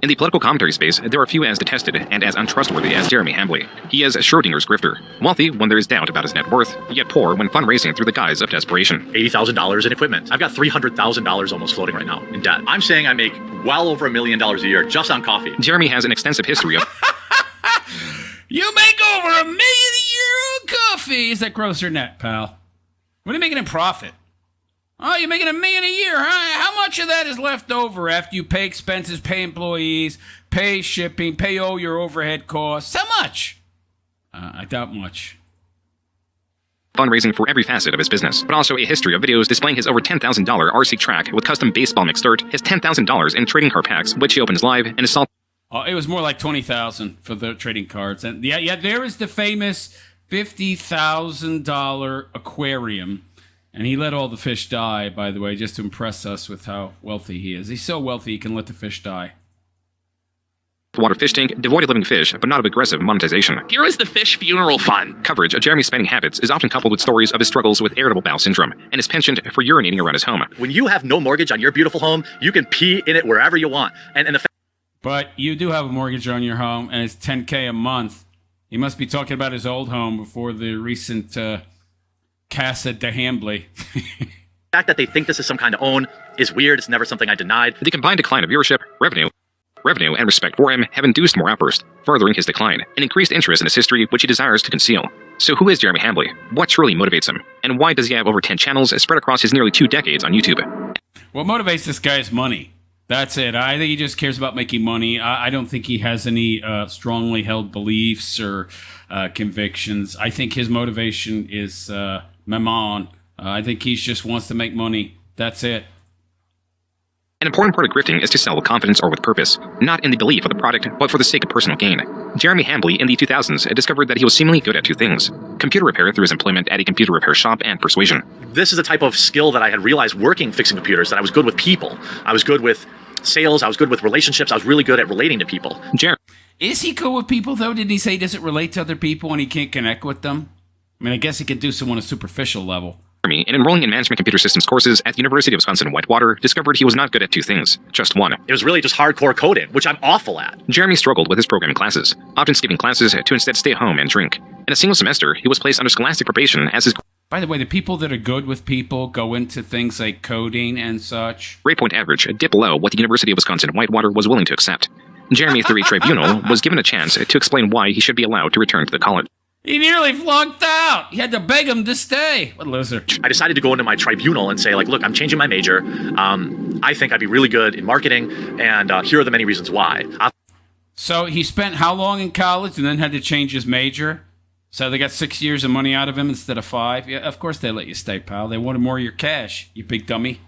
In the political commentary space, there are few as detested and as untrustworthy as Jeremy Hambly. He is Schrodinger's grifter, wealthy when there is doubt about his net worth, yet poor when fundraising through the guise of desperation. $80,000 in equipment. I've got $300,000 almost floating right now in debt. I'm saying I make well over $1 million a year just on coffee. Jeremy has an extensive history of... You make over $1 million a year on coffee. Is that gross or net, pal? What are you making in profit? Oh, you're making $1 million a year, huh? How much of that is left over after you pay expenses, pay employees, pay shipping, pay all your overhead costs? How much? I doubt much. Fundraising for every facet of his business, but also a history of videos displaying his over $10,000 RC track with custom baseball mixed dirt, his $10,000 in trading card packs, which he opens live, and his salt. Oh, it was more like $20,000 for the trading cards. And yeah, there is the famous $50,000 aquarium. And he let all the fish die, by the way, just to impress us with how wealthy he is. He's so wealthy he can let the fish die. Water fish tank, devoid of living fish, but not of aggressive monetization. Here is the fish funeral fund. Coverage of Jeremy's spending habits is often coupled with stories of his struggles with irritable bowel syndrome and his penchant for urinating around his home. When you have no mortgage on your beautiful home, you can pee in it wherever you want. And the But you do have a mortgage on your home, and it's $10K a month. He must be talking about his old home before the recent... Casa de Hamley. The fact that they think this is some kind of own is weird. It's never something I denied. The combined decline of viewership, revenue, and respect for him have induced more outbursts, furthering his decline, and increased interest in his history, which he desires to conceal. So who is Jeremy Hambly? What truly motivates him? And why does he have over 10 channels spread across his nearly 2 decades on YouTube? What motivates this guy is money. That's it. I think he just cares about making money. I don't think he has any strongly held beliefs or convictions. I think his motivation is... Mammon. I think he just wants to make money. That's it. An important part of grifting is to sell with confidence or with purpose, not in the belief of the product, but for the sake of personal gain. Jeremy Hambly in the 2000s discovered that he was seemingly good at 2 things: computer repair through his employment at a computer repair shop and persuasion. This is the type of skill that I had realized working fixing computers, that I was good with people. I was good with sales. I was good with relationships. I was really good at relating to people. Is he good with people, though? Didn't he say he doesn't relate to other people and he can't connect with them? I mean, I guess he could do so on a superficial level. Jeremy, in enrolling in management computer systems courses at the University of Wisconsin-Whitewater, discovered he was not good at 2 things, just one. It was really just hardcore coding, which I'm awful at. Jeremy struggled with his programming classes, often skipping classes to instead stay home and drink. In a single semester, he was placed under scholastic probation as his... By the way, the people that are good with people go into things like coding and such. grade point average dipped below what the University of Wisconsin-Whitewater was willing to accept. Jeremy, through a tribunal, was given a chance to explain why he should be allowed to return to the college. He nearly flunked out. He had to beg him to stay. What a loser. I decided to go into my tribunal and say, like, look, I'm changing my major. I think I'd be really good in marketing, and here are the many reasons why. So he spent how long in college and then had to change his major? So they got 6 years of money out of him instead of 5? Yeah, of course they let you stay, pal. They wanted more of your cash, you big dummy.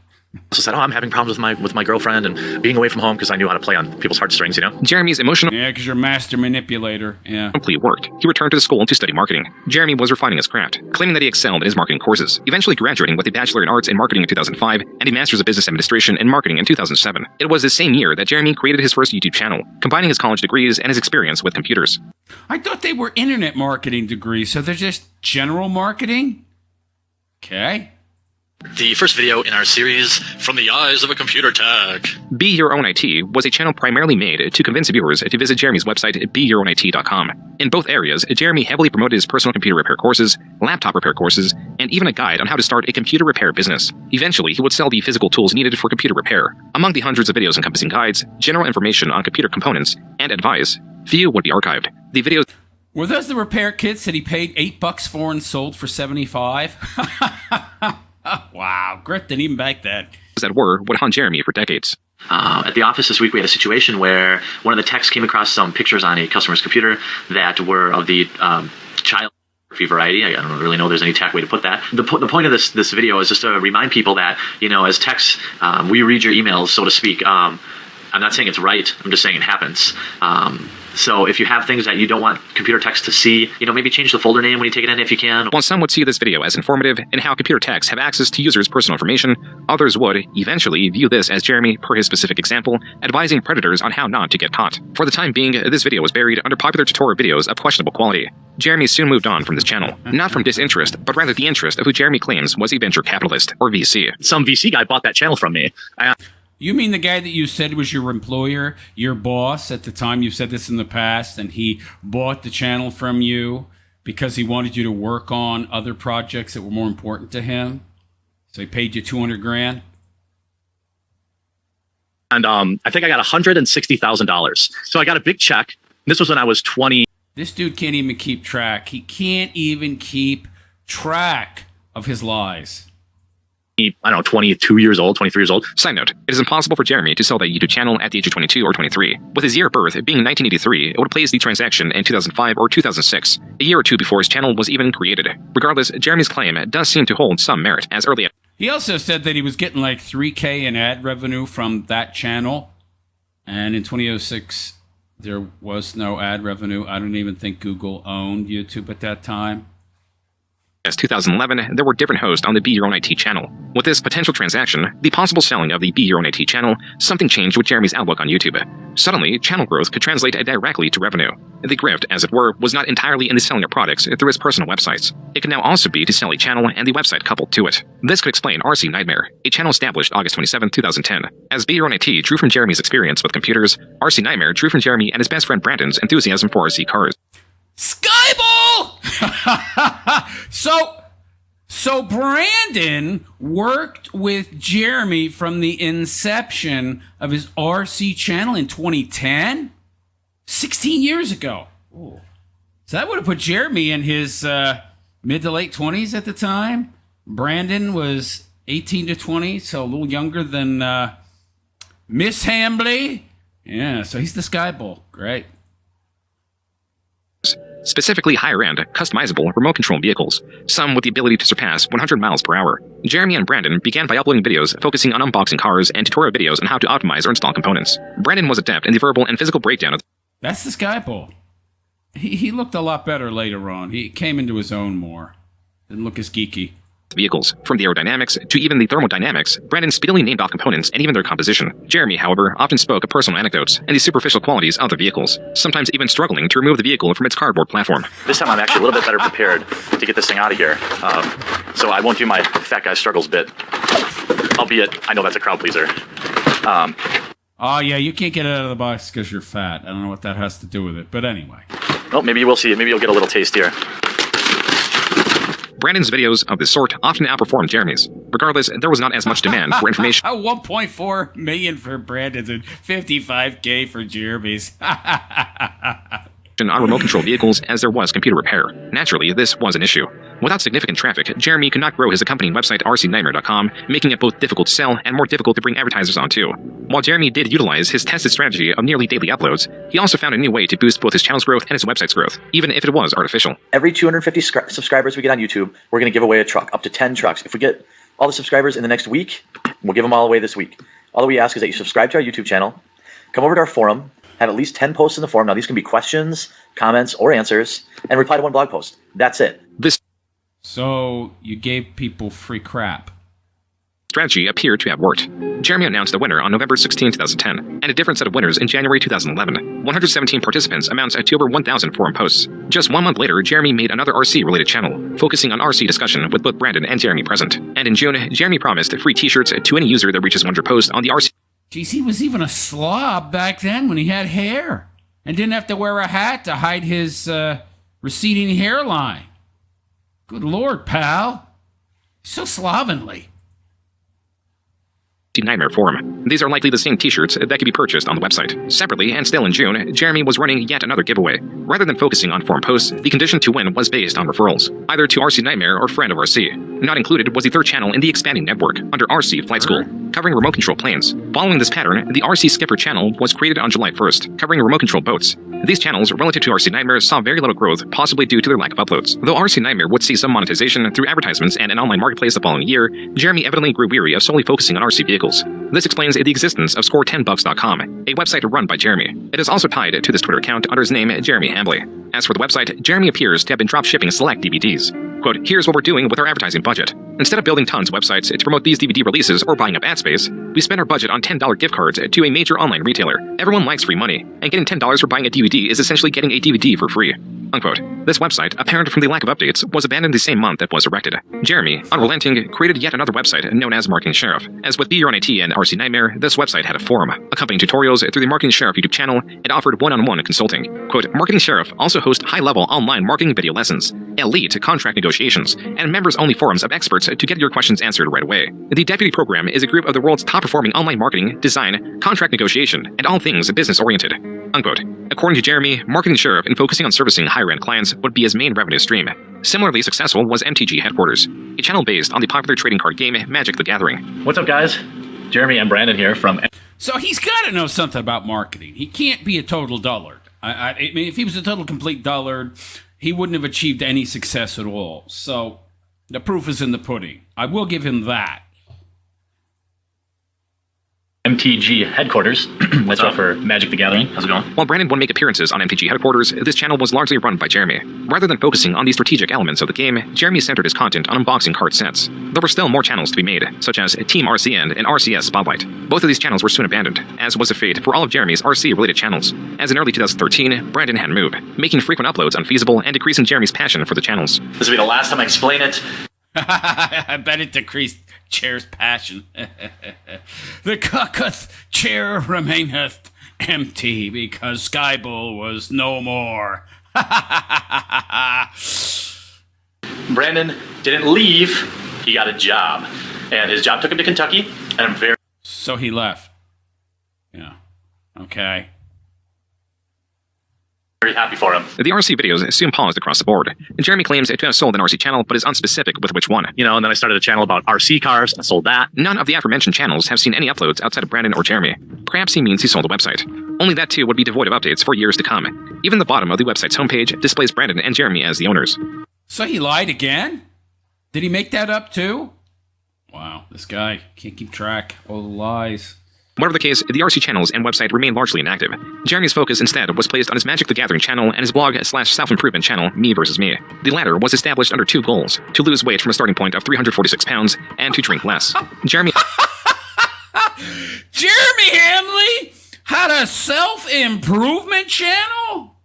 So said, I'm having problems with my girlfriend and being away from home because I knew how to play on people's heartstrings, you know? Jeremy's emotional... Yeah, because you're a master manipulator, yeah. ...complete worked. He returned to the school to study marketing. Jeremy was refining his craft, claiming that he excelled in his marketing courses, eventually graduating with a Bachelor in Arts in Marketing in 2005 and a Master's of Business Administration in Marketing in 2007. It was the same year that Jeremy created his first YouTube channel, combining his college degrees and his experience with computers. I thought they were internet marketing degrees, so they're just general marketing? Okay. The first video in our series, From the Eyes of a Computer Tech. Be Your Own IT was a channel primarily made to convince viewers to visit Jeremy's website, BeYourOwnIT.com. In both areas, Jeremy heavily promoted his personal computer repair courses, laptop repair courses, and even a guide on how to start a computer repair business. Eventually, he would sell the physical tools needed for computer repair. Among the hundreds of videos encompassing guides, general information on computer components, and advice, few would be archived. The videos... Were those the repair kits that he paid $8 for and sold for $75? Wow, Grift didn't even back that. ...that would haunt Jeremy for decades. At the office this week, we had a situation where one of the techs came across some pictures on a customer's computer that were of the child pornography variety. I don't really know if there's any exact way to put that. The point of this video is just to remind people that, you know, as techs, we read your emails, so to speak. I'm not saying it's right. I'm just saying it happens. So if you have things that you don't want computer techs to see, you know, maybe change the folder name when you take it in if you can. While some would see this video as informative in how computer techs have access to users' personal information, others would, eventually, view this as Jeremy, per his specific example, advising predators on how not to get caught. For the time being, this video was buried under popular tutorial videos of questionable quality. Jeremy soon moved on from this channel, not from disinterest, but rather the interest of who Jeremy claims was a venture capitalist, or VC. Some VC guy bought that channel from me. You mean the guy that you said was your employer, your boss at the time? You've said this in the past, and he bought the channel from you because he wanted you to work on other projects that were more important to him? So he paid you $200,000? And I think I got $160,000. So I got a big check. This was when I was 20. This dude can't even keep track. He can't even keep track of his lies. I don't know, 22 years old, 23 years old. Side note, it is impossible for Jeremy to sell that YouTube channel at the age of 22 or 23. With his year of birth being 1983, it would have placed the transaction in 2005 or 2006, a year or two before his channel was even created. Regardless, Jeremy's claim does seem to hold some merit, as early as... He also said that he was getting like $3K in ad revenue from that channel. And in 2006, there was no ad revenue. I don't even think Google owned YouTube at that time. As 2011, there were different hosts on the Be Your Own IT channel. With this potential transaction, the possible selling of the Be Your Own IT channel, something changed with Jeremy's outlook on YouTube. Suddenly, channel growth could translate directly to revenue. The grift, as it were, was not entirely in the selling of products through his personal websites. It could now also be to sell a channel and the website coupled to it. This could explain RC Nightmare, a channel established August 27, 2010. As Be Your Own IT drew from Jeremy's experience with computers, RC Nightmare drew from Jeremy and his best friend Brandon's enthusiasm for RC cars. Skyball! So Brandon worked with Jeremy from the inception of his RC channel in 2010? 16 years ago. Ooh. So that would have put Jeremy in his mid to late 20s at the time. Brandon was 18 to 20, so a little younger than Miss Hambly. Yeah, so he's the Skyball. Great. Specifically higher-end, customizable remote control vehicles, some with the ability to surpass 100 miles per hour. Jeremy and Brandon began by uploading videos focusing on unboxing cars and tutorial videos on how to optimize or install components. Brandon was adept in the verbal and physical breakdown of... That's the Skyball. He looked a lot better later on. He came into his own more. Didn't look as geeky. Vehicles. From the aerodynamics to even the thermodynamics, Brandon speedily named off components and even their composition. Jeremy, however, often spoke of personal anecdotes and the superficial qualities of the vehicles, sometimes even struggling to remove the vehicle from its cardboard platform. This time I'm actually a little bit better prepared to get this thing out of here. So I won't do my fat guy struggles bit. Albeit, I know that's a crowd pleaser. Oh, yeah, you can't get it out of the box because you're fat. I don't know what that has to do with it, but anyway. Oh, maybe you will see it. Maybe you'll get a little taste here. Brandon's videos of this sort often outperformed Jeremy's. Regardless, there was not as much demand for information. 1.4 million for Brandon's and 55K for Jeremy's. On remote control vehicles as there was computer repair. Naturally, this was an issue. Without significant traffic, Jeremy could not grow his accompanying website rcnightmare.com, making it both difficult to sell and more difficult to bring advertisers onto. While Jeremy did utilize his tested strategy of nearly daily uploads, he also found a new way to boost both his channel's growth and his website's growth, even if it was artificial. Every 250 subscribers we get on YouTube, we're going to give away a truck, up to 10 trucks. If we get all the subscribers in the next week, we'll give them all away this week. All that we ask is that you subscribe to our YouTube channel, come over to our forum, have at least 10 posts in the forum. Now, these can be questions, comments, or answers, and reply to one blog post. That's it. So you gave people free crap. Strategy appeared to have worked. Jeremy announced the winner on November 16, 2010, and a different set of winners in January 2011. 117 participants amounts to over 1,000 forum posts. Just 1 month later, Jeremy made another RC-related channel, focusing on RC discussion with both Brandon and Jeremy present. And in June, Jeremy promised free t-shirts to any user that reaches 100 posts on the RC. Geez, he was even a slob back then when he had hair and didn't have to wear a hat to hide his receding hairline. Good Lord, pal. So slovenly. Nightmare forum. These are likely the same t-shirts that could be purchased on the website. Separately, and still in June, Jeremy was running yet another giveaway. Rather than focusing on forum posts, the condition to win was based on referrals, either to RC Nightmare or Friend of RC. Not included was the third channel in the expanding network, under RC Flight School, covering remote control planes. Following this pattern, the RC Skipper channel was created on July 1st, covering remote control boats. These channels, relative to RC Nightmare, saw very little growth, possibly due to their lack of uploads. Though RC Nightmare would see some monetization through advertisements and an online marketplace the following year, Jeremy evidently grew weary of solely focusing on RC vehicles. This explains the existence of score10bucks.com, a website run by Jeremy. It is also tied to this Twitter account under his name, Jeremy Hambly. As for the website, Jeremy appears to have been drop shipping select DVDs. Quote, here's what we're doing with our advertising budget. Instead of building tons of websites to promote these DVD releases or buying up ad space, we spend our budget on $10 gift cards to a major online retailer. Everyone likes free money, and getting $10 for buying a DVD is essentially getting a DVD for free. Unquote. This website, apparent from the lack of updates, was abandoned the same month it was erected. Jeremy, unrelenting, created yet another website known as Marketing Sheriff. As with Be Your Own IT and RC Nightmare, this website had a forum, accompanying tutorials through the Marketing Sheriff YouTube channel, and offered one-on-one consulting. Quote, Marketing Sheriff also hosts high-level online marketing video lessons, elite contract negotiations, and members-only forums of experts to get your questions answered right away. The Deputy Program is a group of the world's top-performing online marketing, design, contract negotiation, and all things business-oriented. Unquote. According to Jeremy, Marketing Sheriff in focusing on servicing higher-end clients would be his main revenue stream. Similarly successful was MTG Headquarters, a channel based on the popular trading card game Magic the Gathering. What's up, guys? Jeremy and Brandon here from... So he's got to know something about marketing. He can't be a total dullard. I mean, if he was a total complete dullard, he wouldn't have achieved any success at all. So the proof is in the pudding. I will give him that. MTG Headquarters. That's right for Magic the Gathering. How's it going? While Brandon would make appearances on MTG Headquarters, this channel was largely run by Jeremy. Rather than focusing on the strategic elements of the game, Jeremy centered his content on unboxing card sets. There were still more channels to be made, such as Team RCN and RCS Spotlight. Both of these channels were soon abandoned, as was the fate for all of Jeremy's RC-related channels. As in early 2013, Brandon had moved, making frequent uploads unfeasible and decreasing Jeremy's passion for the channels. This will be the last time I explain it. I bet it decreased Chair's passion. The cucketh chair remaineth empty because Skybull was no more. Brandon didn't leave. He got a job. And his job took him to Kentucky. And I'm very... So he left. Yeah. Okay. very happy for him. The RC videos soon paused across the board. Jeremy claims to have sold an RC channel, but is unspecific with which one. You know, and then I started a channel about RC cars. I sold that. None of the aforementioned channels have seen any uploads outside of Brandon or Jeremy. Perhaps he means he sold a website. Only that too would be devoid of updates for years to come. Even the bottom of the website's homepage displays Brandon and Jeremy as the owners. So he lied again? Did he make that up too? Wow, this guy can't keep track. All the lies. Whatever the case, the RC channels and website remain largely inactive. Jeremy's focus instead was placed on his Magic the Gathering channel and his blog/self-improvement channel, Me vs. Me. The latter was established under two goals: to lose weight from a starting point of 346 pounds and to drink less. Jeremy Hamley had a self-improvement channel?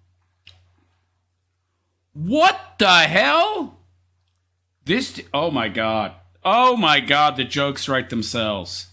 What the hell? Oh my god. Oh my god, the jokes write themselves.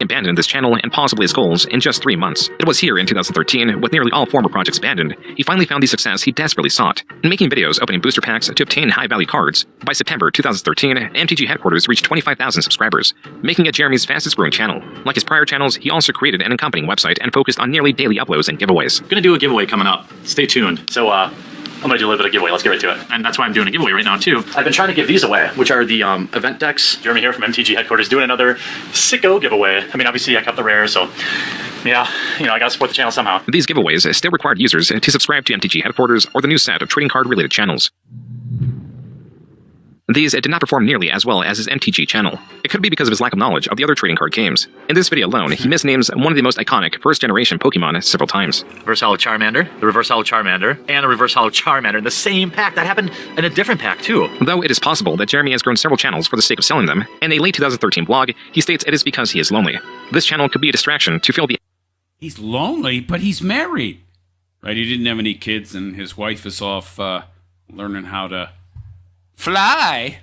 abandoned this channel and possibly his goals in just 3 months. It was here in 2013, with nearly all former projects abandoned, he finally found the success he desperately sought. In making videos opening booster packs to obtain high-value cards, by September 2013, MTG Headquarters reached 25,000 subscribers, making it Jeremy's fastest-growing channel. Like his prior channels, he also created an accompanying website and focused on nearly daily uploads and giveaways. I'm gonna do a giveaway coming up. Stay tuned. So, I'm going to do a little bit of giveaway. Let's get right to it. And that's why I'm doing a giveaway right now, too. I've been trying to give these away, which are the event decks. Jeremy here from MTG Headquarters doing another sicko giveaway. I mean, obviously, I kept the rare, so yeah, you know, I got to support the channel somehow. These giveaways still required users to subscribe to MTG Headquarters or the new set of trading card-related channels. These did not perform nearly as well as his MTG channel. It could be because of his lack of knowledge of the other trading card games. In this video alone, he misnames one of the most iconic first-generation Pokemon several times. Reverse Hollow Charmander, the Reverse Hollow Charmander, and a Reverse Hollow Charmander in the same pack. That happened in a different pack, too. Though it is possible that Jeremy has grown several channels for the sake of selling them, in a late 2013 blog, he states it is because he is lonely. This channel could be a distraction to fill the... He's lonely, but he's married. Right, he didn't have any kids, and his wife is off learning how to... fly.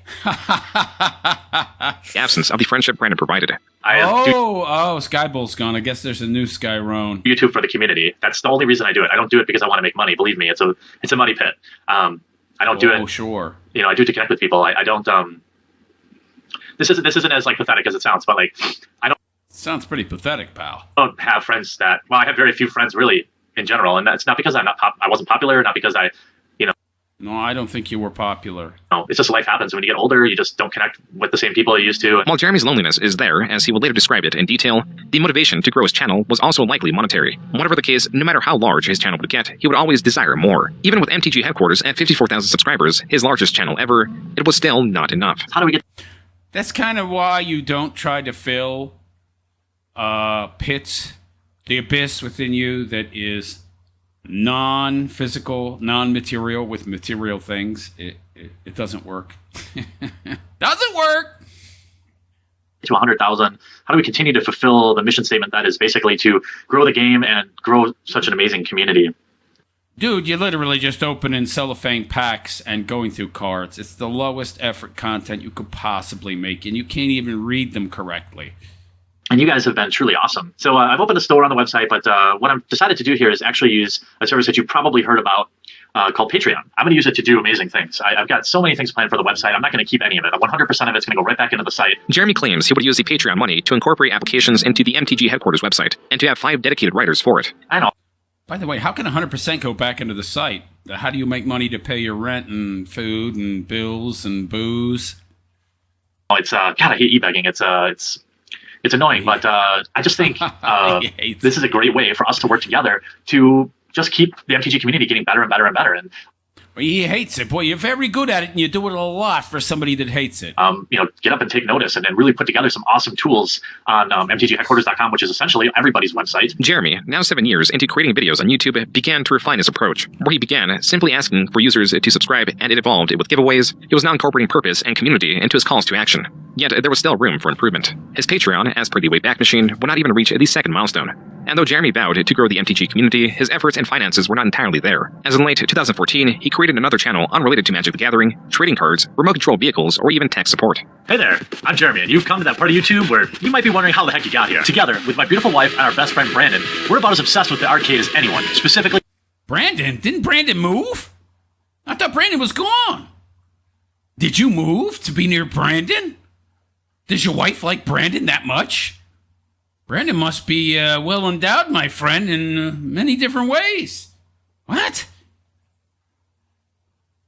absence of the friendship Brandon provided. Skybull's gone. I guess there's a new Skyrone. YouTube for the community. That's the only reason I do it. I don't do it because I want to make money. Believe me, it's a money pit. I don't do it. Oh, sure. You know, I do it to connect with people. I don't. This isn't as like pathetic as it sounds, but like I don't. Sounds pretty pathetic, pal. Don't have friends that. Well, I have very few friends really in general, and that's not because I wasn't popular, not because I. No, I don't think you were popular. No, it's just life happens. When you get older, you just don't connect with the same people you used to. While Jeremy's loneliness is there, as he will later describe it in detail, the motivation to grow his channel was also likely monetary. Whatever the case, no matter how large his channel would get, he would always desire more. Even with MTG Headquarters at 54,000 subscribers, his largest channel ever, it was still not enough. How do we get... That's kind of why you don't try to fill pits, the abyss within you that is non-physical, non-material with material things. It doesn't work. Doesn't work! To 100,000. How do we continue to fulfill the mission statement that is basically to grow the game and grow such an amazing community? Dude, you're literally just opening cellophane packs and going through cards. It's the lowest effort content you could possibly make, and you can't even read them correctly. And you guys have been truly awesome. So I've opened a store on the website, but what I've decided to do here is actually use a service that you probably heard about called Patreon. I'm going to use it to do amazing things. I've got so many things planned for the website. I'm not going to keep any of it. 100% of it's going to go right back into the site. Jeremy claims he would use the Patreon money to incorporate applications into the MTG Headquarters website, and to have 5 dedicated writers for it. I know. By the way, how can 100% go back into the site? How do you make money to pay your rent and food and bills and booze? It's God, I hate e-begging. It's annoying, but I just think this is a great way for us to work together to just keep the MTG community getting better and better and better. And well, he hates it. Boy, you're very good at it, and you do it a lot for somebody that hates it. Get up and take notice, and then really put together some awesome tools on mtgheadquarters.com, which is essentially everybody's website. Jeremy, now 7 years into creating videos on YouTube, began to refine his approach, where he began simply asking for users to subscribe, and it evolved with giveaways. He was now incorporating purpose and community into his calls to action. Yet there was still room for improvement. His Patreon, as per the Wayback Machine, would not even reach the second milestone. And though Jeremy vowed to grow the MTG community, his efforts and finances were not entirely there. As in late 2014, he created another channel unrelated to Magic the Gathering, trading cards, remote control vehicles, or even tech support. Hey there, I'm Jeremy, and you've come to that part of YouTube where you might be wondering how the heck you got here. Together, with my beautiful wife and our best friend Brandon, we're about as obsessed with the arcade as anyone. Specifically... Brandon? Didn't Brandon move? I thought Brandon was gone. Did you move to be near Brandon? Does your wife like Brandon that much? Brandon must be well endowed, my friend, in many different ways. What?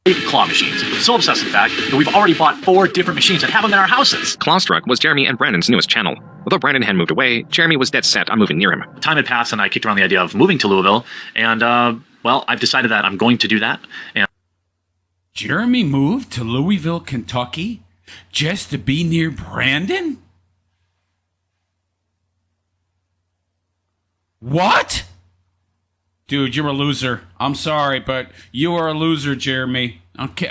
Claw machines. So obsessed, in fact, that we've already bought 4 different machines and have them in our houses. Clawstruck was Jeremy and Brandon's newest channel. Although Brandon had moved away, Jeremy was dead set on moving near him. Time had passed, and I kicked around the idea of moving to Louisville, and, well, I've decided that I'm going to do that. And Jeremy moved to Louisville, Kentucky, just to be near Brandon? What? Dude, you're a loser. I'm sorry, but you are a loser, Jeremy. Okay.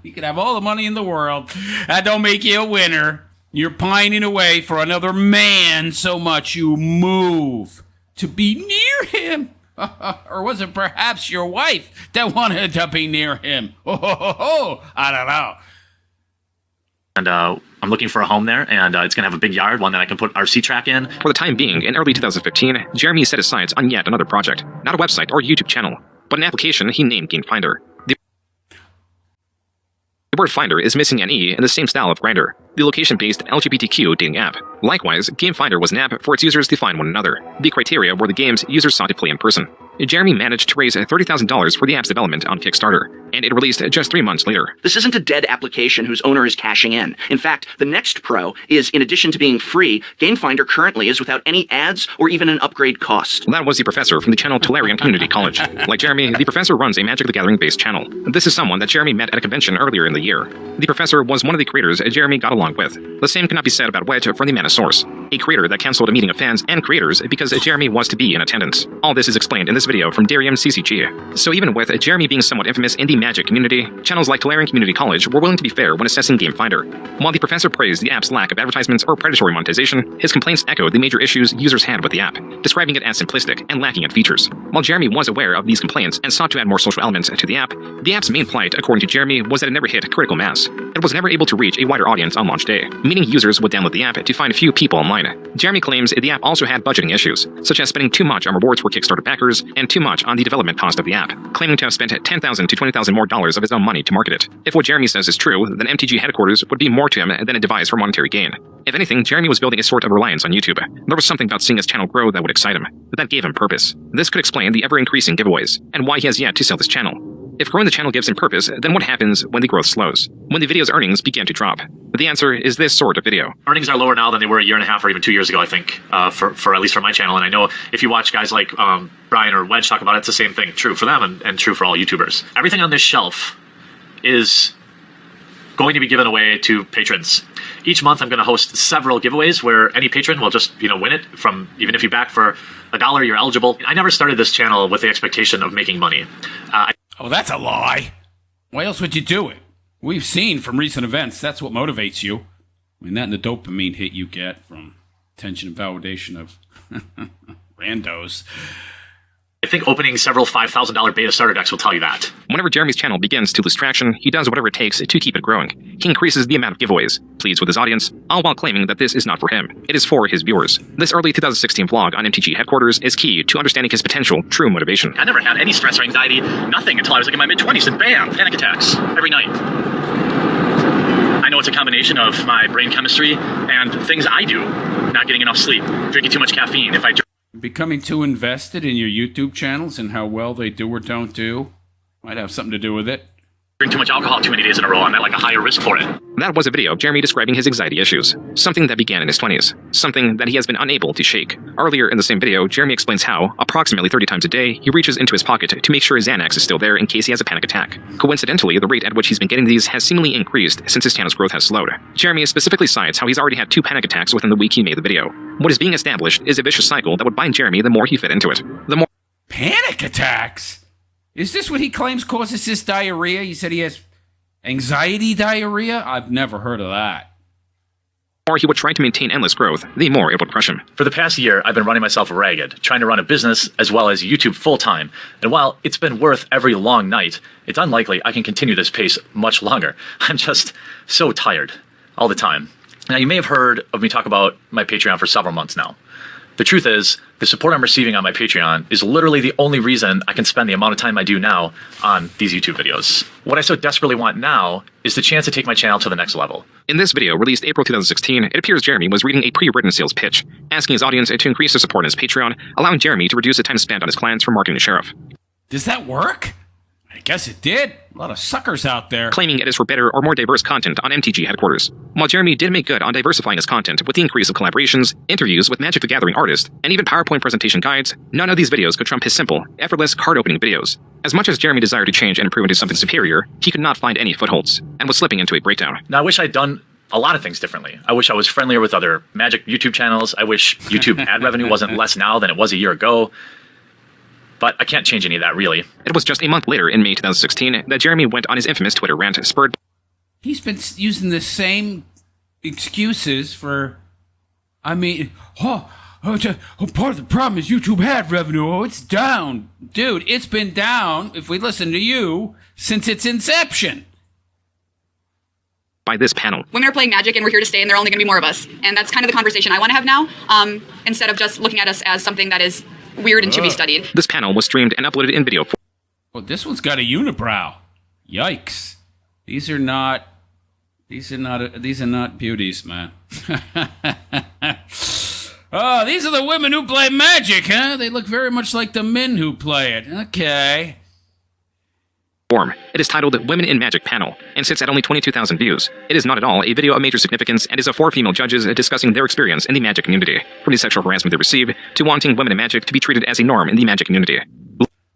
You can have all the money in the world. That don't make you a winner. You're pining away for another man so much you move to be near him. Or was it perhaps your wife that wanted to be near him? I don't know. And I'm looking for a home there, and it's going to have a big yard, one that I can put RC track in. For the time being, in early 2015, Jeremy set his sights on yet another project. Not a website or YouTube channel, but an application he named Game Finder. The word Finder is missing an E in the same style of Grindr, the location-based LGBTQ dating app. Likewise, Game Finder was an app for its users to find one another. The criteria were the games users sought to play in person. Jeremy managed to raise $30,000 for the app's development on Kickstarter, and it released just 3 months later. This isn't a dead application whose owner is cashing in. In fact, the next pro is, in addition to being free, Game Finder currently is without any ads or even an upgrade cost. That was the professor from the channel Tolarian Community College. Like Jeremy, the professor runs a Magic the Gathering-based channel. This is someone that Jeremy met at a convention earlier in the year. The professor was one of the creators Jeremy got along with. The same cannot be said about Wedge from the Manosphere, a creator that canceled a meeting of fans and creators because Jeremy was to be in attendance. All this is explained in this video from Darium CCG. So even with Jeremy being somewhat infamous in the Magic community, channels like Tolarian Community College were willing to be fair when assessing Game Finder. While the professor praised the app's lack of advertisements or predatory monetization, his complaints echoed the major issues users had with the app, describing it as simplistic and lacking in features. While Jeremy was aware of these complaints and sought to add more social elements to the app's main plight, according to Jeremy, was that it never hit critical mass. It was never able to reach a wider audience on launch day, meaning users would download the app to find few people online. Jeremy claims the app also had budgeting issues, such as spending too much on rewards for Kickstarter backers and too much on the development cost of the app, claiming to have spent $10,000 to $20,000 more of his own money to market it. If what Jeremy says is true, then MTG Headquarters would be more to him than a device for monetary gain. If anything, Jeremy was building a sort of reliance on YouTube. There was something about seeing his channel grow that would excite him, but that gave him purpose. This could explain the ever-increasing giveaways, and why he has yet to sell this channel. If growing the channel gives him purpose, then what happens when the growth slows? When the video's earnings begin to drop? The answer is this sort of video. Earnings are lower now than they were a year and a half or even 2 years ago, I think, for at least for my channel. And I know if you watch guys like Brian or Wedge talk about it, it's the same thing. True for them and true for all YouTubers. Everything on this shelf is going to be given away to patrons. Each month I'm going to host several giveaways where any patron will just, win it from, even if you back for $1, you're eligible. I never started this channel with the expectation of making money. Oh, that's a lie. Why else would you do it? We've seen from recent events, that's what motivates you. I mean, that and the dopamine hit you get from attention and validation of randos. I think opening several $5,000 beta starter decks will tell you that. Whenever Jeremy's channel begins to lose traction, he does whatever it takes to keep it growing. He increases the amount of giveaways, pleads with his audience, all while claiming that this is not for him. It is for his viewers. This early 2016 vlog on MTG Headquarters is key to understanding his potential true motivation. I never had any stress or anxiety, nothing until I was like in my mid-20s, and bam, panic attacks every night. I know it's a combination of my brain chemistry and things I do. Not getting enough sleep, drinking too much caffeine. If I Becoming too invested in your YouTube channels and how well they do or don't do might have something to do with it. drink too much alcohol too many days in a row, I'm at like a higher risk for it. That was a video of Jeremy describing his anxiety issues, something that began in his 20s, something that he has been unable to shake. Earlier in the same video, Jeremy explains how, approximately 30 times a day, he reaches into his pocket to make sure his Xanax is still there in case he has a panic attack. Coincidentally, the rate at which he's been getting these has seemingly increased since his channel's growth has slowed. Jeremy specifically cites how he's already had 2 panic attacks within the week he made the video. What is being established is a vicious cycle that would bind Jeremy the more he fit into it. The more Panic attacks? Is this what he claims causes his diarrhea? He said he has anxiety diarrhea? I've never heard of that. he would try to maintain endless growth, the more it would crush him. For the past year, I've been running myself ragged, trying to run a business as well as YouTube full-time. And while it's been worth every long night, it's unlikely I can continue this pace much longer. I'm just so tired all the time. Now, you may have heard of me talk about my Patreon for several months now. The truth is, the support I'm receiving on my Patreon is literally the only reason I can spend the amount of time I do now on these YouTube videos. What I so desperately want now is the chance to take my channel to the next level. In this video, released April 2016, it appears Jeremy was reading a pre-written sales pitch, asking his audience to increase their support on his Patreon, allowing Jeremy to reduce the time spent on his clients for marketing the sheriff. Does that work? I guess it did. A lot of suckers out there. Claiming it is for better or more diverse content on MTG Headquarters. While Jeremy did make good on diversifying his content with the increase of collaborations, interviews with Magic the Gathering artists, and even PowerPoint presentation guides, none of these videos could trump his simple, effortless card-opening videos. As much as Jeremy desired to change and improve into something superior, he could not find any footholds, and was slipping into a breakdown. Now, I wish I'd done a lot of things differently. I wish I was friendlier with other Magic YouTube channels. I wish YouTube ad revenue wasn't less now than it was a year ago. But I can't change any of that, really. It was just a month later, in May 2016, that Jeremy went on his infamous Twitter rant, spurred. He's been using the same excuses for, part of the problem is YouTube ad revenue. Oh, it's down. Dude, it's been down, if we listen to you, since its inception. By this panel. Women are playing Magic and we're here to stay and there are only going to be more of us. And that's kind of the conversation I want to have now, instead of just looking at us as something that is weird and should be studied. This panel was streamed and uploaded in video. Oh, this one's got a unibrow. Yikes. These are not beauties, man. Oh, these are the women who play Magic, huh? They look very much like the men who play it. Okay. It is titled Women in Magic Panel, and sits at only 22,000 views. It is not at all a video of major significance, and is of 4 female judges discussing their experience in the Magic community, from the sexual harassment they receive, to wanting women in Magic to be treated as a norm in the Magic community.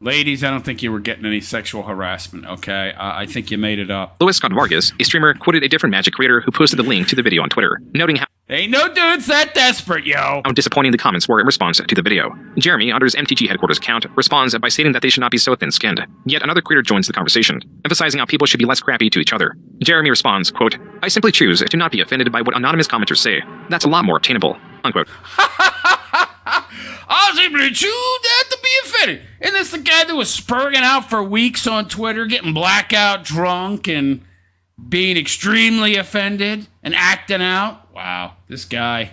Ladies, I don't think you were getting any sexual harassment, okay? I think you made it up. Louis Scott Vargas, a streamer, quoted a different Magic creator who posted the link to the video on Twitter, noting how ain't no dudes that desperate, yo! How disappointing the comments were in response to the video. Jeremy, under his MTG Headquarters account, responds by stating that they should not be so thin-skinned. Yet another creator joins the conversation, emphasizing how people should be less crappy to each other. Jeremy responds, quote, "I simply choose to not be offended by what anonymous commenters say. That's a lot more obtainable," unquote. I simply choose not to be offended. Isn't this the guy that was spurring out for weeks on Twitter, getting blackout drunk and being extremely offended and acting out? Wow, this guy.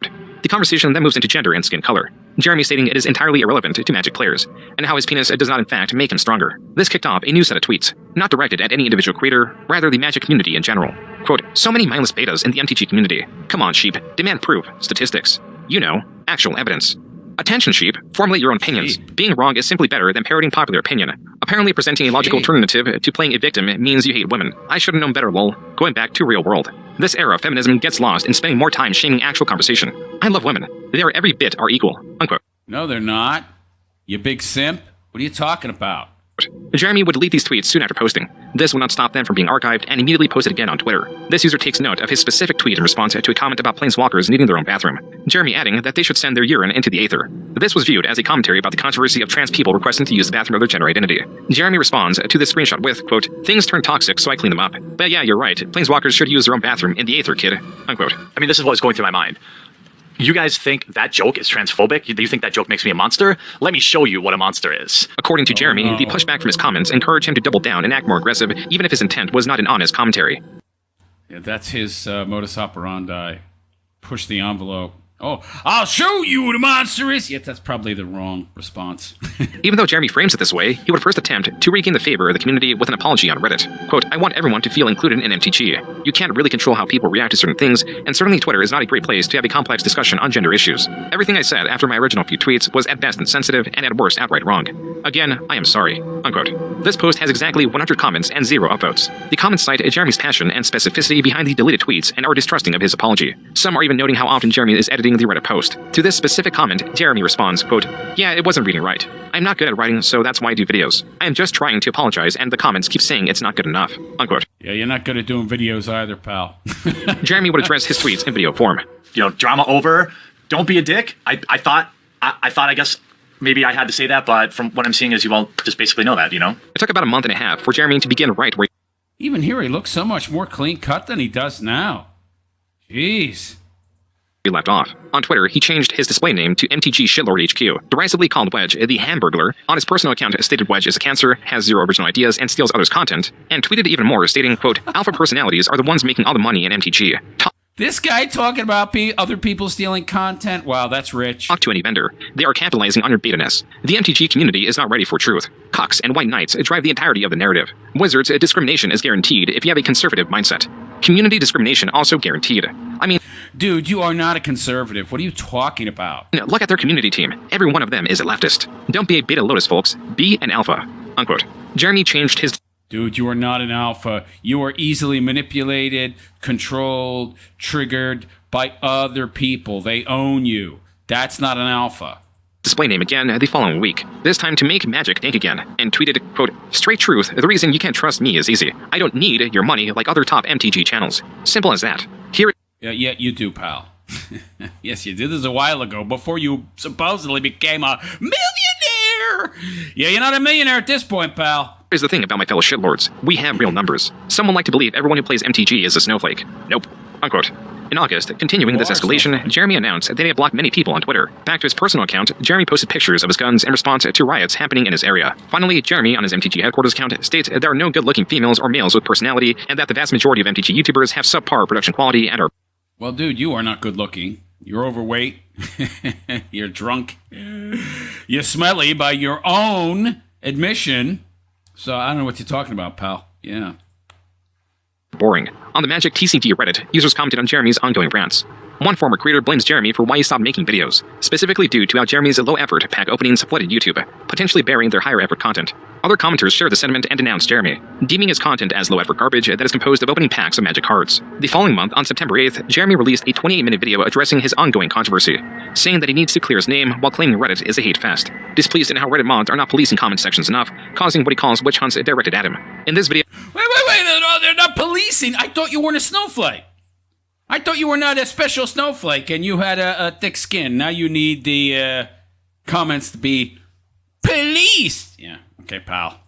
The conversation then moves into gender and skin color. Jeremy stating it is entirely irrelevant to Magic players, and how his penis does not in fact make him stronger. This kicked off a new set of tweets, not directed at any individual creator, rather the Magic community in general. Quote, "So many mindless betas in the MTG community. Come on, sheep. Demand proof. Statistics. You know, actual evidence. Attention, sheep. Formulate your own opinions. Being wrong is simply better than parroting popular opinion. Apparently presenting a logical alternative to playing a victim means you hate women. I should have known better, lol. Going back to real world. This era of feminism gets lost in spending more time shaming actual conversation. I love women. They are every bit are equal," unquote. No, they're not. You big simp. What are you talking about? Jeremy would delete these tweets soon after posting. This would not stop them from being archived and immediately posted again on Twitter. This user takes note of his specific tweet in response to a comment about planeswalkers needing their own bathroom. Jeremy adding that they should send their urine into the aether. This was viewed as a commentary about the controversy of trans people requesting to use the bathroom of their gender identity. Jeremy responds to this screenshot with, quote, "Things turn toxic, so I clean them up. But yeah, you're right. Planeswalkers should use their own bathroom in the aether, kid," unquote. I mean, this is what was going through my mind. You guys think that joke is transphobic? Do you think that joke makes me a monster? Let me show you what a monster is. According to Jeremy, the pushback from his comments encouraged him to double down and act more aggressive, even if his intent was not an honest commentary. Yeah, that's his modus operandi. Push the envelope. Oh, I'll show you what a monster is. Yet that's probably the wrong response. Even though Jeremy frames it this way, he would first attempt to regain the favor of the community with an apology on Reddit. Quote, I want everyone to feel included in MTG. You can't really control how people react to certain things, and certainly Twitter is not a great place to have a complex discussion on gender issues. Everything I said after my original few tweets was at best insensitive and at worst outright wrong. Again, I am sorry. Unquote. This post has exactly 100 comments and 0 upvotes. The comments cite Jeremy's passion and specificity behind the deleted tweets and are distrusting of his apology. Some are even noting how often Jeremy is editing the Reddit post. To this specific comment, Jeremy responds, quote, yeah, it wasn't reading right. I'm not good at writing, so that's why I do videos. I am just trying to apologize, and the comments keep saying it's not good enough. Unquote. Yeah, you're not good at doing videos either, pal. Jeremy would address his tweets in video form. You know, drama over. Don't be a dick. I thought, I guess maybe I had to say that, but from what I'm seeing is you all just basically know that, you know? It took about a month and a half for Jeremy to begin right where Even here, he looks so much more clean-cut than he does now. Jeez. he left off. On Twitter, he changed his display name to MTG Shitlord HQ, derisively called Wedge the Hamburglar. On his personal account, stated Wedge is a cancer, has 0 original ideas, and steals others' content, and tweeted even more, stating, quote, alpha personalities are the ones making all the money in MTG. This guy talking about other people stealing content? Wow, that's rich. Talk to any vendor. They are capitalizing on your beta-ness. The MTG community is not ready for truth. Cucks and white knights drive the entirety of the narrative. Wizards, discrimination is guaranteed if you have a conservative mindset. Community discrimination also guaranteed. I mean, dude, you are not a conservative. What are you talking about? Look at their community team. Every one of them is a leftist. Don't be a beta lotus, folks. Be an alpha. Unquote. Jeremy changed his... Dude, you are not an alpha. You are easily manipulated, controlled, triggered by other people. They own you. That's not an alpha. Display name again the following week, this time to make magic dank again, and tweeted, quote, straight truth, the reason you can't trust me is easy. I don't need your money like other top MTG channels. Simple as that. Here... Yeah, you do, pal. Yes, you did this a while ago, before you supposedly became a millionaire! Yeah, you're not a millionaire at this point, pal. Here's the thing about my fellow shitlords. We have real numbers. Some would like to believe everyone who plays MTG is a snowflake. Nope. Unquote. In August, continuing this escalation, Jeremy announced that he had blocked many people on Twitter. Back to his personal account, Jeremy posted pictures of his guns in response to riots happening in his area. Finally, Jeremy, on his MTG Headquarters account, states there are no good-looking females or males with personality, and that the vast majority of MTG YouTubers have subpar production quality and are... Well, dude, you are not good-looking. You're overweight. You're drunk. You're smelly by your own admission. So I don't know what you're talking about, pal. Yeah. boring. On the Magic TCG Reddit, users commented on Jeremy's ongoing rants. One former creator blames Jeremy for why he stopped making videos, specifically due to how Jeremy's low-effort pack openings flooded YouTube, potentially burying their higher-effort content. Other commenters shared the sentiment and denounced Jeremy, deeming his content as low-effort garbage that is composed of opening packs of Magic cards. The following month, on September 8th, Jeremy released a 28-minute video addressing his ongoing controversy, saying that he needs to clear his name while claiming Reddit is a hate fest, displeased in how Reddit mods are not policing comment sections enough, causing what he calls witch hunts directed at him. In this video... Wait, they're not policing! I thought you weren't a snowflake! I thought you were not a special snowflake and you had a thick skin. Now you need the comments to be policed. Yeah, okay, pal.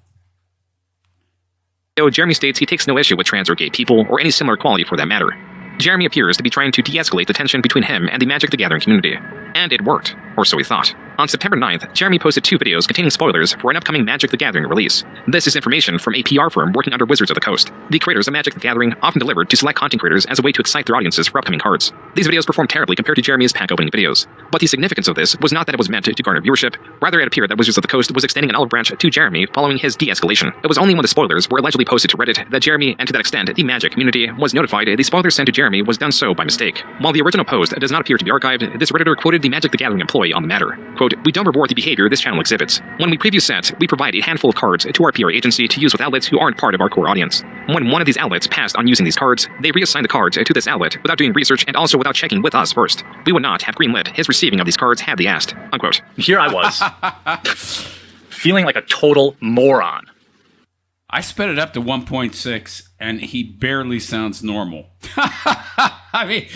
Jeremy states he takes no issue with trans or gay people, or any similar quality for that matter. Jeremy appears to be trying to de-escalate the tension between him and the Magic the Gathering community. And it worked, or so he thought. On September 9th, Jeremy posted 2 videos containing spoilers for an upcoming Magic the Gathering release. This is information from a PR firm working under Wizards of the Coast. The creators of Magic the Gathering often delivered to select content creators as a way to excite their audiences for upcoming cards. These videos performed terribly compared to Jeremy's pack opening videos. But the significance of this was not that it was meant to garner viewership, rather it appeared that Wizards of the Coast was extending an olive branch to Jeremy following his de-escalation. It was only when the spoilers were allegedly posted to Reddit that Jeremy, and to that extent the Magic community, was notified the spoilers sent to Jeremy was done so by mistake. While the original post does not appear to be archived, this Redditor quoted the Magic the Gathering employee on the matter. Quote, "We don't reward the behavior this channel exhibits. When we preview sets, we provide a handful of cards to our PR agency to use with outlets who aren't part of our core audience. When one of these outlets passed on using these cards, they reassign the cards to this outlet without doing research and also without checking with us first. We would not have greenlit his receiving of these cards had they asked." Unquote. Here I was, feeling like a total moron. I sped it up to 1.6, and he barely sounds normal. I mean,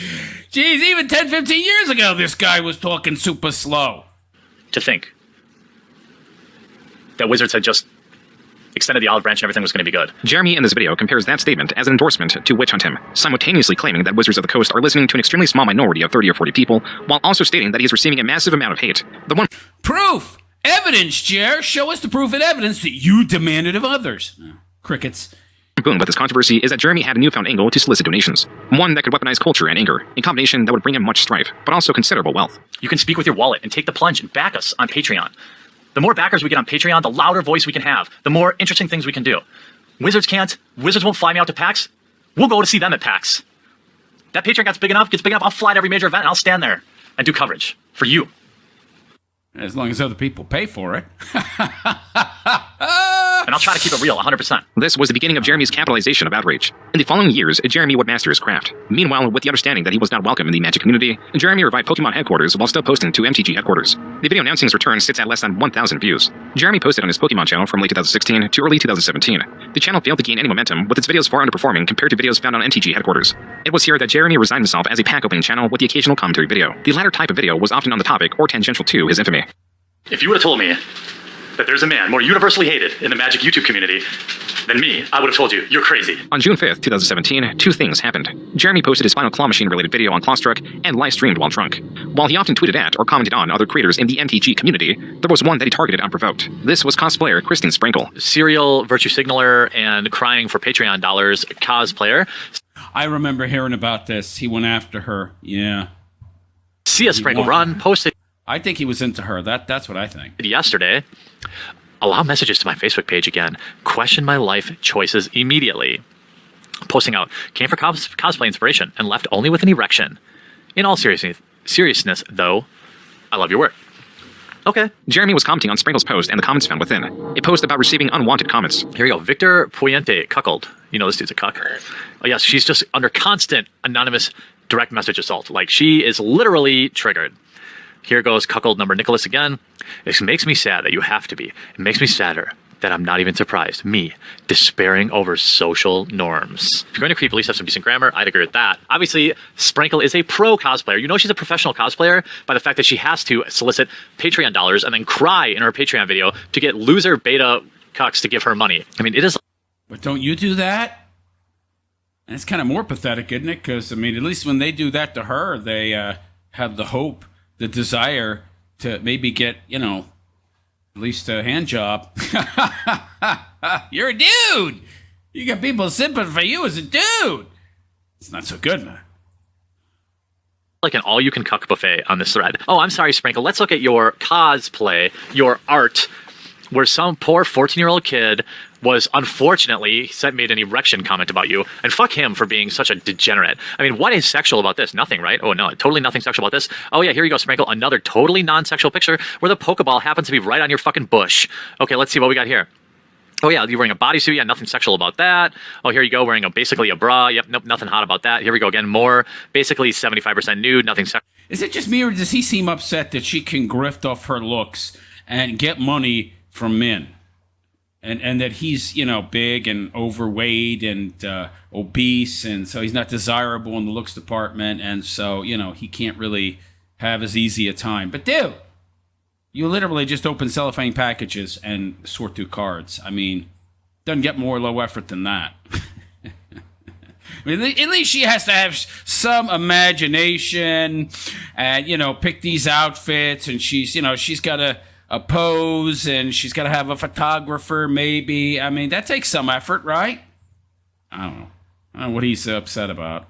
geez, even 10, 15 years ago, this guy was talking super slow. To think that Wizards had just extended the olive branch and everything was going to be good. Jeremy in this video compares that statement as an endorsement to witch hunt him, simultaneously claiming that Wizards of the Coast are listening to an extremely small minority of 30 or 40 people, while also stating that he is receiving a massive amount of hate. The one Proof! Evidence, Jer! Show us the proof and evidence that you demanded of others. Crickets. boom with this controversy is that Jeremy had a newfound angle to solicit donations. One that could weaponize culture and anger, a combination that would bring him much strife, but also considerable wealth. You can speak with your wallet and take the plunge and back us on Patreon. The more backers we get on Patreon, the louder voice we can have, the more interesting things we can do. Wizards can't. Wizards won't fly me out to PAX. We'll go to see them at PAX. That Patreon gets big enough, I'll fly to every major event and I'll stand there and do coverage for you. As long as other people pay for it. And I'll try to keep it real, 100%. This was the beginning of Jeremy's capitalization of Outrage. In the following years, Jeremy would master his craft. Meanwhile, with the understanding that he was not welcome in the Magic community, Jeremy revived Pokemon Headquarters while still posting to MTG Headquarters. The video announcing his return sits at less than 1,000 views. Jeremy posted on his Pokemon channel from late 2016 to early 2017. The channel failed to gain any momentum, with its videos far underperforming compared to videos found on MTG Headquarters. It was here that Jeremy resigned himself as a pack opening channel with the occasional commentary video. The latter type of video was often on the topic or tangential to his infamy. If you would have told me that there's a man more universally hated in the Magic YouTube community than me, I would have told you, you're crazy. On June 5th, 2017, two things happened. Jeremy posted his final claw machine related video on Clawstruck and live streamed while drunk. While he often tweeted at or commented on other creators in the MTG community, there was one that he targeted unprovoked. This was cosplayer Kristen Sprinkle. Serial virtue signaler and crying for Patreon dollars cosplayer. I remember hearing about this. He went after her. Yeah. See a Sprinkle run, posted I think he was into her. That's what I think. yesterday. Allow messages to my Facebook page again. Question my life choices immediately. Posting out, came for cosplay inspiration and left only with an erection. In all seriousness, though, I love your work. Okay. Jeremy was commenting on Sprinkle's post and the comments found within. A post about receiving unwanted comments. Here we go. Victor Puente, cuckold. You know this dude's a cuck. Oh, yes, she's just under constant anonymous direct message assault. Like, she is literally triggered. Here goes cuckold number Nicholas again. It makes me sad that you have to be. It makes me sadder that I'm not even surprised. Me, despairing over social norms. If you're going to creep, at least have some decent grammar. I'd agree with that. Obviously, Sprinkle is a pro cosplayer. You know she's a professional cosplayer by the fact that she has to solicit Patreon dollars and then cry in her Patreon video to get loser beta cucks to give her money. I mean, it is... But don't you do that? And it's kind of more pathetic, isn't it? Because, I mean, at least when they do that to her, they have the hope, the desire to maybe get, you know, at least a hand job. You're a dude. You got people simping for you as a dude. It's not so good, man. Like an all-you-can-cuck buffet on this thread. Oh, I'm sorry, Sprinkle. Let's look at your cosplay, your art, where some poor 14-year-old kid was unfortunately made an erection comment about you, and fuck him for being such a degenerate. I mean, what is sexual about this? Nothing, right? Oh no, totally nothing sexual about this. Oh yeah, here you go, Sprinkle. Another totally non-sexual picture where the Pokeball happens to be right on your fucking bush. Okay, let's see what we got here. Oh yeah, you're wearing a bodysuit. Yeah, nothing sexual about that. Oh, here you go, wearing basically a bra. Yep, nope, nothing hot about that. Here we go again, more basically 75% nude, nothing sexual. Is it just me, or does he seem upset that she can grift off her looks and get money from men? And that he's, you know, big and overweight and obese, and so he's not desirable in the looks department, and so, you know, he can't really have as easy a time. But dude, you literally just open cellophane packages and sort through cards. I mean, doesn't get more low effort than that. I mean, at least she has to have some imagination and, you know, pick these outfits, and she's, you know, she's got a pose, and she's got to have a photographer, maybe. I mean, that takes some effort, right? I don't know what he's upset about.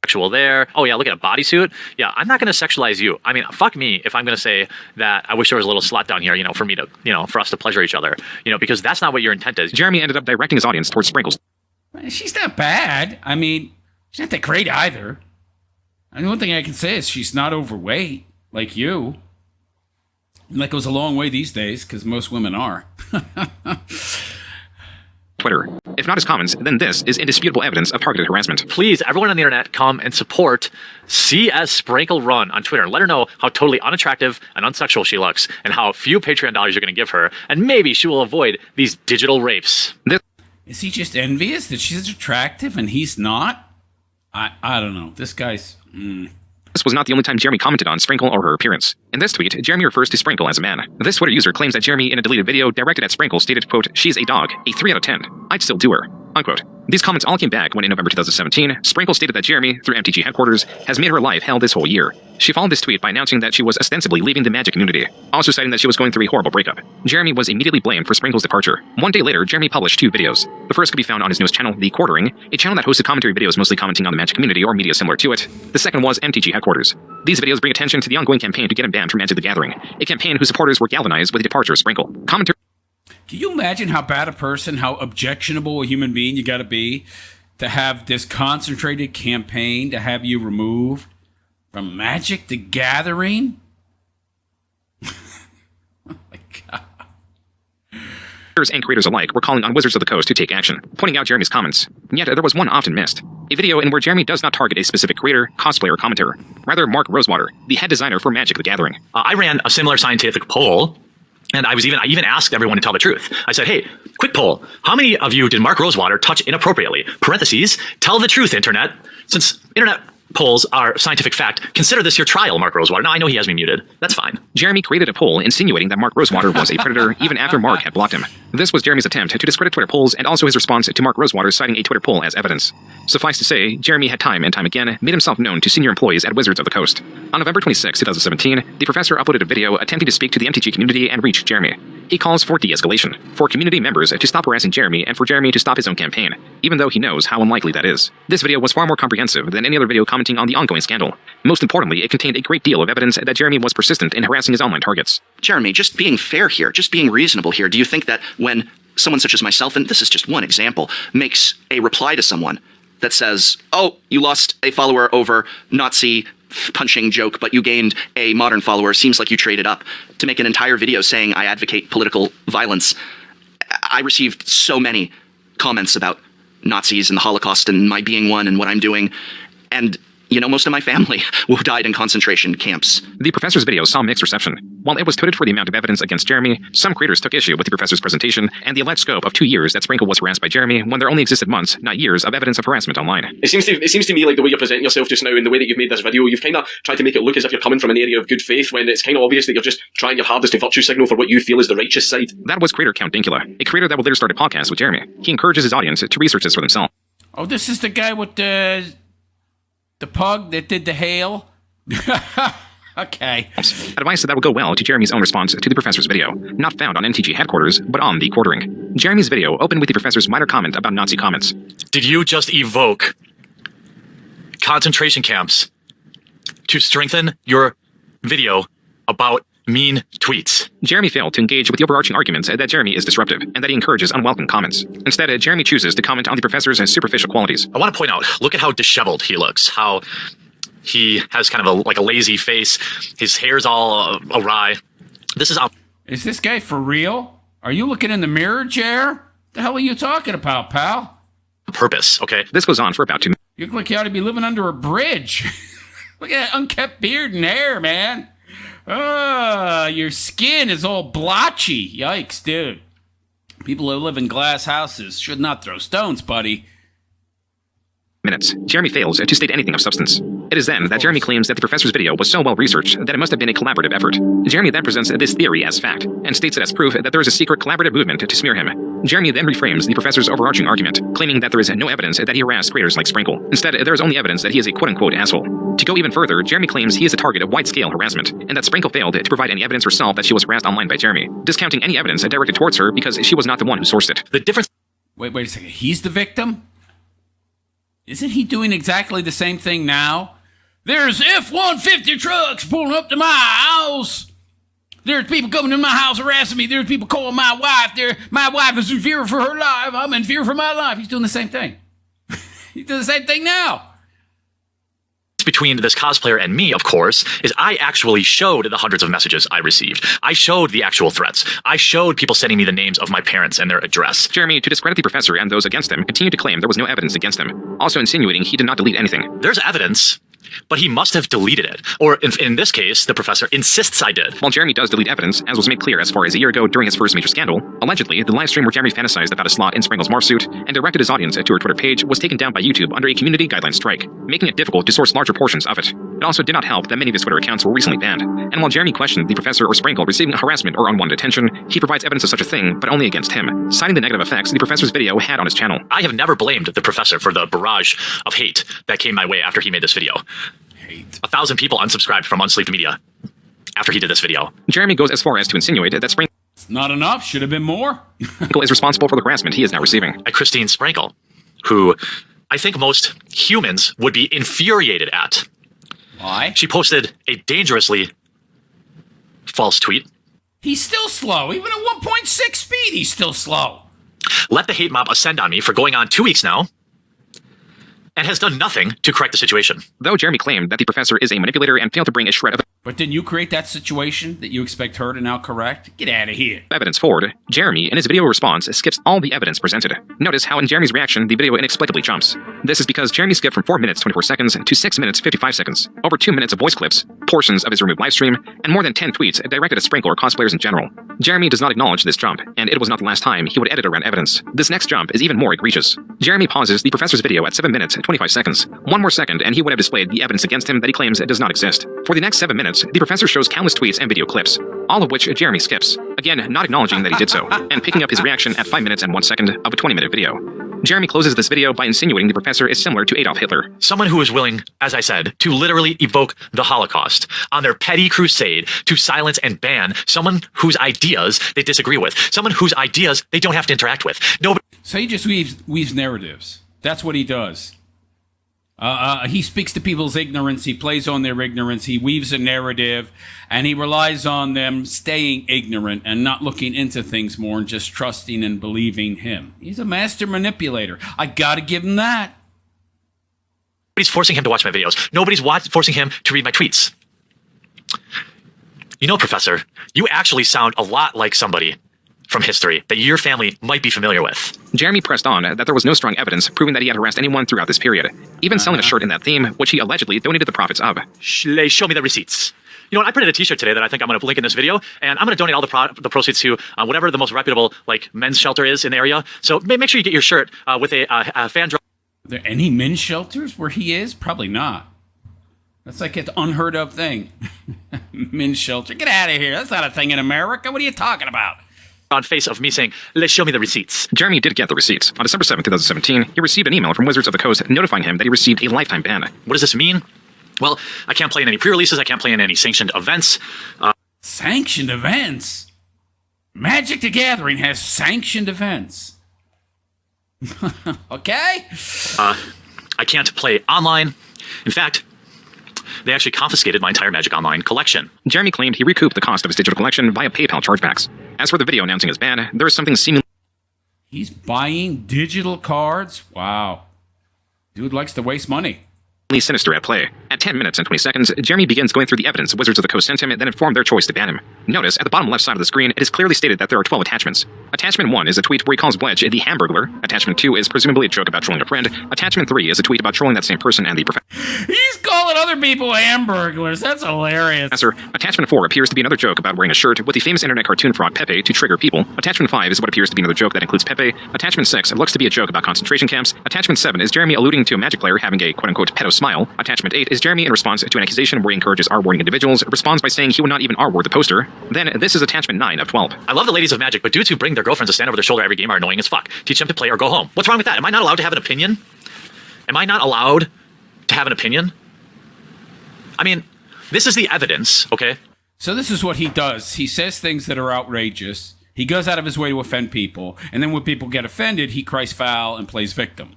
Sexual there. Oh yeah, look at a bodysuit. Yeah, I'm not going to sexualize you. I mean, fuck me if I'm going to say that I wish there was a little slut down here, you know, for me to, you know, for us to pleasure each other, you know, because that's not what your intent is. Jeremy ended up directing his audience towards Sprinkles. She's not bad. I mean, she's not that great either. And the one thing I can say is she's not overweight like you. And that goes a long way these days, because most women are. Twitter. If not his comments, then this is indisputable evidence of targeted harassment. Please, everyone on the internet, come and support CS Sprinkle Run on Twitter and let her know how totally unattractive and unsexual she looks, and how few Patreon dollars you're going to give her, and maybe she will avoid these digital rapes. Is he just envious that she's attractive and he's not? I don't know. This guy's... This was not the only time Jeremy commented on Sprinkle or her appearance. In this tweet, Jeremy refers to Sprinkle as a man. This Twitter user claims that Jeremy, in a deleted video directed at Sprinkle, stated, quote, "She's a dog, a 3 out of 10. I'd still do her," unquote. These comments all came back when in November 2017, Sprinkle stated that Jeremy, through MTG Headquarters, has made her life hell this whole year. She followed this tweet by announcing that she was ostensibly leaving the Magic community, also citing that she was going through a horrible breakup. Jeremy was immediately blamed for Sprinkle's departure. One day later, Jeremy published 2 videos. The first could be found on his newest channel, The Quartering, a channel that hosted commentary videos mostly commenting on the Magic community or media similar to it. The second was MTG Headquarters. These videos bring attention to the ongoing campaign to get him banned from Magic the Gathering, a campaign whose supporters were galvanized with the departure of Sprinkle. Commentary. Can you imagine how bad a person, how objectionable a human being you got to be to have this concentrated campaign to have you removed from Magic the Gathering? Oh my God. And creators alike were calling on Wizards of the Coast to take action, pointing out Jeremy's comments. Yet there was one often missed. A video in where Jeremy does not target a specific creator, cosplayer, or commenter. Rather, Mark Rosewater, the head designer for Magic the Gathering. I ran a similar scientific poll, and I even asked everyone to tell the truth. I said, hey, quick poll. How many of you did Mark Rosewater touch inappropriately? Parentheses, tell the truth, internet. Since internet polls are scientific fact, consider this your trial, Mark Rosewater. Now, I know he has me muted. That's fine. Jeremy created a poll insinuating that Mark Rosewater was a predator even after Mark had blocked him. This was Jeremy's attempt to discredit Twitter polls and also his response to Mark Rosewater citing a Twitter poll as evidence. Suffice to say, Jeremy had time and time again made himself known to senior employees at Wizards of the Coast. On November 26, 2017, the professor uploaded a video attempting to speak to the MTG community and reach Jeremy. He calls for de-escalation, for community members to stop harassing Jeremy and for Jeremy to stop his own campaign, even though he knows how unlikely that is. This video was far more comprehensive than any other video commenting on the ongoing scandal. Most importantly, it contained a great deal of evidence that Jeremy was persistent in harassing his online targets. Jeremy, just being fair here, just being reasonable here, do you think that when someone such as myself, and this is just one example, makes a reply to someone that says, oh, you lost a follower over Nazi punching joke, but you gained a modern follower, seems like you traded up, to make an entire video saying I advocate political violence? I received so many comments about Nazis and the Holocaust and my being one and what I'm doing, and you know, most of my family who died in concentration camps. The professor's video saw mixed reception. While it was tweeted for the amount of evidence against Jeremy, some creators took issue with the professor's presentation and the alleged scope of 2 years that Sprinkle was harassed by Jeremy when there only existed months, not years, of evidence of harassment online. It seems to me like the way you're presenting yourself just now and the way that you've made this video, you've kind of tried to make it look as if you're coming from an area of good faith when it's kind of obvious that you're just trying your hardest to virtue signal for what you feel is the righteous side. That was creator Count Dinkula, a creator that would later start a podcast with Jeremy. He encourages his audience to research this for themselves. Oh, this is the guy with the pug that did the hail? Okay. Advice that would go well to Jeremy's own response to the professor's video, not found on MTG Headquarters, but on The Quartering. Jeremy's video opened with the professor's minor comment about Nazi comments. Did you just evoke concentration camps to strengthen your video about mean tweets? Jeremy failed to engage with the overarching arguments that Jeremy is disruptive and that he encourages unwelcome comments. Instead, Jeremy chooses to comment on the professor's superficial qualities. I want to point out, look at how disheveled he looks, how he has kind of a lazy face, his hair's all awry. Is this guy for real? Are you looking in the mirror, Jer? The hell are you talking about, pal? Purpose, okay? This goes on for about 2 minutes. You look like you ought to be living under a bridge. Look at that unkept beard and hair, man. Your skin is all blotchy. Yikes, dude. People who live in glass houses should not throw stones, buddy. Jeremy fails to state anything of substance. It is then that Jeremy claims that the professor's video was so well researched that it must have been a collaborative effort. Jeremy then presents this theory as fact and states it as proof that there is a secret collaborative movement to smear him. Jeremy then reframes the professor's overarching argument, claiming that there is no evidence that he harassed creators like Sprinkle. Instead, there is only evidence that he is a quote-unquote asshole. To go even further, Jeremy claims he is a target of wide-scale harassment, and that Sprinkle failed to provide any evidence herself that she was harassed online by Jeremy, discounting any evidence directed towards her because she was not the one who sourced it. The difference... Wait a second. He's the victim? Isn't he doing exactly the same thing now? There's F-150 trucks pulling up to my house. There's people coming to my house harassing me. There's people calling my wife. My wife is in fear for her life. I'm in fear for my life. He's doing the same thing. He's doing the same thing now. Between this cosplayer and me, of course, is I actually showed the hundreds of messages I received. I showed the actual threats. I showed people sending me the names of my parents and their address. Jeremy, to discredit the professor and those against him, continued to claim there was no evidence against him, also insinuating he did not delete anything. There's evidence. But he must have deleted it. Or in this case, the professor insists I did. While Jeremy does delete evidence, as was made clear as far as a year ago during his first major scandal, allegedly, the live stream where Jeremy fantasized about a slot in Sprangle's morph suit and directed his audience to her Twitter page was taken down by YouTube under a community guideline strike, making it difficult to source larger portions of it. It also did not help that many of his Twitter accounts were recently banned. And while Jeremy questioned the professor or Sprangle receiving harassment or unwanted attention, he provides evidence of such a thing, but only against him, citing the negative effects the professor's video had on his channel. I have never blamed the professor for the barrage of hate that came my way after he made this video. 1,000 people unsubscribed from Unsleeved Media after he did this video. Jeremy goes as far as to insinuate that Sprangle It's not enough. Should have been more. is responsible for the harassment he is now receiving. At Christine Sprankle, who I think most humans would be infuriated at. Why? She posted a dangerously false tweet. He's still slow. Even at 1.6 speed, he's still slow. Let the hate mob ascend on me for going on 2 weeks now, and has done nothing to correct the situation. Though Jeremy claimed that the professor is a manipulator and failed to bring a shred of But didn't you create that situation that you expect her to now correct? Get out of here. evidence forward, Jeremy, in his video response, skips all the evidence presented. Notice how in Jeremy's reaction, the video inexplicably jumps. This is because Jeremy skipped from 4 minutes 24 seconds to 6 minutes 55 seconds, over 2 minutes of voice clips, portions of his removed livestream, and more than 10 tweets directed at Sprinkle or cosplayers in general. Jeremy does not acknowledge this jump, and it was not the last time he would edit around evidence. This next jump is even more egregious. Jeremy pauses the professor's video at 7 minutes 25 seconds. One more second, and he would have displayed the evidence against him that he claims does not exist. For the next 7 minutes, the professor shows countless tweets and video clips, all of which Jeremy skips, again not acknowledging that he did so, and picking up his reaction at 5 minutes and 1 second of a 20-minute video. Jeremy closes this video by insinuating the professor is similar to Adolf Hitler. Someone who is willing, as I said, to literally evoke the Holocaust on their petty crusade to silence and ban someone whose ideas they disagree with, someone whose ideas they don't have to interact with. Nobody. So he just weaves narratives. That's what he does. He speaks to people's ignorance. He plays on their ignorance. He weaves a narrative, and he relies on them staying ignorant and not looking into things more and just trusting and believing him. He's a master manipulator. I gotta give him that. Nobody's forcing him to watch my videos. Nobody's forcing him to read my tweets. You know, Professor, you actually sound a lot like somebody from history that your family might be familiar with. Jeremy pressed on that there was no strong evidence proving that he had harassed anyone throughout this period, even selling a shirt in that theme, which he allegedly donated the profits of. Show me the receipts. You know what? I printed a t-shirt today that I think I'm going to link in this video, and I'm going to donate all the proceeds to whatever the most reputable men's shelter is in the area. So make sure you get your shirt with a fan draw. Are there any men's shelters where he is? Probably not. That's like an unheard of thing. Men's shelter. Get out of here. That's not a thing in America. What are you talking about? On face of me saying, let's show me the receipts. Jeremy did get the receipts. On December 7, 2017, he received an email from Wizards of the Coast notifying him that he received a lifetime ban. What does this mean? Well, I can't play in any pre-releases. I can't play in any sanctioned events. Sanctioned events? Magic the Gathering has sanctioned events. Okay? I can't play online. In fact, they actually confiscated my entire Magic Online collection. Jeremy claimed he recouped the cost of his digital collection via PayPal chargebacks. As for the video announcing his ban, there is something seemingly He's buying digital cards? Wow. Dude likes to waste money. sinister at play. At 10 minutes and 20 seconds, Jeremy begins going through the evidence Wizards of the Coast sent him, then informed their choice to ban him. Notice, at the bottom left side of the screen, it is clearly stated that there are 12 attachments. Attachment 1 is a tweet where he calls Wedge the Hamburglar. Attachment 2 is presumably a joke about trolling a friend. Attachment 3 is a tweet about trolling that same person and the He's calling other people Hamburglars. That's hilarious. professor. Attachment 4 appears to be another joke about wearing a shirt with the famous internet cartoon frog Pepe to trigger people. Attachment 5 is what appears to be another joke that includes Pepe. Attachment 6 looks to be a joke about concentration camps. Attachment 7 is Jeremy alluding to a Magic player having a quote-unquote pedo smile. Attachment 8 is Jeremy in response to an accusation where he encourages R-wording individuals, responds by saying he would not even R-word the poster. Then, this is attachment 9 of 12. I love the ladies of Magic, but dudes who bring their girlfriends to stand over their shoulder every game are annoying as fuck. Teach them to play or go home. What's wrong with that? Am I not allowed to have an opinion? Am I not allowed to have an opinion? I mean, this is the evidence, okay? So this is what he does. He says things that are outrageous. He goes out of his way to offend people. And then when people get offended, he cries foul and plays victim.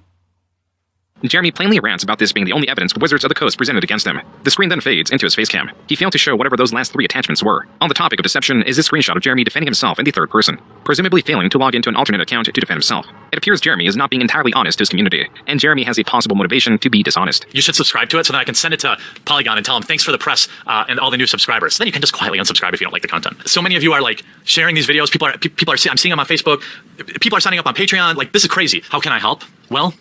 Jeremy plainly rants about this being the only evidence Wizards of the Coast presented against him. The screen then fades into his face cam. He failed to show whatever those last 3 attachments were. On the topic of deception is this screenshot of Jeremy defending himself in the third person, presumably failing to log into an alternate account to defend himself. It appears Jeremy is not being entirely honest to his community, and Jeremy has a possible motivation to be dishonest. You should subscribe to it so that I can send it to Polygon and tell them thanks for the press and all the new subscribers. Then you can just quietly unsubscribe if you don't like the content. So many of you are sharing these videos. People are I'm seeing them on Facebook. People are signing up on Patreon. This is crazy. How can I help? Well,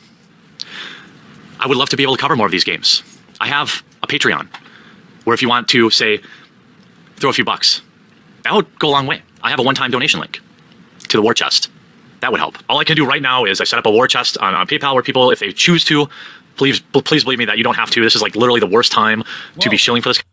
I would love to be able to cover more of these games. I have a Patreon, where if you want to, say, throw a few bucks, that would go a long way. I have a one-time donation link to the war chest. That would help. All I can do right now is I set up a war chest on PayPal where people, if they choose to, please believe me that you don't have to. This is like literally the worst time to be shilling for this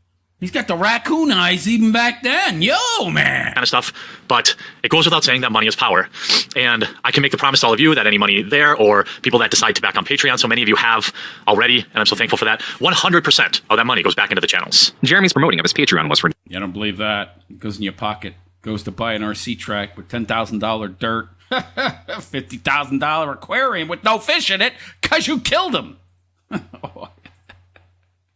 He's got the raccoon eyes even back then. Yo, man. kind of stuff. But it goes without saying that money is power. And I can make the promise to all of you that any money there or people that decide to back on Patreon, so many of you have already, and I'm so thankful for that, 100% of that money goes back into the channels. Jeremy's promoting of his Patreon was for You don't believe that? It goes in your pocket. Goes to buy an RC track with $10,000 dirt. $50,000 aquarium with no fish in it because you killed him.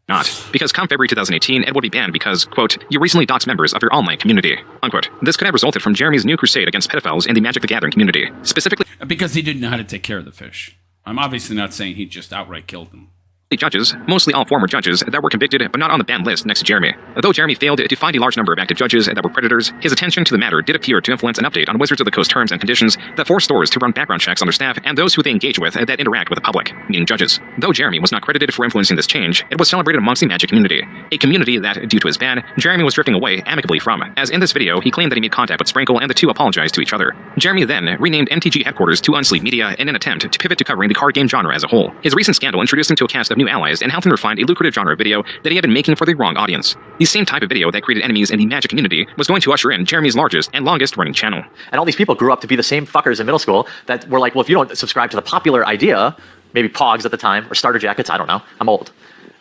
not, because come February 2018, it would be banned because, quote, you recently doxed members of your online community, unquote. This could have resulted from Jeremy's new crusade against pedophiles in the Magic the Gathering community, specifically Because he didn't know how to take care of the fish. I'm obviously not saying he just outright killed them. judges, mostly all former judges, that were convicted but not on the banned list next to Jeremy. Though Jeremy failed to find a large number of active judges that were predators, his attention to the matter did appear to influence an update on Wizards of the Coast terms and conditions that force stores to run background checks on their staff and those who they engage with that interact with the public, meaning judges. Though Jeremy was not credited for influencing this change, it was celebrated amongst the Magic community, a community that, due to his ban, Jeremy was drifting away amicably from, as in this video, he claimed that he made contact with Sprinkle and the two apologized to each other. Jeremy then renamed MTG Headquarters to Unsleep Media in an attempt to pivot to covering the card game genre as a whole. His recent scandal introduced him to a cast of new allies and helped him find a lucrative genre of video that he had been making for the wrong audience. The same type of video that created enemies in the Magic community was going to usher in Jeremy's largest and longest running channel. And all these people grew up to be the same fuckers in middle school that were like, well, if you don't subscribe to the popular idea, maybe Pogs at the time, or starter jackets, I don't know, I'm old,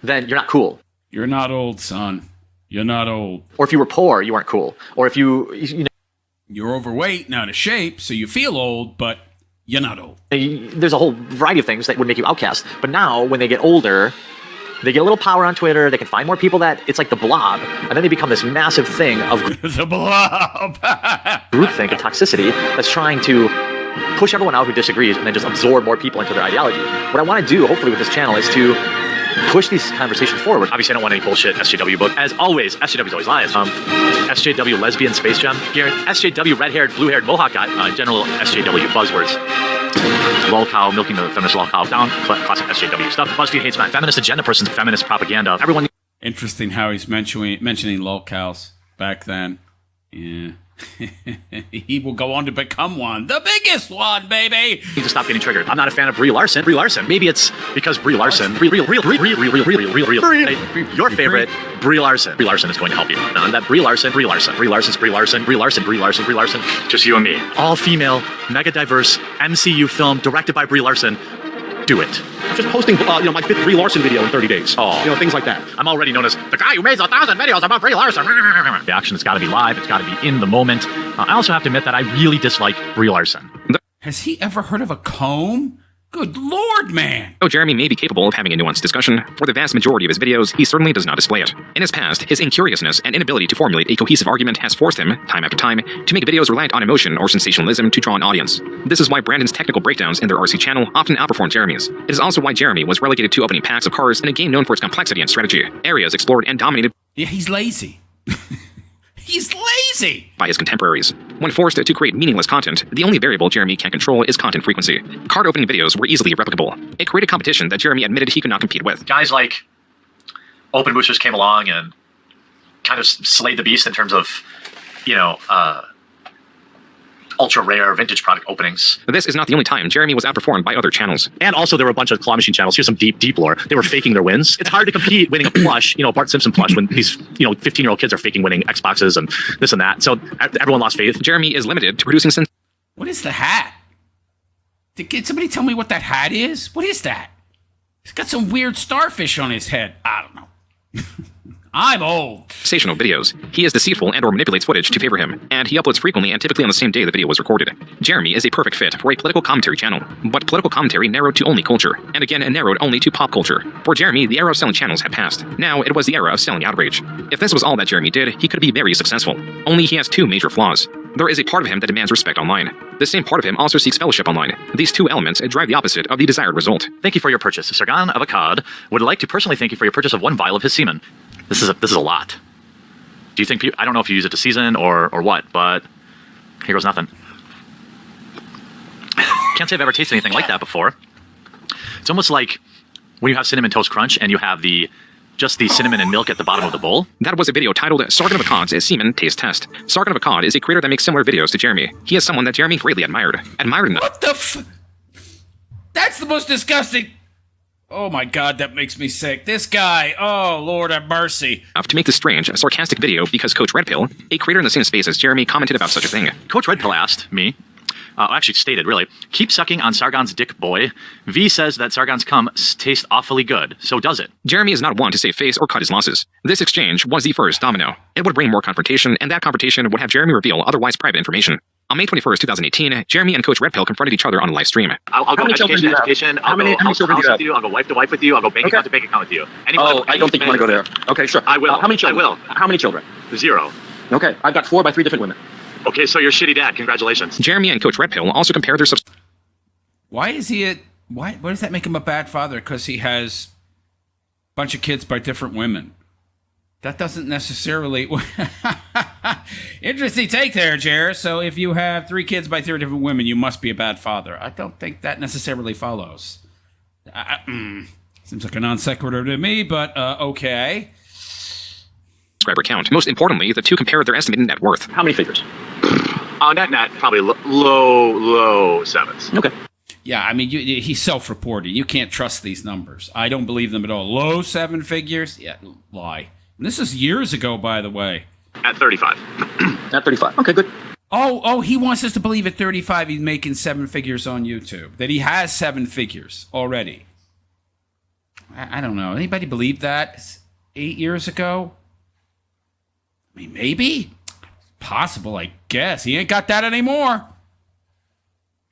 then you're not cool. You're not old, son. You're not old. Or if you were poor, you weren't cool. Or if you know, You're overweight, not out of shape, so you feel old, but you're not old. there's a whole variety of things that would make you outcast. But now, when they get older, they get a little power on Twitter, they can find more people that, it's like the blob, and then they become this massive thing of The blob. groupthink and toxicity that's trying to push everyone out who disagrees and then just absorb more people into their ideology. What I want to do, hopefully, with this channel is to push these conversations forward. Obviously, I don't want any bullshit SJW book. As always, SJW's always lies. SJW lesbian space gem. SJW red-haired, blue-haired mohawk guy. General SJW buzzwords. Lol cow, milking the feminist lol cow down. Classic SJW stuff. BuzzFeed hates my feminist agenda person's feminist propaganda. Everyone Interesting how he's mentioning lolcows back then. Yeah. He will go on to become one. The biggest one, baby! needs to stop getting triggered. I'm not a fan of Brie Larson. Brie Larson. Maybe it's because Brie Larson. Your favorite, Brie Larson. Brie Larson is going to help you. That Brie Larson. Just you and me. All female, mega diverse MCU film directed by Brie Larson. Do it. Just posting, my fifth Brie Larson video in 30 days. Oh. Things like that. I'm already known as the guy who made 1,000 videos about Brie Larson. The action has got to be live. It's got to be in the moment. I also have to admit that I really dislike Brie Larson. Has he ever heard of a comb? Good lord, man! Though Jeremy may be capable of having a nuanced discussion, for the vast majority of his videos, he certainly does not display it. In his past, his incuriousness and inability to formulate a cohesive argument has forced him, time after time, to make videos reliant on emotion or sensationalism to draw an audience. This is why Brandon's technical breakdowns in their RC channel often outperform Jeremy's. It is also why Jeremy was relegated to opening packs of cards in a game known for its complexity and strategy, areas explored and dominated Yeah, he's lazy. He's lazy! by his contemporaries. When forced to create meaningless content, the only variable Jeremy can control is content frequency. Card opening videos were easily replicable. It created competition that Jeremy admitted he could not compete with. Guys like Open Boosters came along and kind of slayed the beast in terms of, ultra rare vintage product openings. This is not the only time Jeremy was outperformed by other channels. And also there were a bunch of claw machine channels. Here's some deep lore. They were faking their wins. It's hard to compete winning a plush, Bart Simpson plush, when these, 15-year-old kids are faking winning Xboxes and this and that. So everyone lost faith. Jeremy is limited to producing What is the hat? Can somebody tell me what that hat is? What is that? He's got some weird starfish on his head. I don't know. I'm old. sensational videos. He is deceitful and or manipulates footage to favor him, and he uploads frequently and typically on the same day the video was recorded. Jeremy is a perfect fit for a political commentary channel, but political commentary narrowed to only culture, and again narrowed only to pop culture. For Jeremy, the era of selling channels had passed. Now it was the era of selling outrage. If this was all that Jeremy did, he could be very successful. Only he has two major flaws. There is a part of him that demands respect online. The same part of him also seeks fellowship online. These two elements drive the opposite of the desired result. Thank you for your purchase. Sargon of Akkad would like to personally thank you for your purchase of 1 vial of his semen. This is a lot. Do you think I don't know if you use it to season or what, but here goes nothing. Can't say I've ever tasted anything like that before. It's almost like when you have Cinnamon Toast Crunch and you have the just the cinnamon and milk at the bottom of the bowl. That was a video titled Sargon of Akkad's Semen Taste Test. Sargon of Akkad is a creator that makes similar videos to Jeremy. He is someone that Jeremy greatly admired. What the That's the most disgusting... Oh my god, that makes me sick. This guy, oh Lord have mercy. To make this strange, sarcastic video because Coach Redpill, a creator in the same space as Jeremy, commented about such a thing. Coach Redpill asked me, actually stated, really, keep sucking on Sargon's dick, boy. V says that Sargon's cum tastes awfully good. So does it. Jeremy is not one to save face or cut his losses. This exchange was the first domino. It would bring more confrontation, and that confrontation would have Jeremy reveal otherwise private information. On May 21st, 2018, Jeremy and Coach Redpill confronted each other on a live stream. I'll go education. I'll go house with you. I'll go wife to wife with you. I'll go bank account to bank account with you. I don't think you want to go there. Okay, sure. I will. How many children? I will. How many children? 0. Okay, I've got 4 by 3 different women. Okay, so you're a shitty dad. Congratulations. Jeremy and Coach Redpill also compared their Why is he a... Why does that make him a bad father? Because he has a bunch of kids by different women. That doesn't necessarily... Interesting take there, Jer. So if you have 3 kids by 3 different women, you must be a bad father. I don't think that necessarily follows. Seems like a non sequitur to me, but okay. subscriber count. Most importantly, the two compared their estimated net worth. How many figures? Net, probably low sevens. Okay. Yeah, I mean, he's self-reported. You can't trust these numbers. I don't believe them at all. Low 7 figures? Yeah, lie. And this is years ago, by the way. At 35. At 35. Okay, good. Oh, he wants us to believe at 35 he's making 7 figures on YouTube. That he has 7 figures already. I don't know. Anybody believe that 8 years ago? I mean, maybe. Possible, I guess. He ain't got that anymore.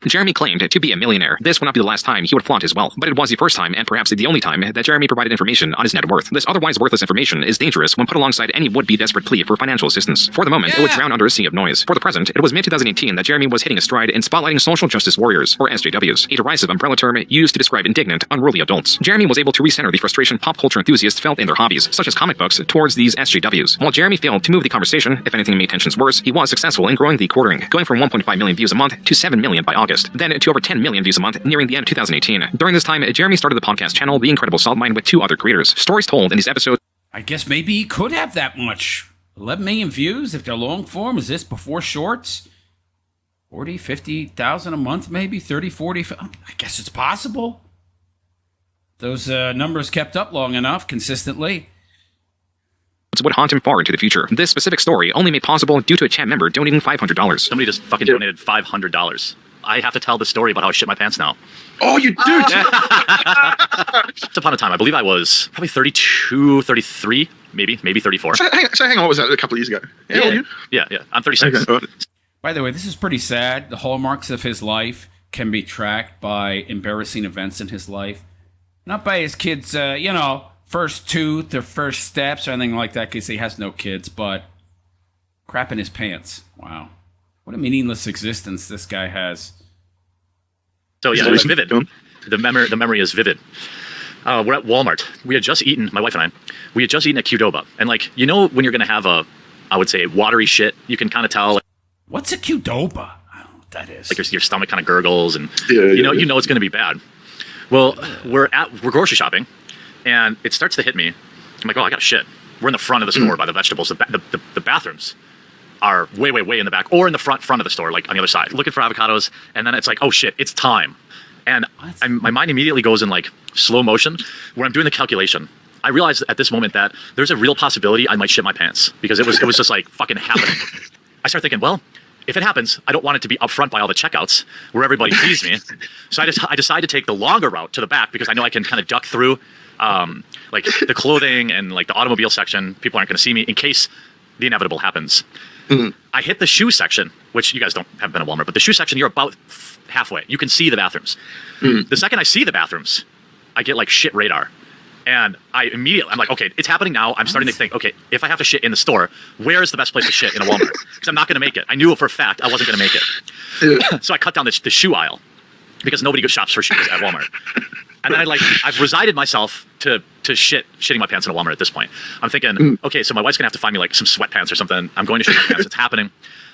Jeremy claimed to be a millionaire. This would not be the last time he would flaunt his wealth, but it was the first time and perhaps the only time that Jeremy provided information on his net worth. This otherwise worthless information is dangerous when put alongside any would-be desperate plea for financial assistance. For the moment, it would drown under a sea of noise. For the present, it was mid-2018 that Jeremy was hitting a stride in spotlighting social justice warriors, or SJWs, a derisive umbrella term used to describe indignant, unruly adults. Jeremy was able to recenter the frustration pop culture enthusiasts felt in their hobbies, such as comic books, towards these SJWs. While Jeremy failed to move the conversation, if anything made tensions worse, he was successful in growing the quartering, going from 1.5 million views a month to 7 million by August, then to over 10 million views a month nearing the end of 2018. During this time, Jeremy started the podcast channel The Incredible Salt Mine with 2 other creators. Stories told in these episodes. I guess maybe he could have that much. 11 million views if they're long form. Is this before shorts? 40, 50,000 a month maybe? 30, 40? I guess it's possible. Those numbers kept up long enough consistently. Would haunt him far into the future. This specific story only made possible due to a chat member donating $500. Somebody just fucking donated $500. I have to tell the story about how I shit my pants now. Oh, you do? Once upon a time, I believe I was probably 32, 33, maybe 34. So hang on, what was that, a couple of years ago? How old are you? Yeah, I'm 36. Okay. By the way, this is pretty sad. The hallmarks of his life can be tracked by embarrassing events in his life. Not by his kids, first tooth or first steps or anything like that, because he has no kids, but crap in his pants. Wow. What a meaningless existence this guy has. So yeah, it was vivid. The memory is vivid. We're at Walmart. We had just eaten, my wife and I, we had just eaten a Qdoba. And when you're going to have I would say, watery shit, you can kind of tell. What's a Qdoba? I don't know what that is. Like your stomach kind of gurgles and you know it's going to be bad. Well, we're grocery shopping and it starts to hit me. I'm like, oh, I got shit. We're in the front of the store by the vegetables. The bathrooms are way in the back or in the front of the store, like on the other side, looking for avocados. And then it's like, oh shit, it's time. And my mind immediately goes in like slow motion where I'm doing the calculation. I realized at this moment that there's a real possibility I might shit my pants because it was just like fucking happening. I start thinking, well, if it happens, I don't want it to be up front by all the checkouts where everybody sees me. So I decide to take the longer route to the back because I know I can kind of duck through like the clothing and like the automobile section. People aren't going to see me in case the inevitable happens. Mm-hmm. I hit the shoe section, which you guys haven't been at Walmart, but the shoe section, you're about halfway. You can see the bathrooms. Mm-hmm. The second I see the bathrooms, I get like shit radar. And I'm like, okay, it's happening now. I'm starting to think, okay, if I have to shit in the store, where is the best place to shit in a Walmart? Because I'm not going to make it. I knew for a fact I wasn't going to make it. So I cut down the shoe aisle because nobody goes shops for shoes at Walmart. And then I've resigned myself to shitting my pants in a Walmart at this point. I'm thinking, okay, so my wife's gonna have to find me like some sweatpants or something. I'm going to shit my pants. It's happening.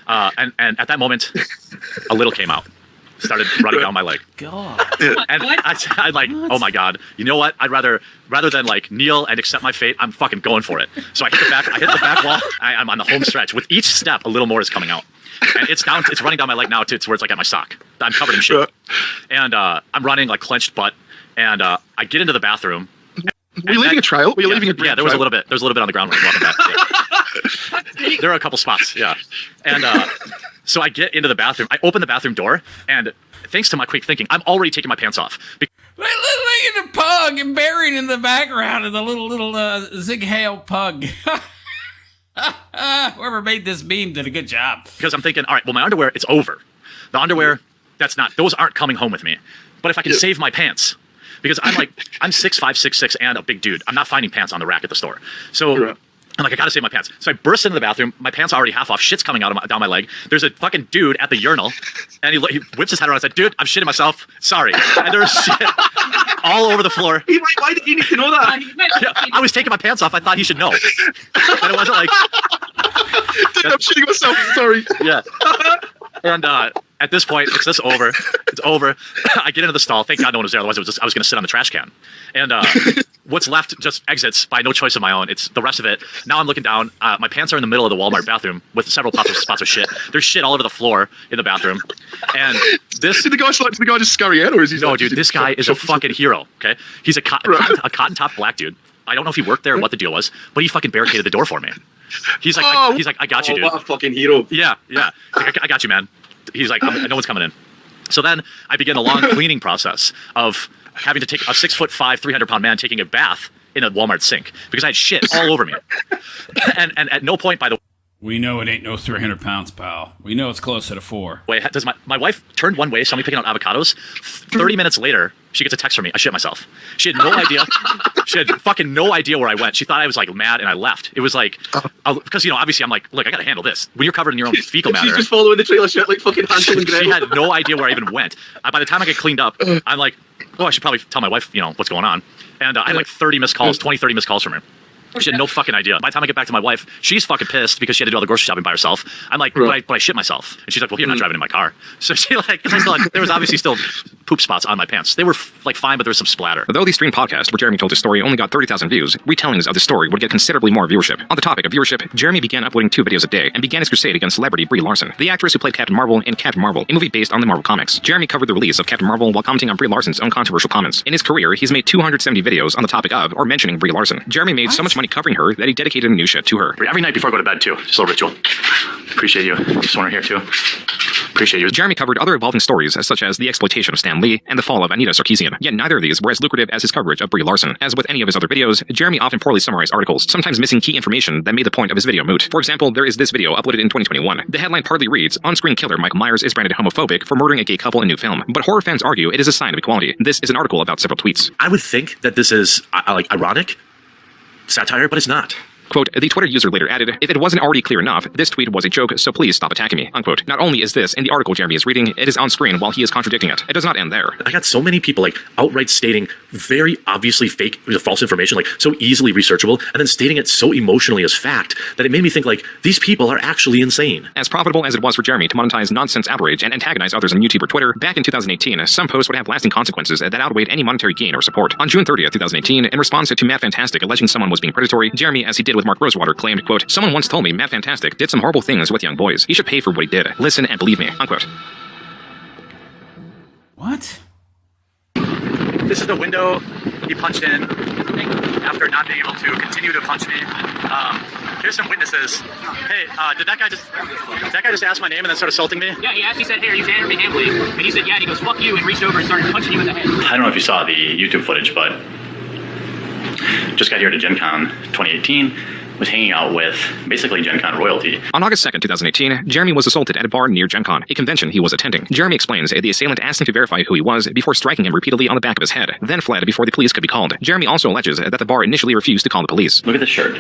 And at that moment, a little came out. started running down my leg. God. And I like, oh my God, you know what? I'd rather than like kneel and accept my fate, I'm fucking going for it. So I hit the back wall. I'm on the home stretch. With each step, a little more is coming out. And it's running down my leg now to where it's like at my sock. I'm covered in shit. And I'm running like clenched butt. And I get into the bathroom. Were you leaving a trail? Were you leaving a green Yeah, there was a trail? little bit. There was a little bit on the ground when I was walking back. Yeah. There are a couple spots, yeah. And so I get into the bathroom. I open the bathroom door, and thanks to my quick thinking, I'm already taking my pants off. Look at the pug and buried in the background of the little Zig Hale pug. Whoever made this meme did a good job. Because I'm thinking, all right, well, my underwear, it's over. The underwear, those aren't coming home with me. But if I can save my pants, because I'm 6'5", 6'6", and a big dude. I'm not finding pants on the rack at the store. So I'm like, I gotta save my pants. So I burst into the bathroom. My pants are already half off. Shit's coming out down my leg. There's a fucking dude at the urinal, and he whips his head around. I said, dude, I'm shitting myself. Sorry. And there was shit all over the floor. Why did you need to know that? Yeah, I was taking my pants off. I thought he should know. And it wasn't like... Dude, I'm shitting myself. Sorry. Yeah. And at this point, it's just over. It's over. I get into the stall. Thank God no one was there. Otherwise, I was going to sit on the trash can. And what's left just exits by no choice of my own. It's the rest of it. Now I'm looking down. My pants are in the middle of the Walmart bathroom with several spots of shit. There's shit all over the floor in the bathroom. And this... Did the guy just scurry out, or is he... No, dude, this guy is a fucking hero, okay? He's a cotton-top black dude. I don't know if he worked there or what the deal was, but he fucking barricaded the door for me. He's like, I got you, dude. What a fucking hero. Yeah. He's like, I got you, man. He's like, no one's coming in. So then I begin the long cleaning process of having to take a 6'5", 300-pound man taking a bath in a Walmart sink because I had shit all over me. And at no point, by the We know it ain't no 300 pounds, pal. We know it's closer to 4. way, does my wife turned one way, saw me picking out avocados. 30 minutes later, she gets a text from me. I shit myself. She had no idea. She had fucking no idea where I went. She thought I was like mad and I left. It was like, because, obviously I'm like, look, I got to handle this. When you're covered in your own fecal matter. She's just following the trail of shit like fucking Hansel and Gretel. She had no idea where I even went. By the time I get cleaned up, I'm like, oh, I should probably tell my wife, what's going on. And I had like 30 missed calls from her. She had no fucking idea. By the time I get back to my wife, she's fucking pissed because she had to do all the grocery shopping by herself. I'm like, but I shit myself. And she's like, well, you're not driving in my car. So she there was obviously still poop spots on my pants. They were fine, but there was some splatter. Though the stream podcast where Jeremy told his story only got 30,000 views, retellings of the story would get considerably more viewership. On the topic of viewership, Jeremy began uploading 2 videos a day and began his crusade against celebrity Brie Larson, the actress who played Captain Marvel in Captain Marvel, a movie based on the Marvel comics. Jeremy covered the release of Captain Marvel while commenting on Brie Larson's own controversial comments. In his career, he's made 270 videos on the topic of or mentioning Brie Larson. Jeremy made so much money covering her that he dedicated a new shit to her. Every night before I go to bed, too. Just a little ritual. Appreciate you. Just want to hear, too. Appreciate you. Jeremy covered other evolving stories such as the exploitation of Stan Lee and the fall of Anita Sarkeesian. Yet neither of these were as lucrative as his coverage of Brie Larson. As with any of his other videos, Jeremy often poorly summarized articles, sometimes missing key information that made the point of his video moot. For example, there is this video uploaded in 2021. The headline partly reads, "On-screen killer Michael Myers is branded homophobic for murdering a gay couple in new film." But horror fans argue it is a sign of equality. This is an article about several tweets. I would think that this is ironic satire, but it's not. Quote, the Twitter user later added, "If it wasn't already clear enough, this tweet was a joke, so please stop attacking me." Unquote. Not only is this in the article Jeremy is reading, it is on screen while he is contradicting it. It does not end there. I got so many people outright stating very obviously fake, false information, so easily researchable, and then stating it so emotionally as fact that it made me think these people are actually insane. As profitable as it was for Jeremy to monetize nonsense outrage and antagonize others on YouTube or Twitter, back in 2018, some posts would have lasting consequences that outweighed any monetary gain or support. On June 30th, 2018, in response to Matt Fantastic alleging someone was being predatory, Jeremy, as he did with Mark Rosewater, claimed, quote, "Someone once told me Matt Fantastic did some horrible things with young boys. He should pay for what he did. Listen and believe me." Unquote. What? This is the window he punched in after not being able to continue to punch me. Here's some witnesses. Hey, did that guy just ask my name and then start assaulting me? Yeah, he actually said, "Hey, are you Jeremy Hambly?" And he said, "Yeah," and he goes, "Fuck you," and reached over and started punching you in the head. I don't know if you saw the YouTube footage, but just got here to Gen Con 2018. Was hanging out with basically Gen Con royalty. On August 2nd, 2018, Jeremy was assaulted at a bar near Gen Con, a convention he was attending. Jeremy explains the assailant asked him to verify who he was before striking him repeatedly on the back of his head, then fled before the police could be called. Jeremy also alleges that the bar initially refused to call the police. Look at this shirt.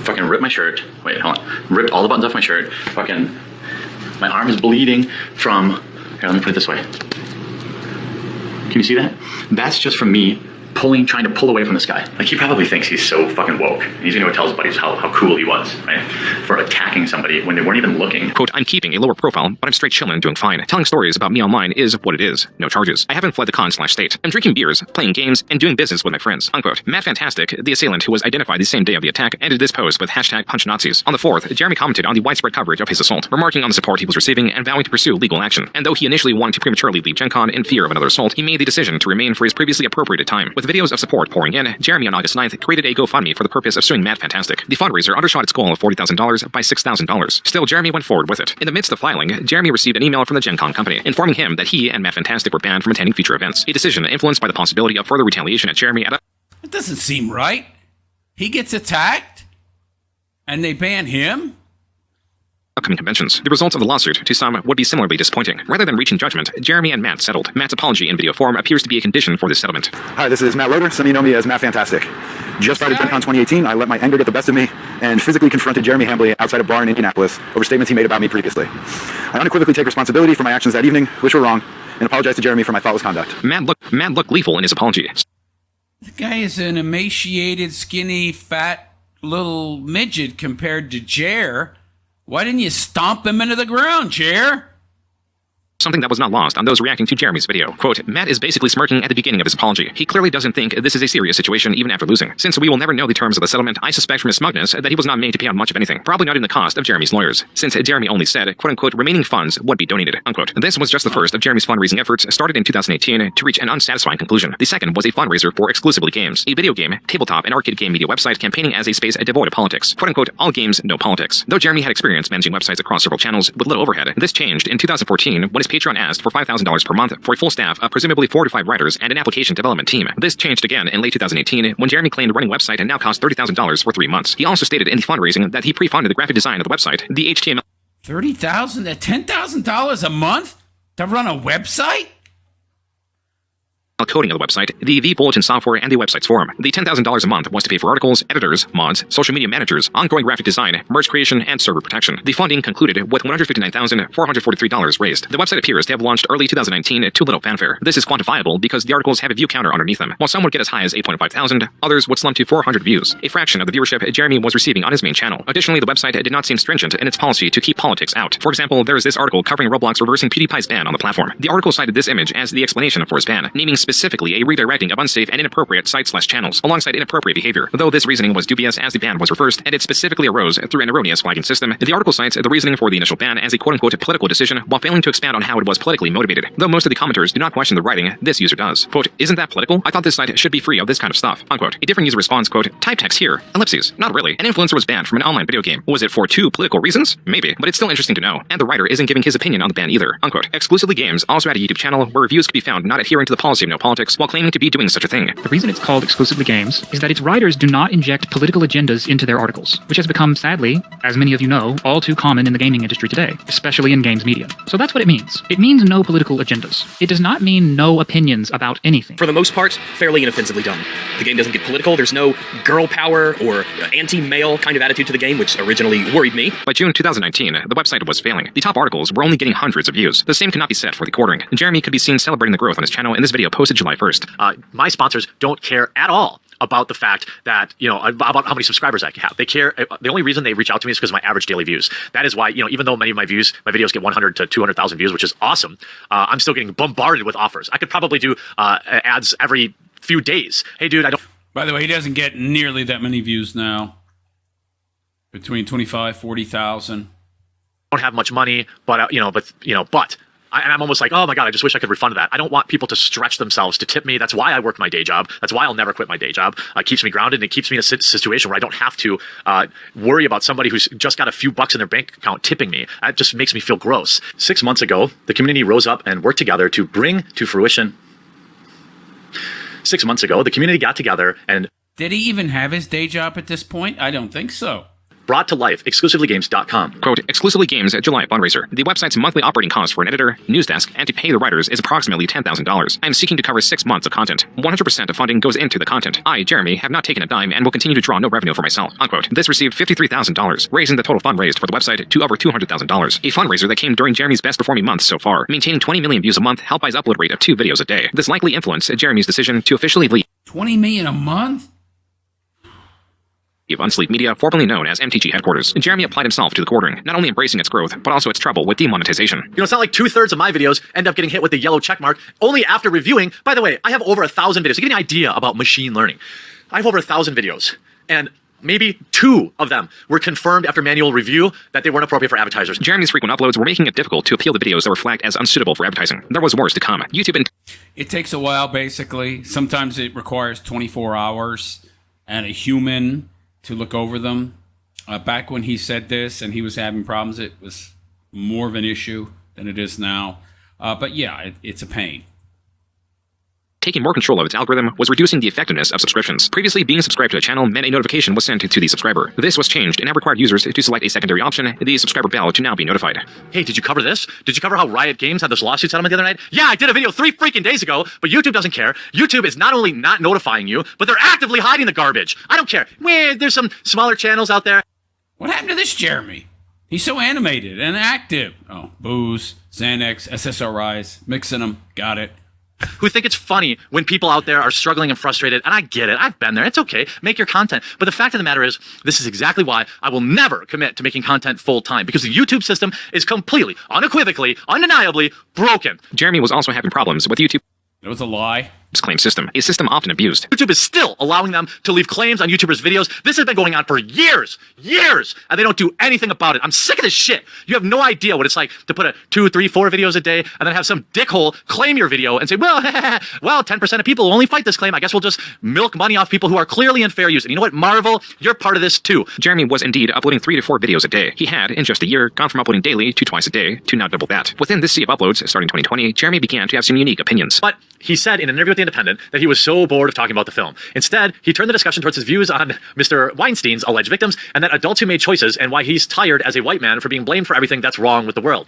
Fucking ripped my shirt. Wait, hold on. Ripped all the buttons off my shirt. Fucking, my arm is bleeding from, here, let me put it this way. Can you see that? That's just from me trying to pull away from this guy. Like, he probably thinks he's so fucking woke. He's gonna go tell his buddies how cool he was, right? For attacking somebody when they weren't even looking. Quote, I'm keeping a lower profile, but I'm straight chillin', doing fine. Telling stories about me online is what it is. No charges. I haven't fled the con/state. I'm drinking beers, playing games, and doing business with my friends. Unquote. Matt Fantastic, the assailant who was identified the same day of the attack, ended this post with hashtag punch Nazis. On the 4th, Jeremy commented on the widespread coverage of his assault, remarking on the support he was receiving and vowing to pursue legal action. And though he initially wanted to prematurely leave Gen Con in fear of another assault, he made the decision to remain for his previously appropriated time. With videos of support pouring in, Jeremy on August 9th created a GoFundMe for the purpose of suing Matt Fantastic. The fundraiser undershot its goal of $40,000 by $6,000. Still, Jeremy went forward with it. In the midst of filing, Jeremy received an email from the Gen Con company, informing him that he and Matt Fantastic were banned from attending future events. A decision influenced by the possibility of further retaliation at Jeremy at a... It doesn't seem right. He gets attacked, and they ban him? upcoming conventions. The results of the lawsuit, to some, would be similarly disappointing. Rather than reaching judgment, Jeremy and Matt settled. Matt's apology in video form appears to be a condition for this settlement. Hi, this is Matt Loader. Some of you know me as Matt Fantastic. Just prior to Gen Con 2018, I let my anger get the best of me and physically confronted Jeremy Hambly outside a bar in Indianapolis over statements he made about me previously. I unequivocally take responsibility for my actions that evening, which were wrong, and apologize to Jeremy for my thoughtless conduct. Matt looked gleeful in his apology. The guy is an emaciated, skinny, fat little midget compared to Jer. Why didn't you stomp him into the ground, Jer? Something that was not lost on those reacting to Jeremy's video. Quote, Matt is basically smirking at the beginning of his apology. He clearly doesn't think this is a serious situation even after losing. Since we will never know the terms of the settlement, I suspect from his smugness that he was not made to pay out much of anything. Probably not even the cost of Jeremy's lawyers. Since Jeremy only said, quote unquote, remaining funds would be donated, unquote. This was just the first of Jeremy's fundraising efforts started in 2018 to reach an unsatisfying conclusion. The second was a fundraiser for Exclusively Games, a video game, tabletop, and arcade game media website campaigning as a space devoid of politics. Quote unquote, all games, no politics. Though Jeremy had experience managing websites across several channels with little overhead, this changed in 2014 when his Patreon asked for $5,000 per month for a full staff of presumably 4 to 5 writers and an application development team. This changed again in late 2018 when Jeremy claimed running a website and now cost $30,000 for 3 months. He also stated in the fundraising that he pre-funded the graphic design of the website, the HTML. $30,000 at $10,000 a month to run a website? Coding of the website, the bulletin software, and the website's forum. The $10,000 a month was to pay for articles, editors, mods, social media managers, ongoing graphic design, merge creation, and server protection. The funding concluded with $159,443 raised. The website appears to have launched early 2019 to little fanfare. This is quantifiable because the articles have a view counter underneath them. While some would get as high as 8.5 thousand, others would slump to 400 views, a fraction of the viewership Jeremy was receiving on his main channel. Additionally, the website did not seem stringent in its policy to keep politics out. For example, there is this article covering Roblox reversing PewDiePie's ban on the platform. The article cited this image as the explanation for his ban, naming specifically a redirecting of unsafe and inappropriate sites/channels, alongside inappropriate behavior. Though this reasoning was dubious as the ban was reversed, and it specifically arose through an erroneous flagging system, the article cites the reasoning for the initial ban as a quote-unquote political decision, while failing to expand on how it was politically motivated. Though most of the commenters do not question the writing, this user does. Quote, isn't that political? I thought this site should be free of this kind of stuff. Unquote. A different user responds, quote, type text here. Ellipses. Not really. An influencer was banned from an online video game. Was it for 2 political reasons? Maybe, but it's still interesting to know. And the writer isn't giving his opinion on the ban either. Unquote. Exclusively Games also had a YouTube channel where reviews could be found not adhering to the policy of no politics while claiming to be doing such a thing. The reason it's called Exclusively Games is that its writers do not inject political agendas into their articles, which has become, sadly, as many of you know, all too common in the gaming industry today, especially in games media. So that's what it means. It means no political agendas. It does not mean no opinions about anything. For the most part, fairly inoffensively done. The game doesn't get political. There's no girl power or anti-male kind of attitude to the game, which originally worried me. By June 2019, the website was failing. The top articles were only getting hundreds of views. The same cannot be said for the quartering. Jeremy could be seen celebrating the growth on his channel in this video posted July 1st. My sponsors don't care at all about the fact that, about how many subscribers I have. They care. The only reason they reach out to me is because of my average daily views. That is why, even though many of my videos get 100 to 200,000 views, which is awesome, I'm still getting bombarded with offers. I could probably do ads every few days. Hey, dude, I don't. By the way, he doesn't get nearly that many views now. Between 25, 40,000. Don't have much money, but and I'm almost like, oh my God, I just wish I could refund that. I don't want people to stretch themselves to tip me. That's why I work my day job. That's why I'll never quit my day job. It keeps me grounded, and it keeps me in a situation where I don't have to worry about somebody who's just got a few bucks in their bank account tipping me. That just makes me feel gross. 6 months ago, the community rose up and worked together to bring to fruition. 6 months ago, the community got together and... Did he even have his day job at this point? I don't think so. Brought to life, exclusivelygames.com. Quote, Exclusively Games July fundraiser. The website's monthly operating cost for an editor, news desk, and to pay the writers is approximately $10,000. I am seeking to cover 6 months of content. 100% of funding goes into the content. I, Jeremy, have not taken a dime and will continue to draw no revenue for myself. Unquote. This received $53,000, raising the total fund raised for the website to over $200,000. A fundraiser that came during Jeremy's best performing months so far, maintaining 20 million views a month helped by his upload rate of 2 videos a day. This likely influenced Jeremy's decision to officially leave. $20 million a month? of Unsleep Media, formerly known as MTG Headquarters. Jeremy applied himself to the quartering, not only embracing its growth, but also its trouble with demonetization. You know, it's not like 2/3 of my videos end up getting hit with the yellow check mark only after reviewing. By the way, I have over 1,000 videos. To get an idea about machine learning, I have over 1,000 videos, and maybe 2 of them were confirmed after manual review that they weren't appropriate for advertisers. Jeremy's frequent uploads were making it difficult to appeal the videos that were flagged as unsuitable for advertising. There was worse to come. YouTube It takes a while, basically. Sometimes it requires 24 hours and a human to look over them. Back when he said this and he was having problems, it was more of an issue than it is now. But yeah, it's a pain. Taking more control of its algorithm was reducing the effectiveness of subscriptions. Previously, being subscribed to a channel meant a notification was sent to the subscriber. This was changed and now required users to select a secondary option, the subscriber bell, to now be notified. Hey, did you cover this? Did you cover how Riot Games had this lawsuit settlement the other night? Yeah, I did a video 3 freaking days ago, but YouTube doesn't care. YouTube is not only not notifying you, but they're actively hiding the garbage. I don't care. There's some smaller channels out there. What happened to this Jeremy? He's so animated and active. Oh, booze, Xanax, SSRIs, mixing them. Got it. Who think it's funny when people out there are struggling and frustrated, and I get it. I've been there. It's okay. Make your content. But the fact of the matter is, this is exactly why I will never commit to making content full-time, because the YouTube system is completely, unequivocally, undeniably broken. Jeremy was also having problems with YouTube. It was a lie. Claim system, a system often abused. YouTube is still allowing them to leave claims on YouTubers' videos. This has been going on for years, and they don't do anything about it. I'm sick of this shit. You have no idea what it's like to put 2, 3, 4 videos a day and then have some dickhole claim your video and say, well, 10% of people will only fight this claim. I guess we'll just milk money off people who are clearly in fair use. And you know what, Marvel? You're part of this too. Jeremy was indeed uploading 3 to 4 videos a day. He had, in just a year, gone from uploading daily to twice a day to now double that. Within this sea of uploads, starting 2020, Jeremy began to have some unique opinions. But he said in an interview with The Independent that he was so bored of talking about the film. Instead, he turned the discussion towards his views on Mr. Weinstein's alleged victims and that adults who made choices and why he's tired as a white man for being blamed for everything that's wrong with the world.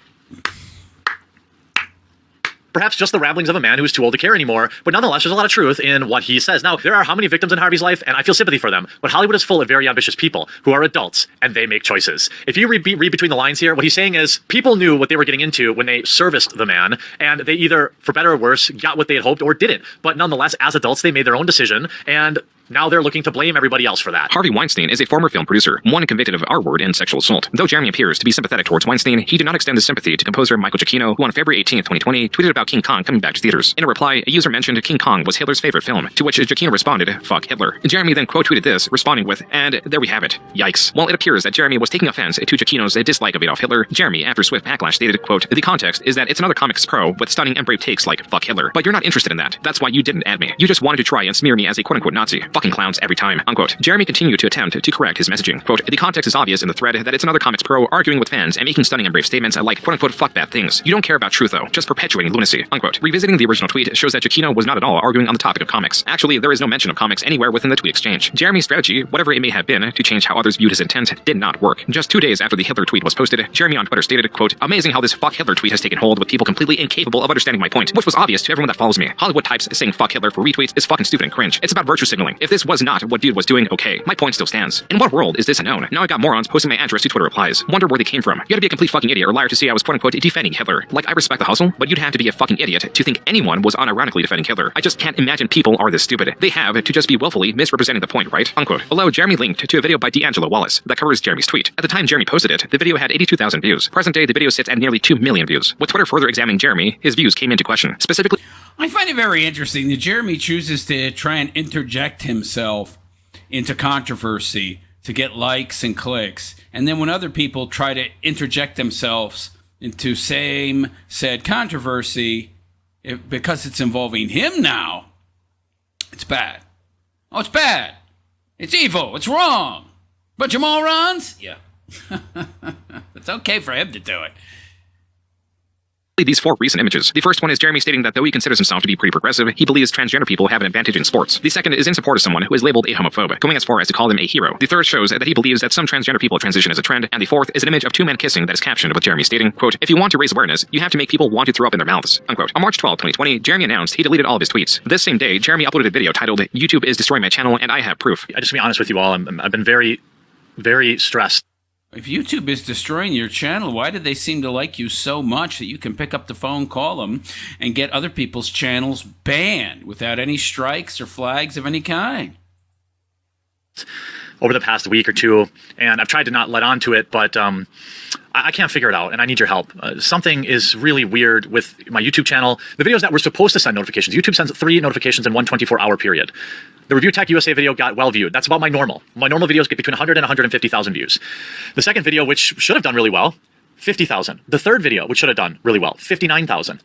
Perhaps just the ramblings of a man who is too old to care anymore, but nonetheless, there's a lot of truth in what he says. Now, there are how many victims in Harvey's life, and I feel sympathy for them, but Hollywood is full of very ambitious people who are adults, and they make choices. If you read between the lines here, what he's saying is people knew what they were getting into when they serviced the man, and they either, for better or worse, got what they had hoped or didn't. But nonetheless, as adults, they made their own decision, and now they're looking to blame everybody else for that. Harvey Weinstein is a former film producer, one convicted of R-word and sexual assault. Though Jeremy appears to be sympathetic towards Weinstein, he did not extend his sympathy to composer Michael Giacchino, who on February 18th, 2020, tweeted about King Kong coming back to theaters. In a reply, a user mentioned King Kong was Hitler's favorite film, to which Giacchino responded, "Fuck Hitler." Jeremy then quote-tweeted this, responding with, "And there we have it. Yikes." While it appears that Jeremy was taking offense to Giacchino's dislike of Adolf Hitler, Jeremy, after swift backlash, stated, quote, "The context is that it's another comics pro with stunning and brave takes like fuck Hitler. But you're not interested in that. That's why you didn't add me. You just wanted to try and smear me as a quote-unquote Nazi. Fucking clowns every time." Unquote. Jeremy continued to attempt to correct his messaging. Quote, "The context is obvious in the thread that it's another comics pro arguing with fans and making stunning and brave statements like quote-unquote fuck bad things. You don't care about truth though, just perpetuating lunacy." Unquote. Revisiting the original tweet shows that Giacchino was not at all arguing on the topic of comics. Actually, there is no mention of comics anywhere within the tweet exchange. Jeremy's strategy, whatever it may have been, to change how others viewed his intent, did not work. Just 2 days after the Hitler tweet was posted, Jeremy on Twitter stated, quote, "Amazing how this fuck Hitler tweet has taken hold with people completely incapable of understanding my point, which was obvious to everyone that follows me. Hollywood types saying fuck Hitler for retweets is fucking stupid and cringe. It's about virtue signaling. If this was not what dude was doing, okay. My point still stands. In what world is this unknown? Now I got morons posting my address to Twitter replies. Wonder where they came from. You gotta be a complete fucking idiot or liar to say I was quote-unquote defending Hitler. Like, I respect the hustle, but you'd have to be a fucking idiot to think anyone was unironically defending Hitler. I just can't imagine people are this stupid. They have to just be willfully misrepresenting the point, right?" Unquote. Below, Jeremy linked to a video by D'Angelo Wallace that covers Jeremy's tweet. At the time Jeremy posted it, the video had 82,000 views. Present day, the video sits at nearly 2 million views. With Twitter further examining Jeremy, his views came into question. Specifically, I find it very interesting that Jeremy chooses to try and interject himself into controversy to get likes and clicks. And then when other people try to interject themselves into same said controversy, because it's involving him now, it's bad. Oh, it's bad. It's evil. It's wrong. Bunch of morons? Yeah. It's okay for him to do it. these 4 recent images. The first one is Jeremy stating that though he considers himself to be pretty progressive, he believes transgender people have an advantage in sports. The second is in support of someone who is labeled a homophobe, going as far as to call them a hero. The third shows that he believes that some transgender people transition as a trend, and the fourth is an image of 2 men kissing that is captioned with Jeremy stating, quote, "If you want to raise awareness, you have to make people want to throw up in their mouths," unquote. On March 12, 2020, Jeremy announced he deleted all of his tweets. This same day, Jeremy uploaded a video titled, "YouTube is destroying my channel and I have proof." I just to be honest with you all, I've been very, very stressed If YouTube is destroying your channel, why did they seem to like you so much that you can pick up the phone, call them, and get other people's channels banned without any strikes or flags of any kind? Over the past week or two, and I've tried to not let on to it, but I can't figure it out, and I need your help. Something is really weird with my YouTube channel. The videos that were supposed to send notifications, YouTube sends 3 notifications in one 24-hour period. The Review Tech USA video got well viewed. That's about my normal. My normal videos get between 100 and 150,000 views. The second video, which should have done really well, 50,000. The third video, which should have done really well, 59,000.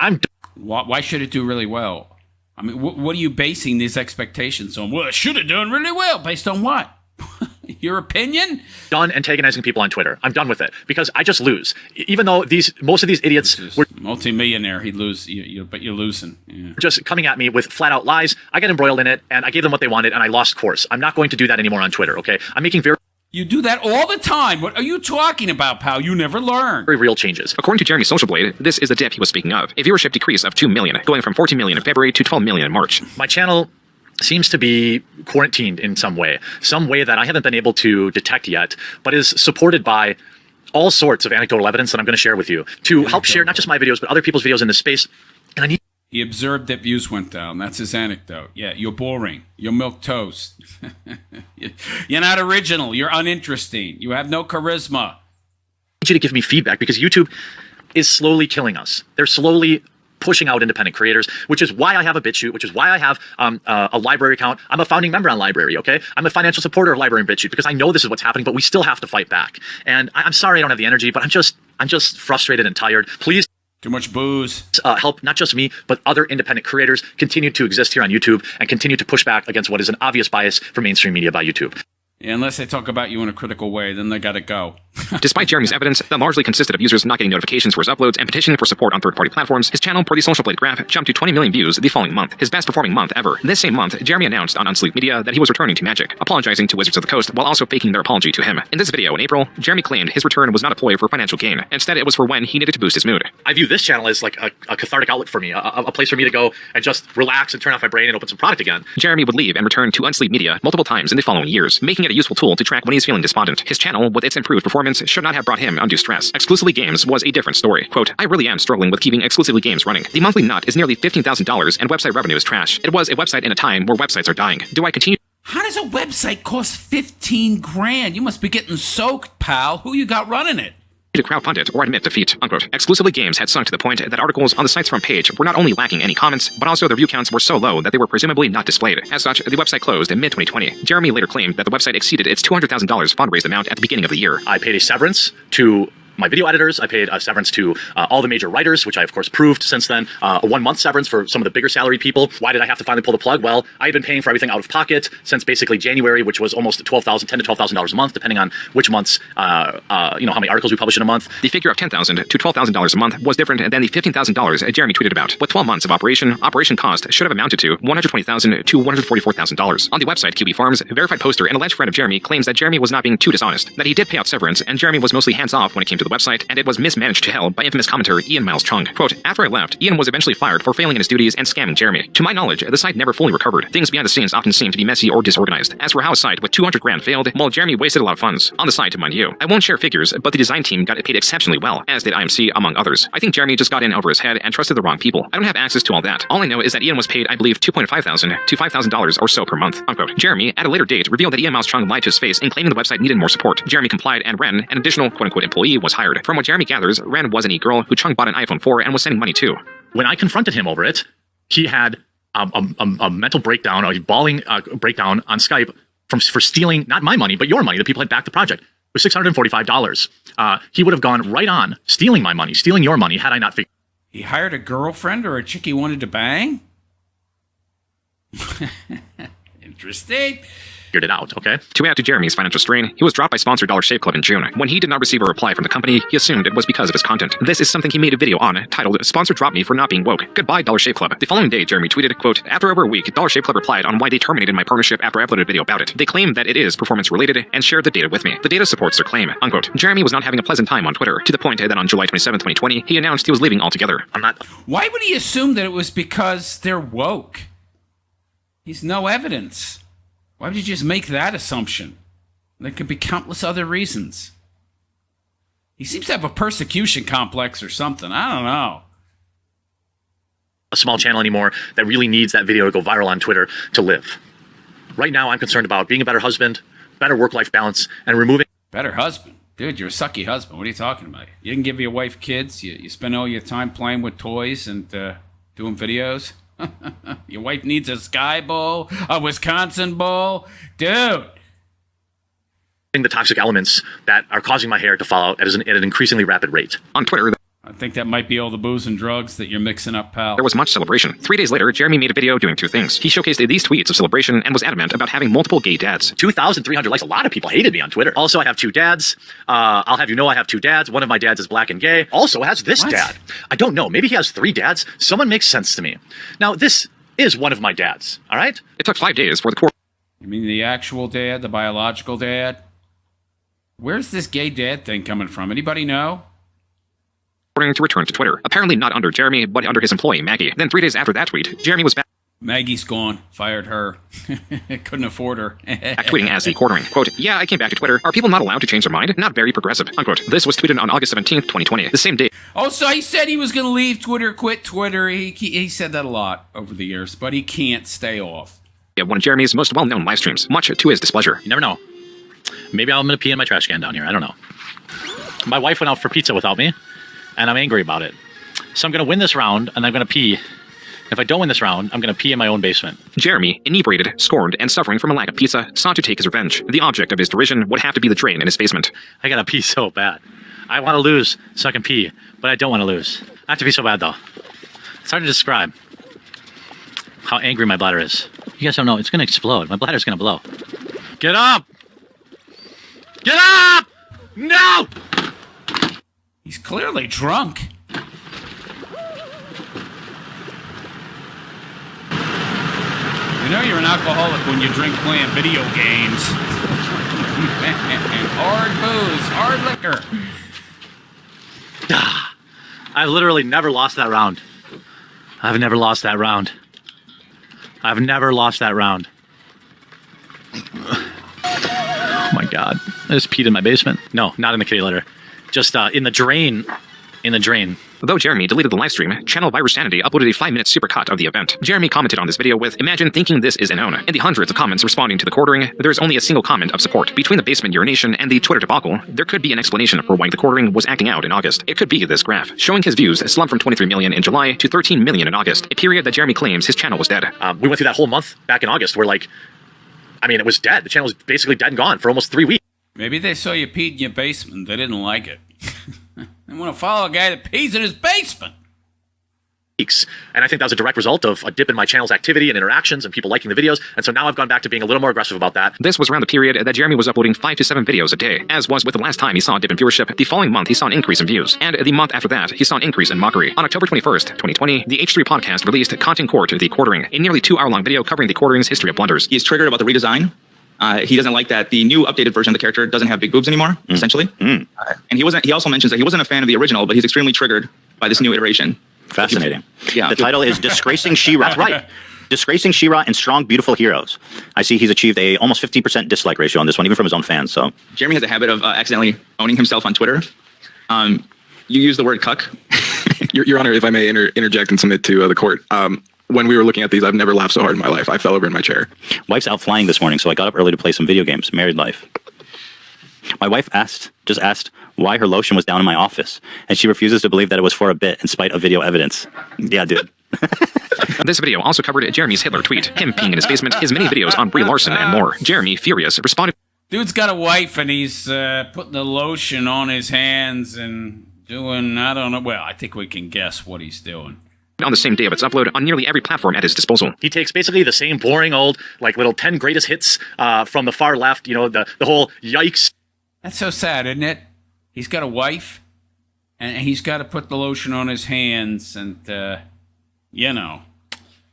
Why should it do really well? I mean, what are you basing these expectations on? Well, it should have done really well. Based on what? Your opinion? Done antagonizing people on Twitter. I'm done with it because I just lose. Even though most of these idiots were multi-millionaire, he'd lose, but you're losing. Yeah. Just coming at me with flat out lies. I got embroiled in it, and I gave them what they wanted, and I lost course. I'm not going to do that anymore on Twitter. Okay, I'm making very. You do that all the time. What are you talking about, pal? You never learn. Very real changes. According to Jeremy's Social Blade, this is the dip he was speaking of. A viewership decrease of 2 million, going from 14 million in February to 12 million in March. My channel seems to be quarantined in some way that I haven't been able to detect yet, but is supported by all sorts of anecdotal evidence that I'm going to share with you to help share not just my videos, but other people's videos in this space. And I need. He observed that views went down. That's his anecdote. Yeah, you're boring. You're milk toast. You're not original. You're uninteresting. You have no charisma. I need you to give me feedback because YouTube is slowly killing us. They're slowly pushing out independent creators, which is why I have a BitChute, which is why I have a library account. I'm a founding member on Library, okay? I'm a financial supporter of Library and BitChute because I know this is what's happening, but we still have to fight back. And I'm sorry I don't have the energy, but I'm just frustrated and tired. Please. Too much booze. Help not just me, but other independent creators continue to exist here on YouTube and continue to push back against what is an obvious bias for mainstream media by YouTube. Yeah, unless they talk about you in a critical way, then they gotta go. Despite Jeremy's evidence that largely consisted of users not getting notifications for his uploads and petitioning for support on third-party platforms, his channel, per the Social Blade graph, jumped to 20 million views the following month, his best-performing month ever. This same month, Jeremy announced on Unsleep Media that he was returning to Magic, apologizing to Wizards of the Coast while also faking their apology to him. In this video in April, Jeremy claimed his return was not a ploy for financial gain. Instead, it was for when he needed to boost his mood. I view this channel as like a cathartic outlet for me, a place for me to go and just relax and turn off my brain and open some product again. Jeremy would leave and return to Unsleep Media multiple times in the following years, making it a useful tool to track when he is feeling despondent. His channel, with its improved performance, should not have brought him undue stress. Exclusively Games was a different story. Quote, I really am struggling with keeping Exclusively Games running. The monthly nut is nearly $15,000 and website revenue is trash. It was a website in a time where websites are dying. Do I continue? How does a website cost 15 grand? You must be getting soaked, pal. Who you got running it? To crowdfund it or admit defeat, unquote. Exclusively Games had sunk to the point that articles on the site's front page were not only lacking any comments, but also their view counts were so low that they were presumably not displayed. As such, the website closed in mid-2020. Jeremy later claimed that the website exceeded its $200,000 fundraised amount at the beginning of the year. I paid a severance to my video editors. I paid a severance to all the major writers, which I of course proved since then. A 1-month severance for some of the bigger salary people. Why did I have to finally pull the plug? Well, I had been paying for everything out of pocket since basically January, which was almost $10,000 to $12,000 a month, depending on which months, how many articles we publish in a month. The figure of $10,000 to $12,000 a month was different than the $15,000 Jeremy tweeted about. With 12 months of operation cost should have amounted to $120,000 to $144,000. On the website, QB Farms, a verified poster and alleged friend of Jeremy claims that Jeremy was not being too dishonest, that he did pay out severance, and Jeremy was mostly hands-off when it came to the website, and it was mismanaged to hell by infamous commentator Ian Miles Chung. Quote, after I left, Ian was eventually fired for failing in his duties and scamming Jeremy. To my knowledge, the site never fully recovered. Things behind the scenes often seem to be messy or disorganized. As for how a site with 200 grand failed, well, Jeremy wasted a lot of funds. On the site, mind you. I won't share figures, but the design team got paid exceptionally well, as did IMC, among others. I think Jeremy just got in over his head and trusted the wrong people. I don't have access to all that. All I know is that Ian was paid, I believe, $2,500 to $5,000 or so per month, unquote. Jeremy, at a later date, revealed that Ian Miles Chung lied to his face in claiming the website needed more support. Jeremy complied, and Ren, an additional quote-unquote employee, was hired. From what Jeremy gathers, Ren was an e-girl who Chung bought an iPhone 4 and was sending money to. When I confronted him over it, he had a mental breakdown, a bawling breakdown on Skype for stealing not my money, but your money. The people had backed the project. It was $645. He would have gone right on stealing my money, stealing your money, had I not figured. He hired a girlfriend or a chick he wanted to bang? Interesting. It out, okay? To add to Jeremy's financial strain, he was dropped by sponsor Dollar Shave Club in June. When he did not receive a reply from the company, he assumed it was because of his content. This is something he made a video on, titled, Sponsor Dropped Me for Not Being Woke. Goodbye, Dollar Shave Club. The following day, Jeremy tweeted, quote, after over a week, Dollar Shave Club replied on why they terminated my partnership after I uploaded a video about it. They claim that it is performance-related and shared the data with me. The data supports their claim, unquote. Jeremy was not having a pleasant time on Twitter, to the point that on July 27, 2020, he announced he was leaving altogether. Why would he assume that it was because they're woke? He's no evidence. Why would you just make that assumption? There could be countless other reasons. He seems to have a persecution complex or something. I don't know. A small channel anymore that really needs that video to go viral on Twitter to live. Right now, I'm concerned about being a better husband, better work-life balance, and removing... Better husband? Dude, you're a sucky husband. What are you talking about? You didn't give your wife kids? You spend all your time playing with toys and doing videos? Your wife needs a Sky Bowl, a Wisconsin Bowl? Dude! The toxic elements that are causing my hair to fall out at an increasingly rapid rate. On Twitter, I think that might be all the booze and drugs that you're mixing up, pal. there was much celebration. 3 days later, Jeremy made a video doing two things. He showcased these tweets of celebration and was adamant about having multiple gay dads. 2,300 likes. A lot of people hated me on Twitter. Also, I have 2 dads. I'll have you know I have 2 dads. One of my dads is black and gay. Also has this dad. I don't know. Maybe he has 3 dads. Someone makes sense to me. Now, this is one of my dads, all right? It took 5 days for the court. You mean the actual dad, the biological dad? Where's this gay dad thing coming from? Anybody know? To return to Twitter. Apparently not under Jeremy, but under his employee, Maggie. Then 3 days after that tweet, Jeremy was back Maggie's gone. Fired her. Couldn't afford her. tweeting as the quartering. Quote, yeah, I came back to Twitter. Are people not allowed to change their mind? Not very progressive. Unquote. This was tweeted on August 17th, 2020. The same day. Oh, so he said he was going to leave Twitter, quit Twitter. He said that a lot over the years, but he can't stay off. Yeah, one of Jeremy's most well-known live streams, much to his displeasure. You never know. Maybe I'm going to pee in my trash can down here. I don't know. My wife went out for pizza without me, and I'm angry about it. So I'm going to win this round, and I'm going to pee. If I don't win this round, I'm going to pee in my own basement. Jeremy, inebriated, scorned, and suffering from a lack of pizza, sought to take his revenge. The object of his derision would have to be the drain in his basement. I got to pee so bad. I want to lose so I can pee, but I don't want to lose. I have to pee so bad, though. It's hard to describe how angry my bladder is. You guys don't know. It's going to explode. My bladder's going to blow. Get up! Get up! No! He's clearly drunk. You know you're an alcoholic when you drink playing video games. Hard booze, hard liquor. I've literally never lost that round. I've never lost that round. I've never lost that round. Oh my God. I just peed in my basement. No, not in the kitty litter. Just in the drain. In the drain. Though Jeremy deleted the livestream, Channel Virus Sanity uploaded a 5-minute supercut of the event. Jeremy commented on this video with, imagine thinking this is Inona. In the hundreds of comments responding to the quartering, there's only a single comment of support. Between the basement urination and the Twitter debacle, there could be an explanation for why the quartering was acting out in August. It could be this graph, showing his views slumped from 23 million in July to 13 million in August, a period that Jeremy claims his channel was dead. We went through that whole month back in August where, like, I mean, it was dead. The channel was basically dead and gone for almost 3 weeks. Maybe they saw you peed in your basement. They didn't like it. They want to follow a guy that pees in his basement. And I think that was a direct result of a dip in my channel's activity and interactions and people liking the videos. And so now I've gone back to being a little more aggressive about that. This was around the period that Jeremy was uploading 5 to 7 videos a day. As was with the last time he saw a dip in viewership, the following month he saw an increase in views. And the month after that, he saw an increase in mockery. On October 21st, 2020, the H3 podcast released Content Court the Quartering, a nearly 2-hour-long video covering the quartering's history of blunders. He's triggered about the redesign. He doesn't like that the new updated version of the character doesn't have big boobs anymore, essentially. And he also mentions that he wasn't a fan of the original, but he's extremely triggered by this new iteration. Fascinating. Yeah. The title is Disgracing She-Ra. That's right. Disgracing She-Ra and Strong, Beautiful Heroes. I see he's achieved a almost 50% dislike ratio on this one, even from his own fans. So Jeremy has a habit of accidentally owning himself on Twitter. You use the word cuck. Your Honor, if I may interject and submit to the court. When we were looking at these, I've never laughed so hard in my life. I fell over in my chair. Wife's out flying this morning, so I got up early to play some video games. Married life. My wife just asked why her lotion was down in my office, and she refuses to believe that it was for a bit in spite of video evidence. Yeah, dude. This video also covered Jeremy's Hitler tweet, him peeing in his basement, his mini videos on Brie Larson, and more. Jeremy, furious, responded. Dude's got a wife and he's putting the lotion on his hands and doing, I don't know. Well, I think we can guess what he's doing. On the same day of its upload on nearly every platform at his disposal. He takes basically the same boring old, like, little 10 greatest hits from the far left, you know, the whole yikes. That's so sad, isn't it? He's got a wife, and he's got to put the lotion on his hands, and, you know.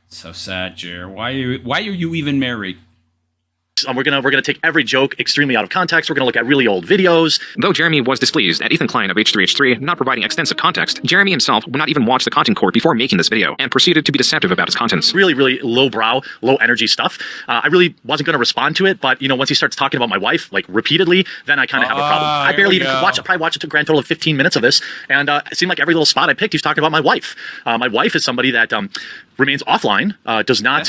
So sad, Jer. Why are you even married? We're gonna take every joke extremely out of context. We're gonna look at really old videos. Though Jeremy was displeased at Ethan Klein of H3H3 not providing extensive context, Jeremy himself would not even watch the content court before making this video, and proceeded to be deceptive about its contents. Really, really lowbrow, low energy stuff. I really wasn't gonna respond to it, but once he starts talking about my wife like repeatedly, then I kind of have a problem. I barely even could watch. I probably watched a grand total of 15 minutes of this, and it seemed like every little spot I picked, he's talking about my wife. My wife is somebody that remains offline, does not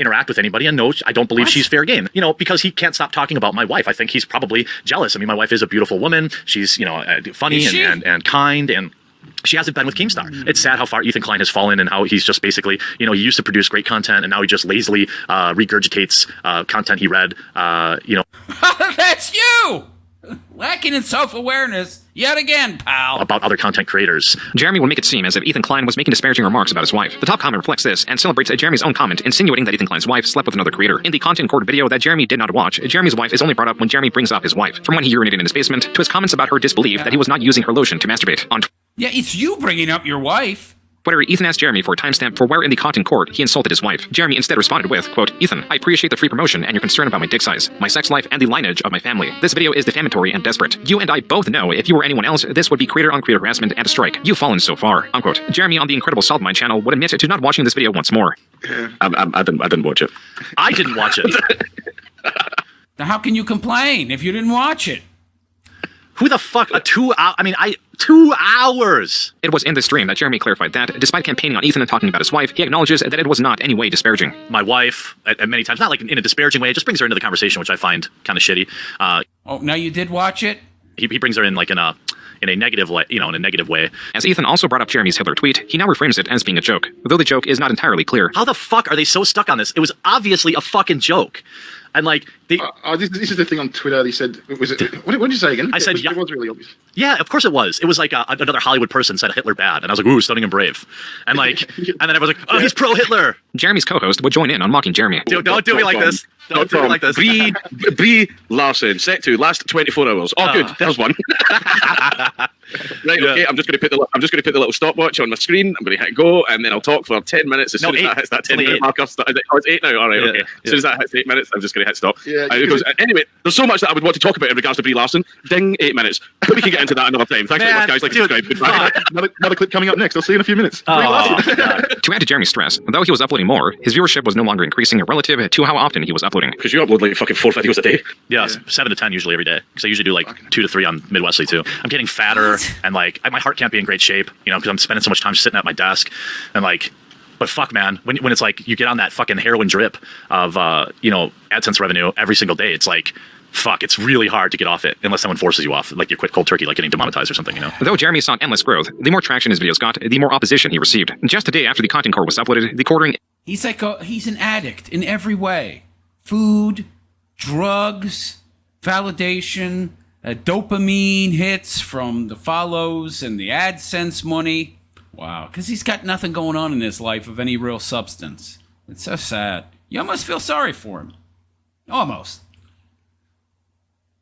interact with anybody, and no, I don't believe she's fair game. Because he can't stop talking about my wife. I think he's probably jealous. I mean, my wife is a beautiful woman. She's funny and kind, and she hasn't been with Keemstar. It's sad how far Ethan Klein has fallen, and how he's just basically, he used to produce great content, and now he just lazily regurgitates content he read. That's you! Lacking in self-awareness yet again, pal. About other content creators. Jeremy would make it seem as if Ethan Klein was making disparaging remarks about his wife. The top comment reflects this and celebrates Jeremy's own comment, insinuating that Ethan Klein's wife slept with another creator. In the content court video that Jeremy did not watch, Jeremy's wife is only brought up when Jeremy brings up his wife. From when he urinated in his basement, to his comments about her disbelief that he was not using her lotion to masturbate. On Yeah, it's you bringing up your wife. Twitter, Ethan asked Jeremy for a timestamp for where in the content court he insulted his wife. Jeremy instead responded with, quote, Ethan, I appreciate the free promotion and your concern about my dick size, my sex life, and the lineage of my family. This video is defamatory and desperate. You and I both know if you were anyone else, this would be creator-on-creator harassment and a strike. You've fallen so far, unquote. Jeremy on the Incredible Salt Mine channel would admit to not watching this video once more. I didn't watch it. I didn't watch it. Now how can you complain if you didn't watch it? Who the fuck? 2 hours? 2 hours! It was in the stream that Jeremy clarified that, despite campaigning on Ethan and talking about his wife, he acknowledges that it was not any way disparaging. My wife, at many times, not like in a disparaging way, it just brings her into the conversation, which I find kind of shitty. Now you did watch it? He brings her in like in a negative way, in a negative way. As Ethan also brought up Jeremy's Hitler tweet, he now reframes it as being a joke, though the joke is not entirely clear. How the fuck are they so stuck on this? It was obviously a fucking joke. And like, this is the thing on Twitter. They said, what did you say again? I said, it was really obvious. Yeah, of course it was. It was like another Hollywood person said Hitler bad, and I was like, ooh, stunning and brave. And like, and then everyone's like, oh, he's pro-Hitler. Jeremy's co-host would join in on mocking Jeremy. Dude, don't do me like this. Don't do me like this. Brie Larson, set to last 24 hours. Oh, good, there's one. Right, okay. I'm just going to put the little stopwatch on my screen. I'm going to hit go, and then I'll talk for 10 minutes. As soon as that hits that 10-minute marker, it's 8 now. All right, okay. As soon as that hits 8 minutes, I'm just going to hit stop. Anyway, there's so much that I would want to talk about in regards to Brie Larson. Ding, 8 minutes. We can get into that another time. Thanks very much, guys. Like, subscribe. Goodbye. Another clip coming up next. I'll see you in a few minutes. To add to Jeremy's stress, though he was uploading more, his viewership was no longer increasing relative to how often he was uploading. Because you upload like fucking 4 videos a day. Yeah, 7 to 10 usually every day. Because I usually do like 2 to 3 on Midwestly too. I'm getting fatter, and like my heart can't be in great shape, because I'm spending so much time sitting at my desk, and like. But fuck, man, when it's like you get on that fucking heroin drip of AdSense revenue every single day, it's like. Fuck, it's really hard to get off it unless someone forces you off, like you quit cold turkey, like getting demonetized or something, Though Jeremy saw endless growth, the more traction his videos got, the more opposition he received. Just a day after the content core was uploaded, the quartering... He's he's an addict in every way. Food, drugs, validation, dopamine hits from the follows and the AdSense money. Wow, because he's got nothing going on in his life of any real substance. It's so sad. You almost feel sorry for him. Almost.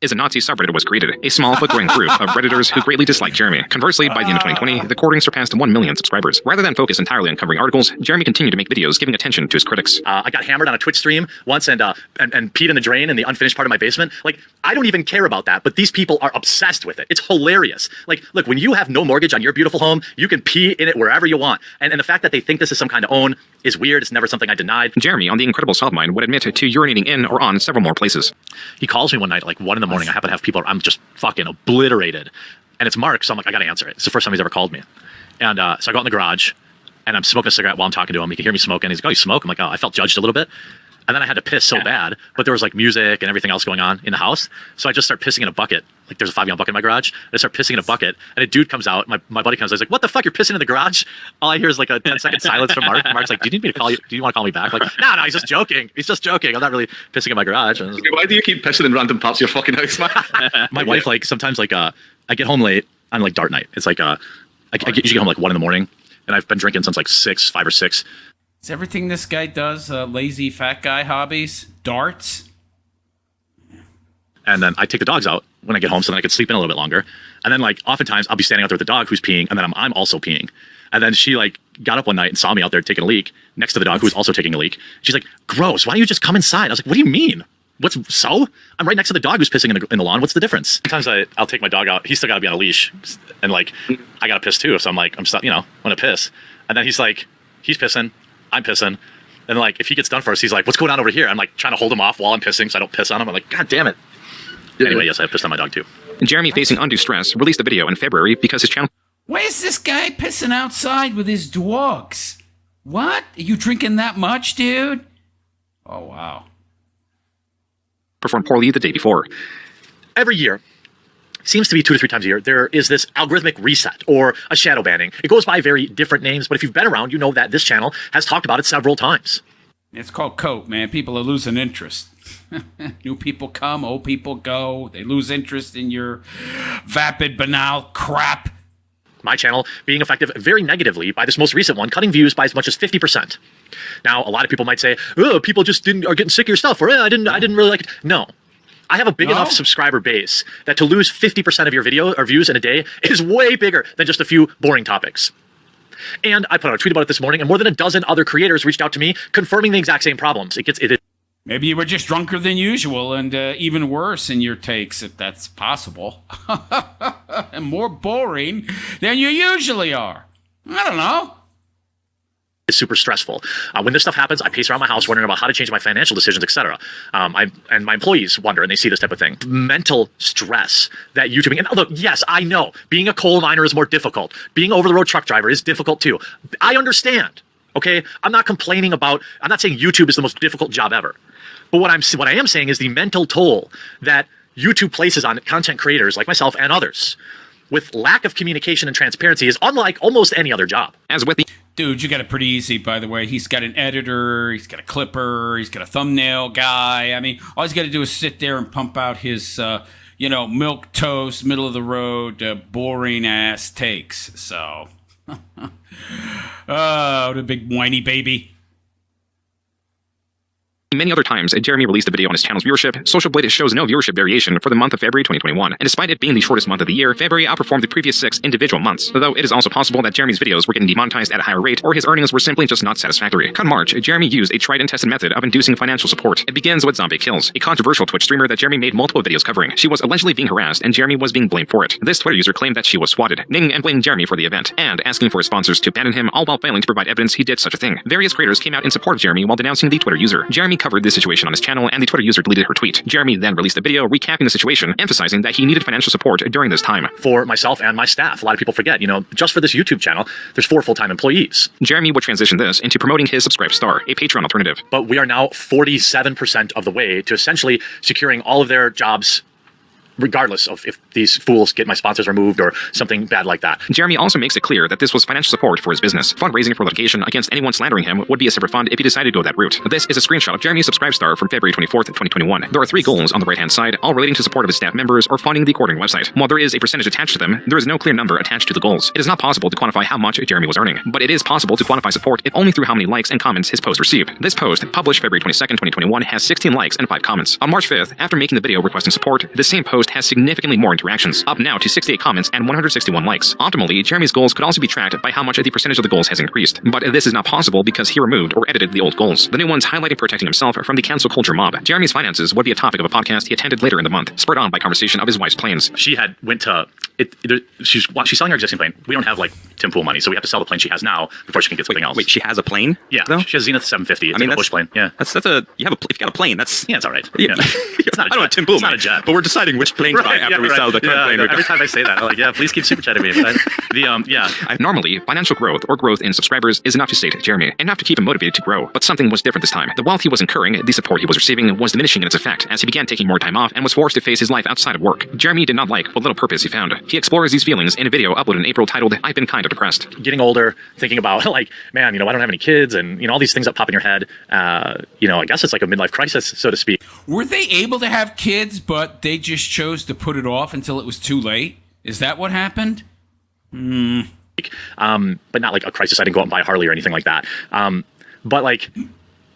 Is a Nazi subreddit was created, a small but growing group of Redditors who greatly disliked Jeremy. Conversely, by the end of 2020, the quartering surpassed 1 million subscribers. Rather than focus entirely on covering articles, Jeremy continued to make videos giving attention to his critics. I got hammered on a Twitch stream once and peed in the drain in the unfinished part of my basement. Like, I don't even care about that, but these people are obsessed with it. It's hilarious. Like, look, when you have no mortgage on your beautiful home, you can pee in it wherever you want. And the fact that they think this is some kind of own is weird. It's never something I denied. Jeremy, on the Incredible Salt Mine, would admit to urinating in or on several more places. He calls me one night at like 1 in the morning. I happen to have people, I'm just fucking obliterated. And it's Mark, so I'm like, I gotta answer it. It's the first time he's ever called me. And so I go out in the garage, and I'm smoking a cigarette while I'm talking to him. He can hear me smoking. He's like, oh, you smoke? I'm like, oh, I felt judged a little bit. And then I had to piss so bad, but there was like music and everything else going on in the house. So I just start pissing in a bucket. Like there's a 5-gallon bucket in my garage. I start pissing in a bucket, and a dude comes out. My buddy comes out. He's like, what the fuck? You're pissing in the garage? All I hear is like a 10-second silence from Mark. Mark's like, do you need me to call you? Do you want to call me back? Like, no, he's just joking. He's just joking. I'm not really pissing in my garage. Why do you keep pissing in random parts of your fucking house, man? My wife, like, sometimes, like, I get home late on, like, dart night. It's like, I usually get home, like, 1 in the morning, and I've been drinking since, like, 5 or 6. Is everything this guy does lazy fat guy hobbies? Darts? And then I take the dogs out when I get home so then I can sleep in a little bit longer. And then, like, oftentimes I'll be standing out there with the dog who's peeing, and then I'm also peeing. And then she, like, got up one night and saw me out there taking a leak next to the dog who was also taking a leak. She's like, gross, why don't you just come inside? I was like, what do you mean? so? I'm right next to the dog who's pissing in the lawn. What's the difference? Sometimes I'll take my dog out. He's still got to be on a leash, and like I got to piss too. So I'm like, I'm stuck, I'm gonna piss, and then he's pissing, I'm pissing, and like if he gets done first, he's like, what's going on over here? I'm like trying to hold him off while I'm pissing so I don't piss on him. I'm like, God damn it. Anyway, yes, I pissed on my dog too. Jeremy, facing undue stress, released a video in February because his channel. Why is this guy pissing outside with his dogs? What? Are you drinking that much, dude? Oh, wow. Performed poorly the day before. Every year, seems to be 2 to 3 times a year, there is this algorithmic reset or a shadow banning. It goes by very different names, but if you've been around, you know that this channel has talked about it several times. It's called cope, man. People are losing interest. New people come, old people go. They lose interest in your vapid, banal crap. My channel being affected very negatively by this most recent one, cutting views by as much as 50%. Now, a lot of people might say, oh, people just are getting sick of your stuff, or I didn't really like it. No. I have a big enough subscriber base that to lose 50% of your video or views in a day is way bigger than just a few boring topics. And I put out a tweet about it this morning, and more than a dozen other creators reached out to me confirming the exact same problems. Maybe you were just drunker than usual and even worse in your takes, if that's possible. And more boring than you usually are. I don't know. It's super stressful. When this stuff happens, I pace around my house wondering about how to change my financial decisions, etc. And my employees wonder, and they see this type of thing. Mental stress that YouTubing, and look, yes, I know, being a coal miner is more difficult. Being an over-the-road truck driver is difficult too. I understand, okay? I'm not complaining about, I'm not saying YouTube is the most difficult job ever. But what I am saying is the mental toll that YouTube places on content creators like myself and others with lack of communication and transparency is unlike almost any other job. As with the dude, you got it pretty easy, by the way. He's got an editor, he's got a clipper, he's got a thumbnail guy. I mean, all he's got to do is sit there and pump out his, milk toast, middle of the road, boring ass takes. So, oh, the big whiny baby. Many other times, Jeremy released a video on his channel's viewership. Social Blade shows no viewership variation for the month of February 2021, and despite it being the shortest month of the year, February outperformed the previous 6 individual months, though it is also possible that Jeremy's videos were getting demonetized at a higher rate, or his earnings were simply just not satisfactory. Come March, Jeremy used a tried and tested method of inducing financial support. It begins with Zombie Kills, a controversial Twitch streamer that Jeremy made multiple videos covering. She was allegedly being harassed, and Jeremy was being blamed for it. This Twitter user claimed that she was swatted, naming and blaming Jeremy for the event, and asking for his sponsors to ban him, all while failing to provide evidence he did such a thing. Various creators came out in support of Jeremy while denouncing the Twitter user. Jeremy covered this situation on his channel, and the Twitter user deleted her tweet. Jeremy then released a video recapping the situation, emphasizing that he needed financial support during this time. For myself and my staff, a lot of people forget, just for this YouTube channel, there's 4 full-time employees. Jeremy would transition this into promoting his Subscribe Star, a Patreon alternative. But we are now 47% of the way to essentially securing all of their jobs, regardless of if these fools get my sponsors removed or something bad like that. Jeremy also makes it clear that this was financial support for his business. Fundraising for litigation against anyone slandering him would be a separate fund if he decided to go that route. This is a screenshot of Jeremy's Subscribe Star from February 24th, 2021. There are 3 goals on the right-hand side, all relating to support of his staff members or funding the coordinating website. While there is a percentage attached to them, there is no clear number attached to the goals. It is not possible to quantify how much Jeremy was earning, but it is possible to quantify support if only through how many likes and comments his post received. This post, published February 22nd, 2021, has 16 likes and 5 comments. On March 5th, after making the video requesting support, the same post has significantly more interactions, up now to 68 comments and 161 likes. Optimally, Jeremy's goals could also be tracked by how much the percentage of the goals has increased, but this is not possible because he removed or edited the old goals. The new ones highlighting protecting himself from the cancel culture mob. Jeremy's finances would be a topic of a podcast he attended later in the month, spurred on by conversation of his wife's planes. She went to she's selling her existing plane. We don't have Tim Pool money, so we have to sell the plane she has now before she can get something else. Wait, she has a plane? Yeah, though? She has a Zenith 750. It's a bush plane. Yeah, if you got a plane, that's it's all right. Yeah. It's not I don't know Tim Pool, it's not a jet. but we're deciding which plane to buy after we sell the current plane. Every time I say that, I'm like, yeah, please keep super chatting me. Normally, financial growth or growth in subscribers is enough to sate Jeremy, enough to keep him motivated to grow. But something was different this time. The wealth he was incurring, the support he was receiving, was diminishing in its effect as he began taking more time off and was forced to face his life outside of work. Jeremy did not like what little purpose he found. He explores these feelings in a video uploaded in April titled "I've Been Kind of Depressed." Getting older, thinking about man, I don't have any kids, and all these things that pop in your head. I guess it's like a midlife crisis, so to speak. Were they able to have kids, but they just chose to put it off until it was too late? Is that what happened? But not like a crisis. I didn't go out and buy a Harley or anything like that. But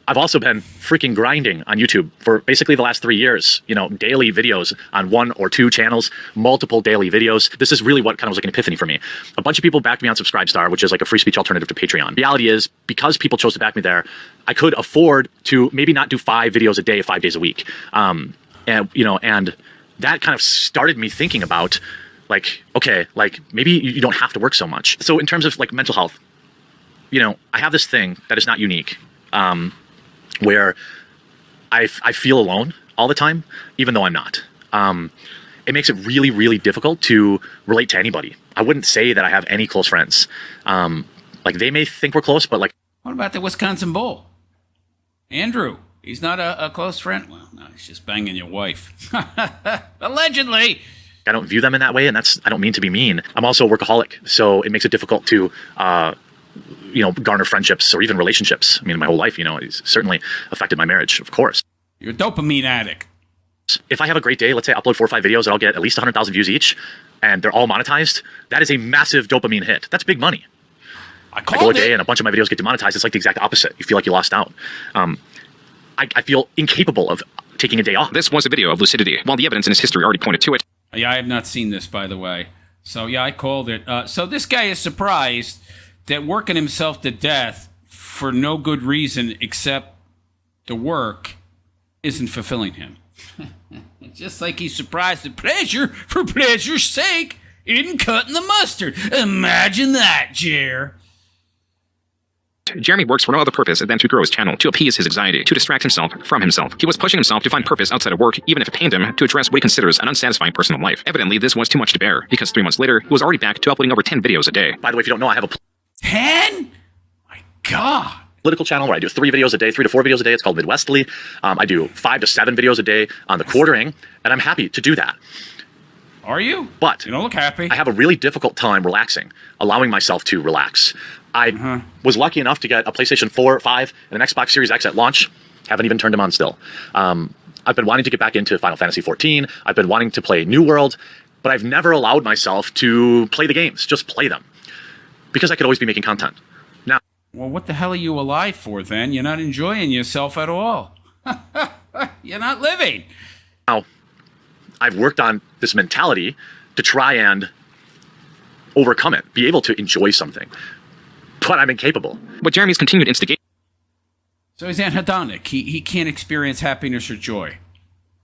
I've also been freaking grinding on YouTube for basically the last 3 years, daily videos on 1 or 2 channels, multiple daily videos. This is really what kind of was like an epiphany for me. A bunch of people backed me on Subscribestar, which is like a free speech alternative to Patreon. The reality is, because people chose to back me there, I could afford to maybe not do 5 videos a day, 5 days a week. And that kind of started me thinking about like, okay, like maybe you don't have to work so much. So in terms of like mental health, I have this thing that is not unique. Where I feel alone all the time, even though I'm not. It makes it really, really difficult to relate to anybody. I wouldn't say that I have any close friends. Like they may think we're close, but like. What about the Wisconsin Bull? Andrew, he's not a close friend. Well, no, he's just banging your wife. Allegedly. I don't view them in that way, and I don't mean to be mean. I'm also a workaholic, so it makes it difficult to garner friendships or even relationships. I mean, my whole life, it's certainly affected my marriage, of course. You're a dopamine addict. If I have a great day, let's say I upload 4 or 5 videos and I'll get at least 100,000 views each, and they're all monetized, that is a massive dopamine hit. That's big money. I go a day and a bunch of my videos get demonetized. It's like the exact opposite. You feel like you lost out. I feel incapable of taking a day off. This was a video of lucidity, while the evidence in his history already pointed to it. Yeah, I have not seen this, by the way. So, yeah, I called it. So this guy is surprised that working himself to death for no good reason except the work isn't fulfilling him. Just like he's surprised that pleasure for pleasure's sake isn't cutting the mustard. Imagine that, Jer. Jeremy works for no other purpose than to grow his channel, to appease his anxiety, to distract himself from himself. He was pushing himself to find purpose outside of work, even if it pained him, to address what he considers an unsatisfying personal life. Evidently, this was too much to bear, because 3 months later, he was already back to uploading over 10 videos a day. By the way, if you don't know, I have a 10? My God. Political channel where I do 3 videos a day, 3 to 4 videos a day. It's called Midwestly. I do 5 to 7 videos a day on the quartering, and I'm happy to do that. Are you? But you don't look happy. I have a really difficult time relaxing, allowing myself to relax. I was lucky enough to get a PlayStation 4, 5, and an Xbox Series X at launch. Haven't even turned them on still. I've been wanting to get back into Final Fantasy XIV. I've been wanting to play New World, but I've never allowed myself to play the games, just play them, because I could always be making content. Now, well, what the hell are you alive for then? You're not enjoying yourself at all. You're not living. Now, I've worked on this mentality to try and overcome it, be able to enjoy something. But I'm incapable. But Jeremy's continued instigation. So he's anhedonic. He can't experience happiness or joy.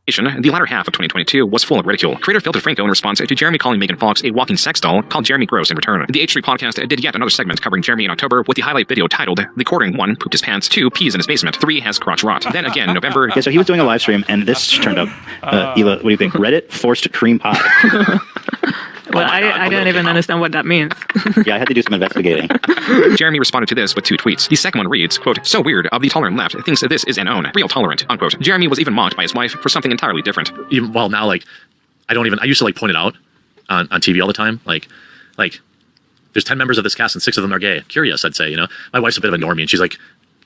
The latter half of 2022 was full of ridicule. Creator Phil DeFranco, in response to Jeremy calling Megan Fox a walking sex doll, called Jeremy gross in return. The H3 podcast did yet another segment covering Jeremy in October with the highlight video titled "The Quartering 1 pooped his pants, 2 pees in his basement, 3 has crotch rot." Then again, in November. Yeah, so he was doing a live stream, and this turned up. Ela, what do you think? Reddit forced cream pie. Well, I don't even understand what that means. Yeah, I had to do some investigating. Jeremy responded to this with 2 tweets. The second one reads, quote, "So weird of the tolerant left thinks that this is an own. Real tolerant," unquote. Jeremy was even mocked by his wife for something entirely different. Well, now, like, I used to, like, point it out on TV all the time. Like, there's 10 members of this cast and 6 of them are gay. Curious, I'd say, My wife's a bit of a normie, and she's, like,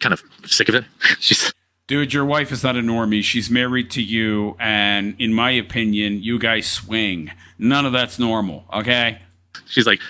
kind of sick of it. Dude, your wife is not a normie. She's married to you, and in my opinion, you guys swing. None of that's normal, okay? She's like,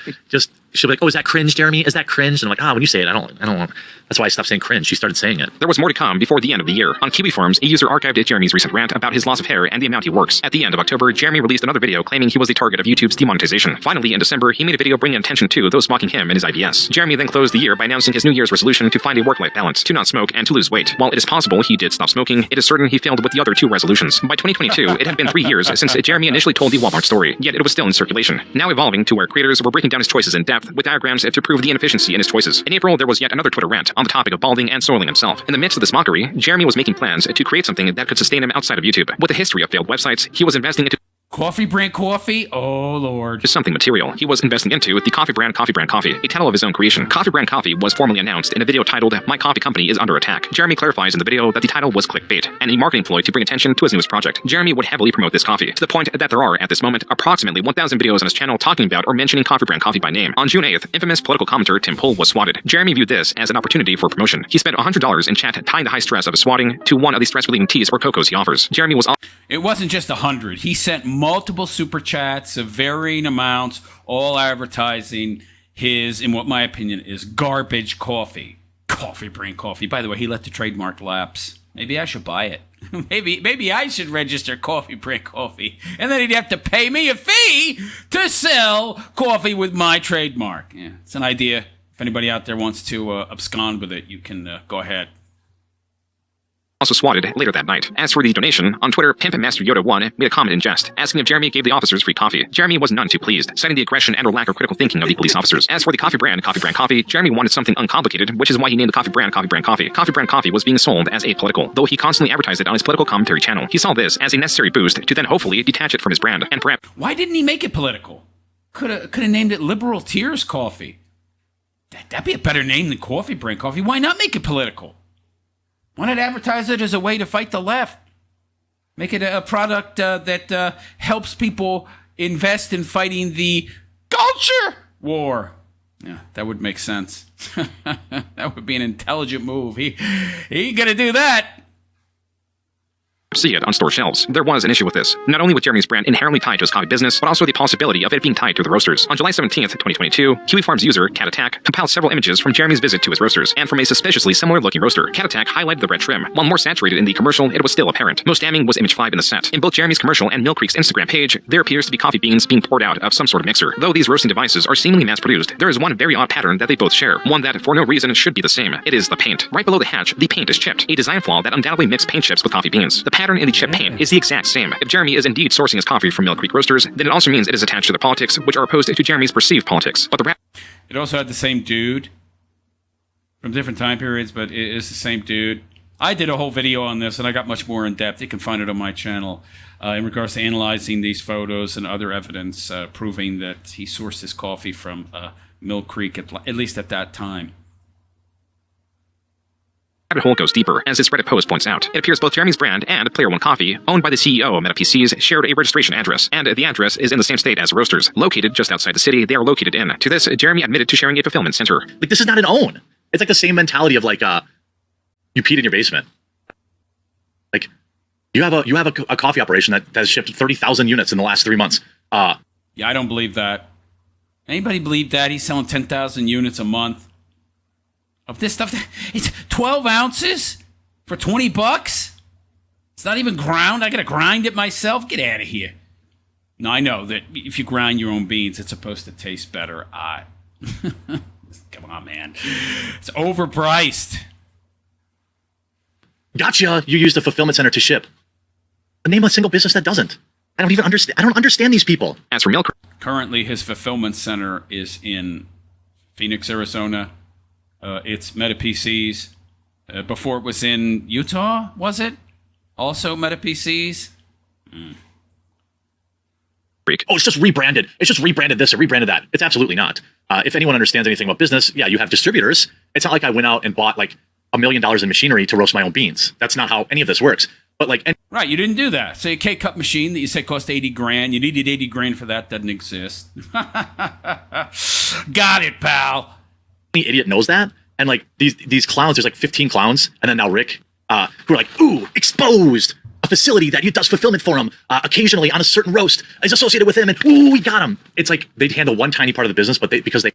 she'll be like, "Oh, is that cringe, Jeremy? Is that cringe?" And I'm like, when you say it, I don't want. That's why I stopped saying cringe. She started saying it. There was more to come before the end of the year. On Kiwi Forums, a user archived Jeremy's recent rant about his loss of hair and the amount he works. At the end of October, Jeremy released another video claiming he was the target of YouTube's demonetization. Finally, in December, he made a video bringing attention to those mocking him and his IBS. Jeremy then closed the year by announcing his New Year's resolution to find a work-life balance, to not smoke, and to lose weight. While it is possible he did stop smoking, it is certain he failed with the other 2 resolutions. By 2022, it had been 3 years since Jeremy initially told the Walmart story, yet it was still in circulation. Now evolving to where creators were breaking down his choices in depth with diagrams to prove the inefficiency in his choices. In April, there was yet another Twitter rant on the topic of balding and soiling himself. In the midst of this mockery, Jeremy was making plans to create something that could sustain him outside of YouTube. With a history of failed websites, he was investing into Coffee brand coffee? Oh, Lord. Just something material. He was investing into the Coffee Brand Coffee, a title of his own creation. Coffee Brand Coffee was formally announced in a video titled "My Coffee Company is Under Attack." Jeremy clarifies in the video that the title was clickbait and a marketing ploy to bring attention to his newest project. Jeremy would heavily promote this coffee, to the point that there are, at this moment, approximately 1,000 videos on his channel talking about or mentioning Coffee Brand Coffee by name. On June 8th, infamous political commentator Tim Pool was swatted. Jeremy viewed this as an opportunity for promotion. He spent $100 in chat tying the high stress of his swatting to one of the stress-relieving teas or cocos he offers. Jeremy was It wasn't just 100. He sent multiple super chats of varying amounts, all advertising his, in what my opinion is, garbage coffee. Coffee Brain Coffee. By the way, he let the trademark lapse. Maybe I should buy it. Maybe I should register Coffee Brain Coffee. And then he'd have to pay me a fee to sell coffee with my trademark. Yeah, it's an idea. If anybody out there wants to abscond with it, you can go ahead. Also swatted later that night. As for the donation, on Twitter, Pimp Master Yoda 1 made a comment in jest, asking if Jeremy gave the officers free coffee. Jeremy was none too pleased, citing the aggression and or lack of critical thinking of the police officers. As for the coffee brand Coffee, Jeremy wanted something uncomplicated, which is why he named the coffee brand Coffee. Coffee brand coffee was being sold as apolitical, though he constantly advertised it on his political commentary channel. He saw this as a necessary boost to then hopefully detach it from his brand, and perhaps... Why didn't he make it political? Could have named it Liberal Tears Coffee. That'd be a better name than Coffee Brain Coffee. Why not make it political? Why not advertise it as a way to fight the left? Make it a product that helps people invest in fighting the culture war. Yeah, that would make sense. That would be an intelligent move. He gonna do that. See it on store shelves. There was an issue with this, not only with Jeremy's brand inherently tied to his coffee business, but also the possibility of it being tied to the roasters. On July 17th, 2022, Kiwi Farms user Cat Attack compiled several images from Jeremy's visit to his roasters, and from a suspiciously similar-looking roaster. Cat Attack highlighted the red trim. While more saturated in the commercial, it was still apparent. Most damning was image 5 in the set. In both Jeremy's commercial and Mill Creek's Instagram page, there appears to be coffee beans being poured out of some sort of mixer. Though these roasting devices are seemingly mass-produced, there is one very odd pattern that they both share, one that, for no reason, should be the same. It is the paint. Right below the hatch, the paint is chipped, a design flaw that undoubtedly mixed paint chips with coffee beans. The pattern in the chip paint is the exact same. If Jeremy is indeed sourcing his coffee from Mill Creek Roasters, then it also means it is attached to their politics, which are opposed to Jeremy's perceived politics. But it also had the same dude from different time periods, but it is the same dude. I did a whole video on this, and I got much more in depth. You can find it on my channel in regards to analyzing these photos and other evidence proving that he sourced his coffee from Mill Creek, at least at that time. rabbit hole goes deeper, as this Reddit post points out. It appears both Jeremy's brand and Player One Coffee, owned by the CEO of MetaPCs, shared a registration address, and the address is in the same state as Roasters. Located just outside the city they are located in. To this, Jeremy admitted to sharing a fulfillment center. Like, this is not an own. It's like the same mentality of like, you peed in your basement. Like, you have a coffee operation that has shipped 30,000 units in the last 3 months. Yeah, I don't believe that. Anybody believe that? He's selling 10,000 units a month of this stuff. It's 12 ounces for $20. It's not even ground. I gotta grind it myself. Get out of here. No, I know that if you grind your own beans, it's supposed to taste better. Come on, man. It's overpriced. Gotcha. You used a fulfillment center to ship. Name a single business that doesn't. I don't even understand. I don't understand these people. As for milk, currently his fulfillment center is in Phoenix, Arizona. It's MetaPCs. Before it was in Utah, was it? Also MetaPCs? Oh, it's just rebranded. It's just rebranded this or rebranded that. It's absolutely not. If anyone understands anything about business, yeah, you have distributors. It's not like I went out and bought like $1 million in machinery to roast my own beans. That's not how any of this works. But like, right, you didn't do that. So a K-cup machine that you said cost $80,000. You needed $80,000 for that. Doesn't exist. Got it, pal. Any idiot knows that. And like these clowns, there's like 15 clowns, and then now Rick, who are like, ooh, exposed. A facility that does fulfillment for him occasionally on a certain roast is associated with him, and ooh, we got him. It's like they handle one tiny part of the business, but because they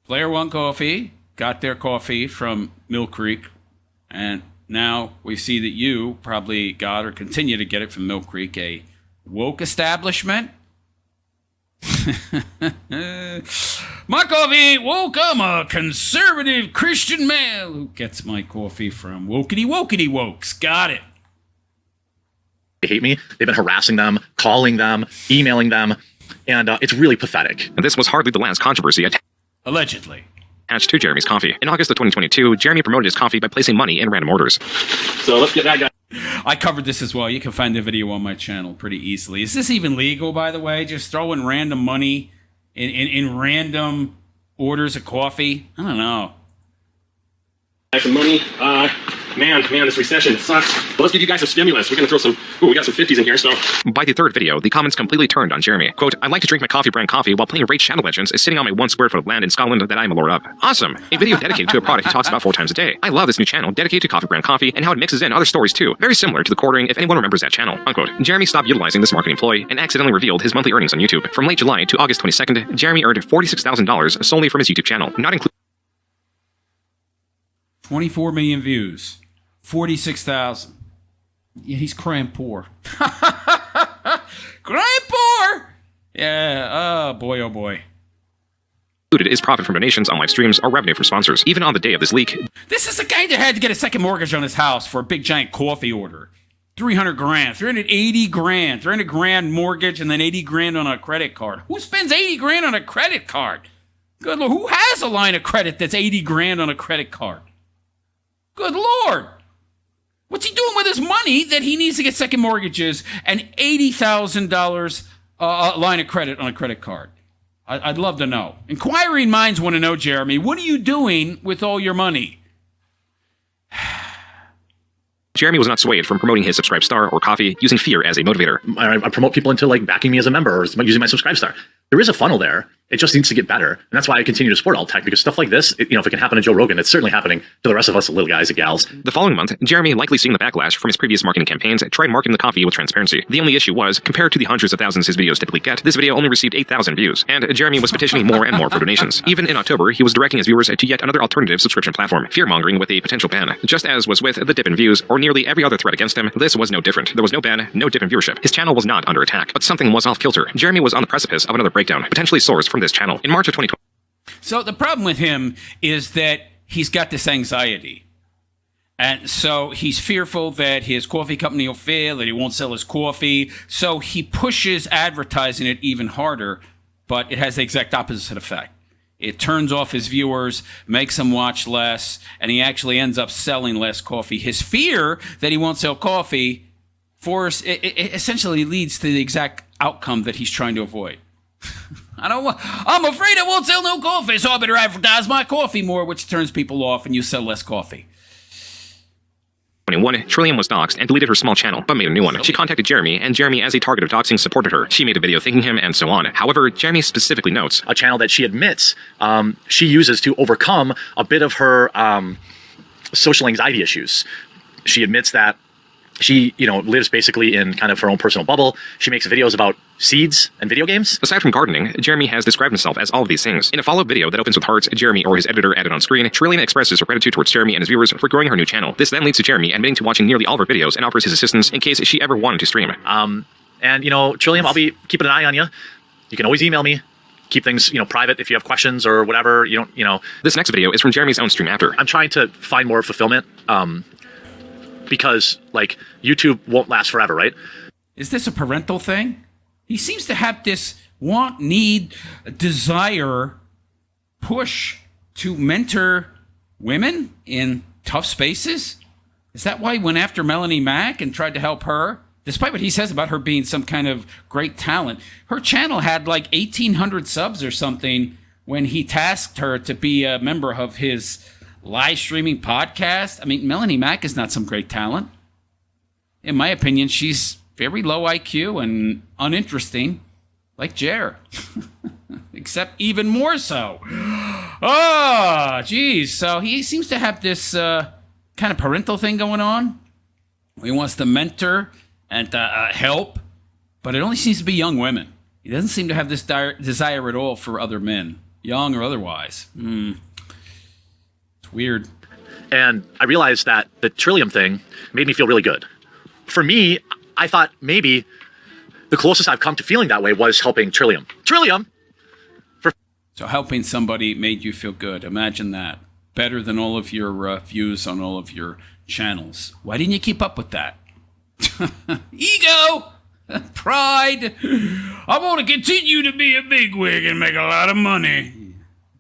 Player One Coffee got their coffee from Mill Creek, and now we see that you probably got or continue to get it from Mill Creek, a woke establishment. My coffee ain't woke. I'm a conservative Christian male who gets my coffee from wokety wokes. Got it. They hate me. They've been harassing them, calling them, emailing them, and it's really pathetic. And this was hardly the last controversy allegedly attached to Jeremy's coffee. In August of 2022, Jeremy promoted his coffee by placing money in random orders. So let's get that guy. I covered this as well. You can find the video on my channel pretty easily. Is this even legal, by the way? Just throwing random money in random orders of coffee? I don't know. Some money. Man, this recession sucks. But let's give you guys some stimulus. We're going to throw some... Ooh, we got some 50s in here, so... By the third video, the comments completely turned on Jeremy. Quote, I like to drink my coffee brand coffee while playing Raid Shadow Legends sitting on my 1 square foot of land in Scotland that I am a lord of. Awesome. A video dedicated to a product he talks about 4 times a day. I love this new channel dedicated to coffee brand coffee and how it mixes in other stories too. Very similar to the quartering if anyone remembers that channel. Unquote. Jeremy stopped utilizing this marketing ploy and accidentally revealed his monthly earnings on YouTube. From late July to August 22nd, Jeremy earned $46,000 solely from his YouTube channel, not including... 24 million views. 46,000. Yeah, he's crying poor. Crying poor! Yeah, oh boy, oh boy. Included is profit from donations on live streams or revenue from sponsors. Even on the day of this leak, This is the guy that had to get a second mortgage on his house for a big giant coffee order. 300 grand, 380 grand, 300 grand mortgage, and then 80 grand on a credit card. Who spends 80 grand on a credit card? Good Lord, who has a line of credit that's 80 grand on a credit card? Good Lord. What's he doing with his money that he needs to get second mortgages and $80,000 line of credit on a credit card? I'd love to know. Inquiring minds want to know, Jeremy, what are you doing with all your money? Jeremy was not swayed from promoting his Subscribe Star or coffee using fear as a motivator. I promote people into like backing me as a member or using my Subscribe Star. There is a funnel there. It just needs to get better. And that's why I continue to support alt tech, because stuff like this, if it can happen to Joe Rogan, it's certainly happening to the rest of us little guys and gals. The following month, Jeremy, likely seeing the backlash from his previous marketing campaigns, tried marketing the coffee with transparency. The only issue was, compared to the hundreds of thousands his videos typically get, this video only received 8,000 views, and Jeremy was petitioning more and more for donations. Even in October, he was directing his viewers to yet another alternative subscription platform, fear-mongering with a potential ban. Just as was with the dip in views, or nearly every other threat against him, this was no different. There was no ban, no dip in viewership. His channel was not under attack, but something was off-kilter. Jeremy was on the precipice of another breakdown, potentially sourced from this channel. In March of 2020, So the problem with him is that he's got this anxiety. And so he's fearful that his coffee company will fail, that he won't sell his coffee. So he pushes advertising it even harder, but it has the exact opposite effect. It turns off his viewers, makes them watch less, and he actually ends up selling less coffee. His fear that he won't sell coffee it essentially leads to the exact outcome that he's trying to avoid. I'm afraid I won't sell no coffee, so I better advertise my coffee more, which turns people off and you sell less coffee. 2021, Trillium was doxxed and deleted her small channel, but made a new one. She contacted Jeremy, and Jeremy, as a target of doxing, supported her. She made a video thanking him, and so on. However, Jeremy specifically notes a channel that she admits she uses to overcome a bit of her social anxiety issues. She admits that she, lives basically in kind of her own personal bubble. She makes videos about seeds and video games. Aside from gardening, Jeremy has described himself as all of these things. In a follow-up video that opens with hearts, Jeremy or his editor added on screen, Trillium expresses her gratitude towards Jeremy and his viewers for growing her new channel. This then leads to Jeremy admitting to watching nearly all of her videos and offers his assistance in case she ever wanted to stream. And Trillium, I'll be keeping an eye on you. You can always email me. Keep things, private if you have questions or whatever. This next video is from Jeremy's own stream after. I'm trying to find more fulfillment. Because YouTube won't last forever, right? Is this a parental thing? He seems to have this want, need, desire, push to mentor women in tough spaces. Is that why he went after Melanie Mack and tried to help her? Despite what he says about her being some kind of great talent, her channel had like 1,800 subs or something when he tasked her to be a member of his live streaming podcast. I mean, Melanie Mack is not some great talent. In my opinion, she's very low IQ and uninteresting, like Jer. Except even more so. Oh, geez. So he seems to have this kind of parental thing going on. He wants to mentor and help, but it only seems to be young women. He doesn't seem to have this desire at all for other men, young or otherwise. Weird. And I realized that the Trillium thing made me feel really good. For me, I thought maybe the closest I've come to feeling that way was helping Trillium. So helping somebody made you feel good. Imagine that. Better than all of your views on all of your channels. Why didn't you keep up with that? Ego! Pride! I want to continue to be a bigwig and make a lot of money.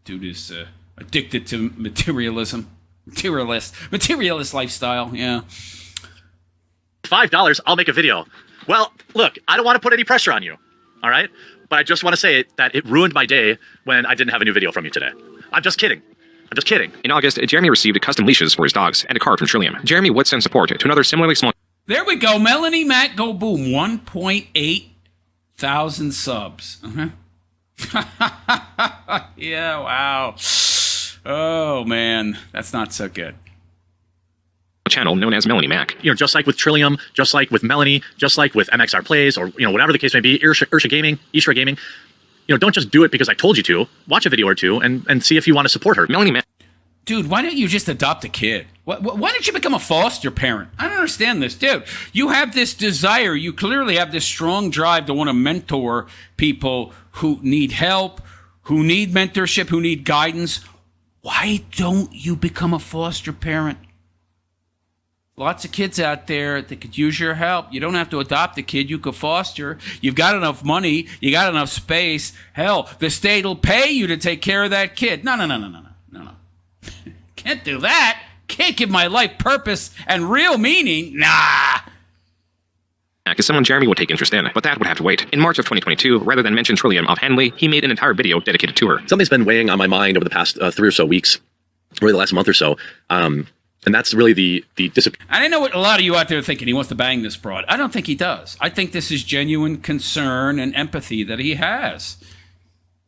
Dude is addicted to materialism. Materialist lifestyle, yeah. $5, I'll make a video. Well, look, I don't want to put any pressure on you, all right? But I just want to say that it ruined my day when I didn't have a new video from you today. I'm just kidding. In August, Jeremy received custom leashes for his dogs and a card from Trillium. Jeremy would send support to another similarly small... There we go. Melanie Mack, go boom. 1.8 thousand subs. Yeah, wow. Oh, man. That's not so good. Channel known as Melanie Mack. Just like with Trillium, just like with Melanie, just like with MXR Plays, or whatever the case may be, Ursha Gaming, Isra Gaming. Don't just do it because I told you to. Watch a video or two and see if you want to support her. Melanie Mack. Dude, why don't you just adopt a kid? Why don't you become a foster parent? I don't understand this, dude. You have this desire. You clearly have this strong drive to want to mentor people who need help, who need mentorship, who need guidance. Why don't you become a foster parent? Lots of kids out there that could use your help. You don't have to adopt a kid. You could foster. You've got enough money. You got enough space. Hell, the state will pay you to take care of that kid. No. Can't do that. Can't give my life purpose and real meaning. Nah. Is someone Jeremy would take interest in, but that would have to wait. In March of 2022, rather than mention Trillium offhandedly, he made an entire video dedicated to her. Something's been weighing on my mind over the past 3 or so weeks, really the last month or so, and that's really the disappearance. I know what a lot of you out there are thinking. He wants to bang this broad. I don't think he does. I think this is genuine concern and empathy that he has.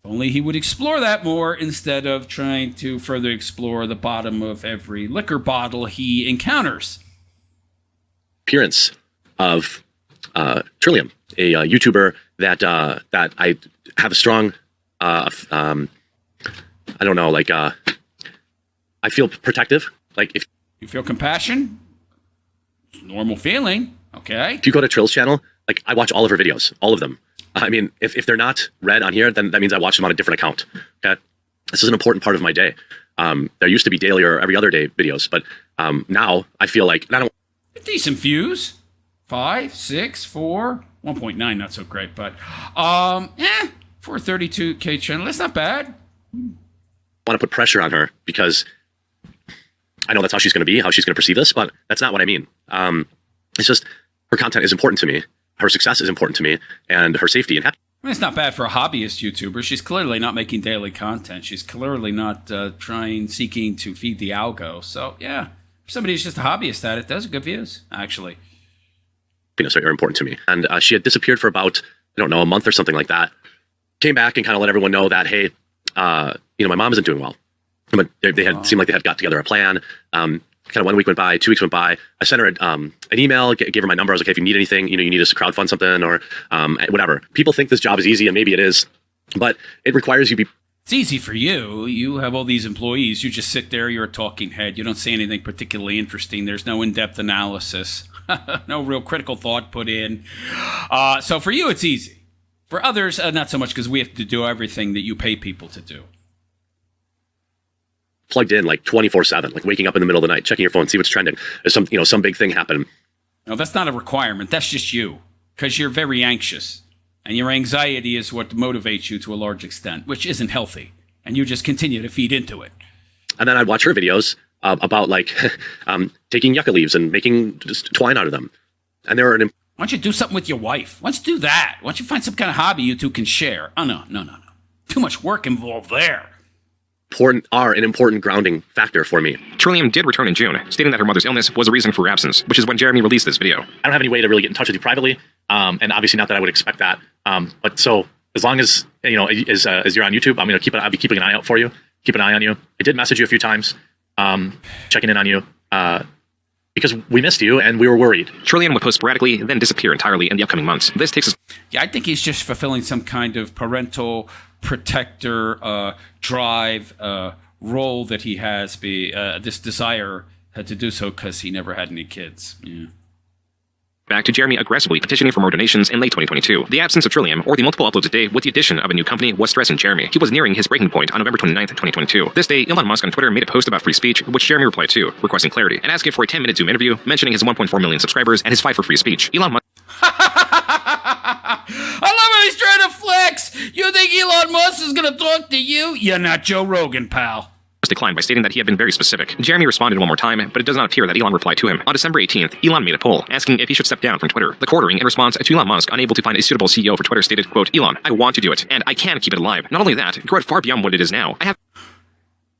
If only he would explore that more instead of trying to further explore the bottom of every liquor bottle he encounters. Appearance of Trillium, a YouTuber that I have a strong, I don't know, like I feel protective. Like if you feel compassion, it's a normal feeling. Okay. If you go to Trill's channel, like I watch all of her videos, all of them. I mean, if they're not read on here, then that means I watch them on a different account. Okay. This is an important part of my day. There used to be daily or every other day videos, but now I feel like I don't. Decent views. 5, 6, 4, 1.9, not so great, but for a 32K channel, that's not bad. I want to put pressure on her because I know that's how she's going to be, how she's going to perceive this, but that's not what I mean. It's just her content is important to me. Her success is important to me, and her safety and happiness. I mean, it's not bad for a hobbyist YouTuber. She's clearly not making daily content. She's clearly not seeking to feed the algo. So, yeah, for somebody who's just a hobbyist at it, those are good views, actually. Are important to me. And she had disappeared for about, I don't know, a month or something like that. Came back and kind of let everyone know that, hey, my mom isn't doing well. But they had seemed like they had got together a plan. Kind of 1 week went by, 2 weeks went by. I sent her an email, gave her my number. I was like, hey, if you need anything, you need us to crowdfund something or whatever. People think this job is easy, and maybe it is, but it requires you be. It's easy for you. You have all these employees. You just sit there. You're a talking head. You don't say anything particularly interesting. There's no in-depth analysis. No real critical thought put in. So for you, it's easy. For others, not so much, because we have to do everything that you pay people to do. Plugged in like 24/7, like waking up in the middle of the night, checking your phone, see what's trending. There's some big thing happen. No, that's not a requirement. That's just you, because you're very anxious, and your anxiety is what motivates you to a large extent, which isn't healthy, and you just continue to feed into it. And then I'd watch her videos about like taking yucca leaves and making just twine out of them. And there are why don't you do something with your wife? Why don't you do that? Why don't you find some kind of hobby you two can share? Oh, no. Too much work involved there. Are an important grounding factor for me. Trillium did return in June, stating that her mother's illness was a reason for her absence, which is when Jeremy released this video. I don't have any way to really get in touch with you privately, and obviously not that I would expect that. But so as long as as you're on YouTube, I'll be keeping an eye out for you. Keep an eye on you. I did message you a few times, checking in on you, because we missed you and we were worried. Trillium would post sporadically, then disappear entirely in the upcoming months. This takes us. Yeah, I think he's just fulfilling some kind of parental protector drive role that he has. This desire to do so because he never had any kids. Yeah. Back to Jeremy aggressively petitioning for more donations in late 2022. The absence of Trillium, or the multiple uploads a day with the addition of a new company, was stressing Jeremy. He was nearing his breaking point on November 29th, 2022. This day, Elon Musk on Twitter made a post about free speech, which Jeremy replied to, requesting clarity, and asking for a 10-minute Zoom interview, mentioning his 1.4 million subscribers and his fight for free speech. Elon Musk... I love how he's trying to flex! You think Elon Musk is gonna talk to you? You're not Joe Rogan, pal. Declined by stating that he had been very specific. Jeremy responded one more time, but it does not appear that Elon replied to him. On December 18th, Elon made a poll asking if he should step down from Twitter. The quartering, in response to Elon Musk unable to find a suitable CEO for Twitter, stated, quote, Elon, I want to do it, and I can keep it alive. Not only that, grow it far beyond what it is now.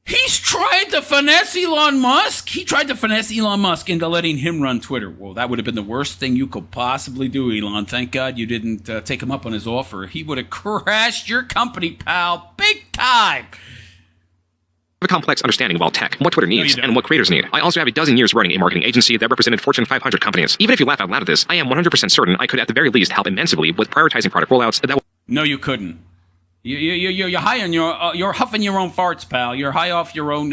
He's tried to finesse Elon Musk? He tried to finesse Elon Musk into letting him run Twitter. Well, that would have been the worst thing you could possibly do, Elon. Thank God you didn't take him up on his offer. He would have crashed your company, pal, big time. A complex understanding of all tech, what Twitter needs, and what creators need. I also have a dozen years running a marketing agency that represented Fortune 500 companies. Even if you laugh out loud at this, I am 100% certain I could at the very least help immensely with prioritizing product rollouts that... No, you couldn't. You're high on you're huffing your own farts, pal. You're high off your own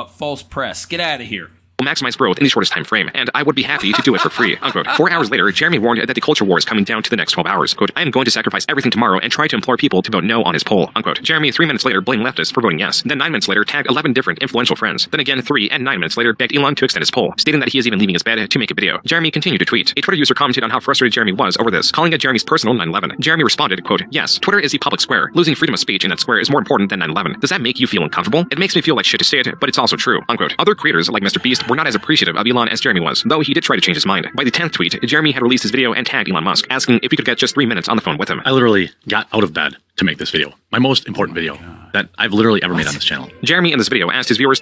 false press. Get out of here. Maximize growth in the shortest time frame, and I would be happy to do it for free, unquote. 4 hours later, Jeremy warned that the culture war is coming down to the next 12 hours. Quote, I am going to sacrifice everything tomorrow and try to implore people to vote no on his poll, unquote. Jeremy 3 minutes later blamed leftists for voting yes. Then 9 minutes later tagged 11 different influential friends. Then again 3 and 9 minutes later begged Elon to extend his poll, stating that he is even leaving his bed to make a video. Jeremy continued to tweet. A Twitter user commented on how frustrated Jeremy was over this, calling it Jeremy's personal 9/11. Jeremy responded, quote, yes, Twitter is the public square. Losing freedom of speech in that square is more important than 9/11. Does that make you feel uncomfortable? It makes me feel like shit to say it, but it's also true, unquote. Other creators like Mr. Beast were not as appreciative of Elon as Jeremy was, though he did try to change his mind. By the 10th tweet, Jeremy had released his video and tagged Elon Musk, asking if he could get just 3 minutes on the phone with him. I literally got out of bed to make this video. My most important video that I've literally ever made on this channel. Jeremy in this video asked his viewers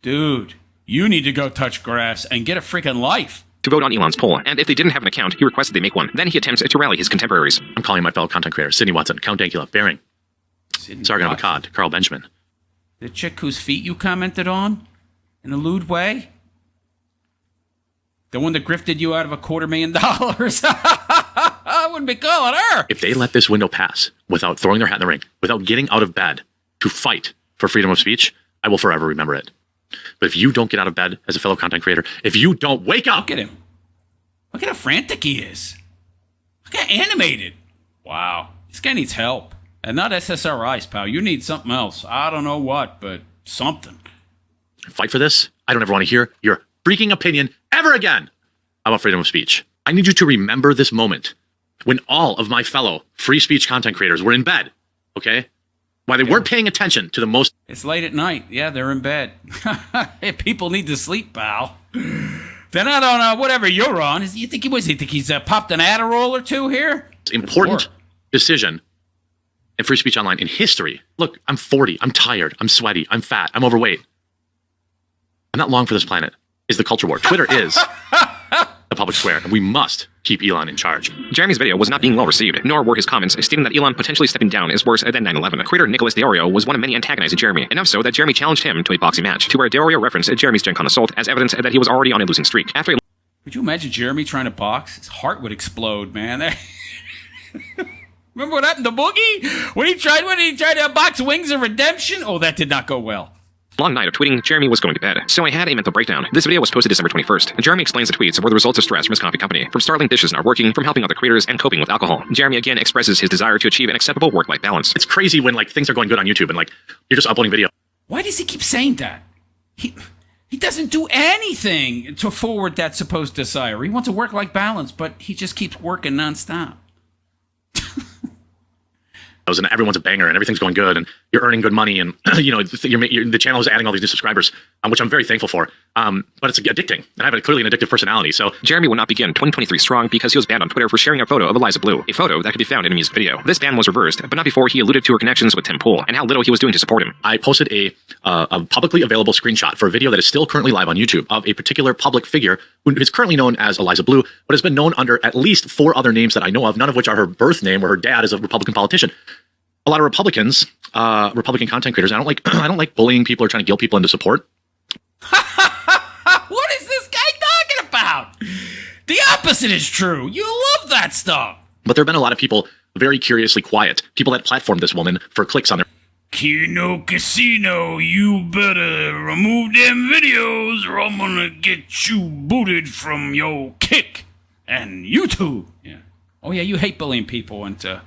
Dude, you need to go touch grass and get a freaking life. To vote on Elon's poll, and if they didn't have an account, he requested they make one. Then he attempts to rally his contemporaries. I'm calling my fellow content creators, Sydney Watson, Count Dankula, Baring, Sargon of Akkad, Carl Benjamin. The chick whose feet you commented on in a lewd way? The one that grifted you out of $250,000. I wouldn't be calling her. If they let this window pass without throwing their hat in the ring, without getting out of bed to fight for freedom of speech, I will forever remember it. But if you don't get out of bed as a fellow content creator, if you don't wake up. Look at him. Look at how frantic he is. Look how animated. Wow. This guy needs help. And not SSRIs, pal. You need something else. I don't know what, but something. Fight for this. I don't ever want to hear your freaking opinion ever again about freedom of speech. I need you to remember this moment when all of my fellow free speech content creators were in bed, okay? Why they weren't paying attention to the most... It's late at night. Yeah, they're in bed. People need to sleep, pal. They're not on whatever you're on. You think he's popped an Adderall or two here? Important decision in free speech online in history. Look, I'm 40. I'm tired. I'm sweaty. I'm fat. I'm overweight. I'm not long for this planet. Is the culture war. Twitter is the public square, and we must keep Elon in charge. Jeremy's video was not being well received, nor were his comments stating that Elon potentially stepping down is worse than 9/11. Creator Nicholas DeOrio was one of many antagonizing Jeremy, enough so that Jeremy challenged him to a boxing match, to where DeOrio referenced Jeremy's Gen Con assault as evidence that he was already on a losing streak. After Could you imagine Jeremy trying to box? His heart would explode, man. Remember what happened to Boogie? When he tried to box Wings of Redemption? Oh, that did not go well. Long night of tweeting, Jeremy was going to bed. So I had a mental breakdown. This video was posted December 21st. Jeremy explains the tweets were the results of stress from his coffee company, from startling dishes not working, from helping other creators, and coping with alcohol. Jeremy again expresses his desire to achieve an acceptable work-life balance. It's crazy when things are going good on YouTube and you're just uploading video. Why does he keep saying that? He doesn't do anything to forward that supposed desire. He wants a work-life balance, but he just keeps working nonstop. And everyone's a banger and everything's going good and you're earning good money and the channel is adding all these new subscribers, which I'm very thankful for. But it's addicting and I have clearly an addictive personality. So Jeremy will not begin 2023 strong because he was banned on Twitter for sharing a photo of Eliza Blue, a photo that could be found in a music video. This ban was reversed, but not before he alluded to her connections with Tim Pool and how little he was doing to support him. I posted a publicly available screenshot for a video that is still currently live on YouTube of a particular public figure who is currently known as Eliza Blue, but has been known under at least 4 other names that I know of, none of which are her birth name or her dad is a Republican politician. A lot of Republicans, Republican content creators, I don't like bullying people or trying to guilt people into support. What is this guy talking about? The opposite is true. You love that stuff. But there have been a lot of people very curiously quiet, people that platformed this woman for clicks on their... Kino Casino, you better remove them videos or I'm gonna get you booted from your Kick and YouTube. Yeah. Oh yeah, you hate bullying people into...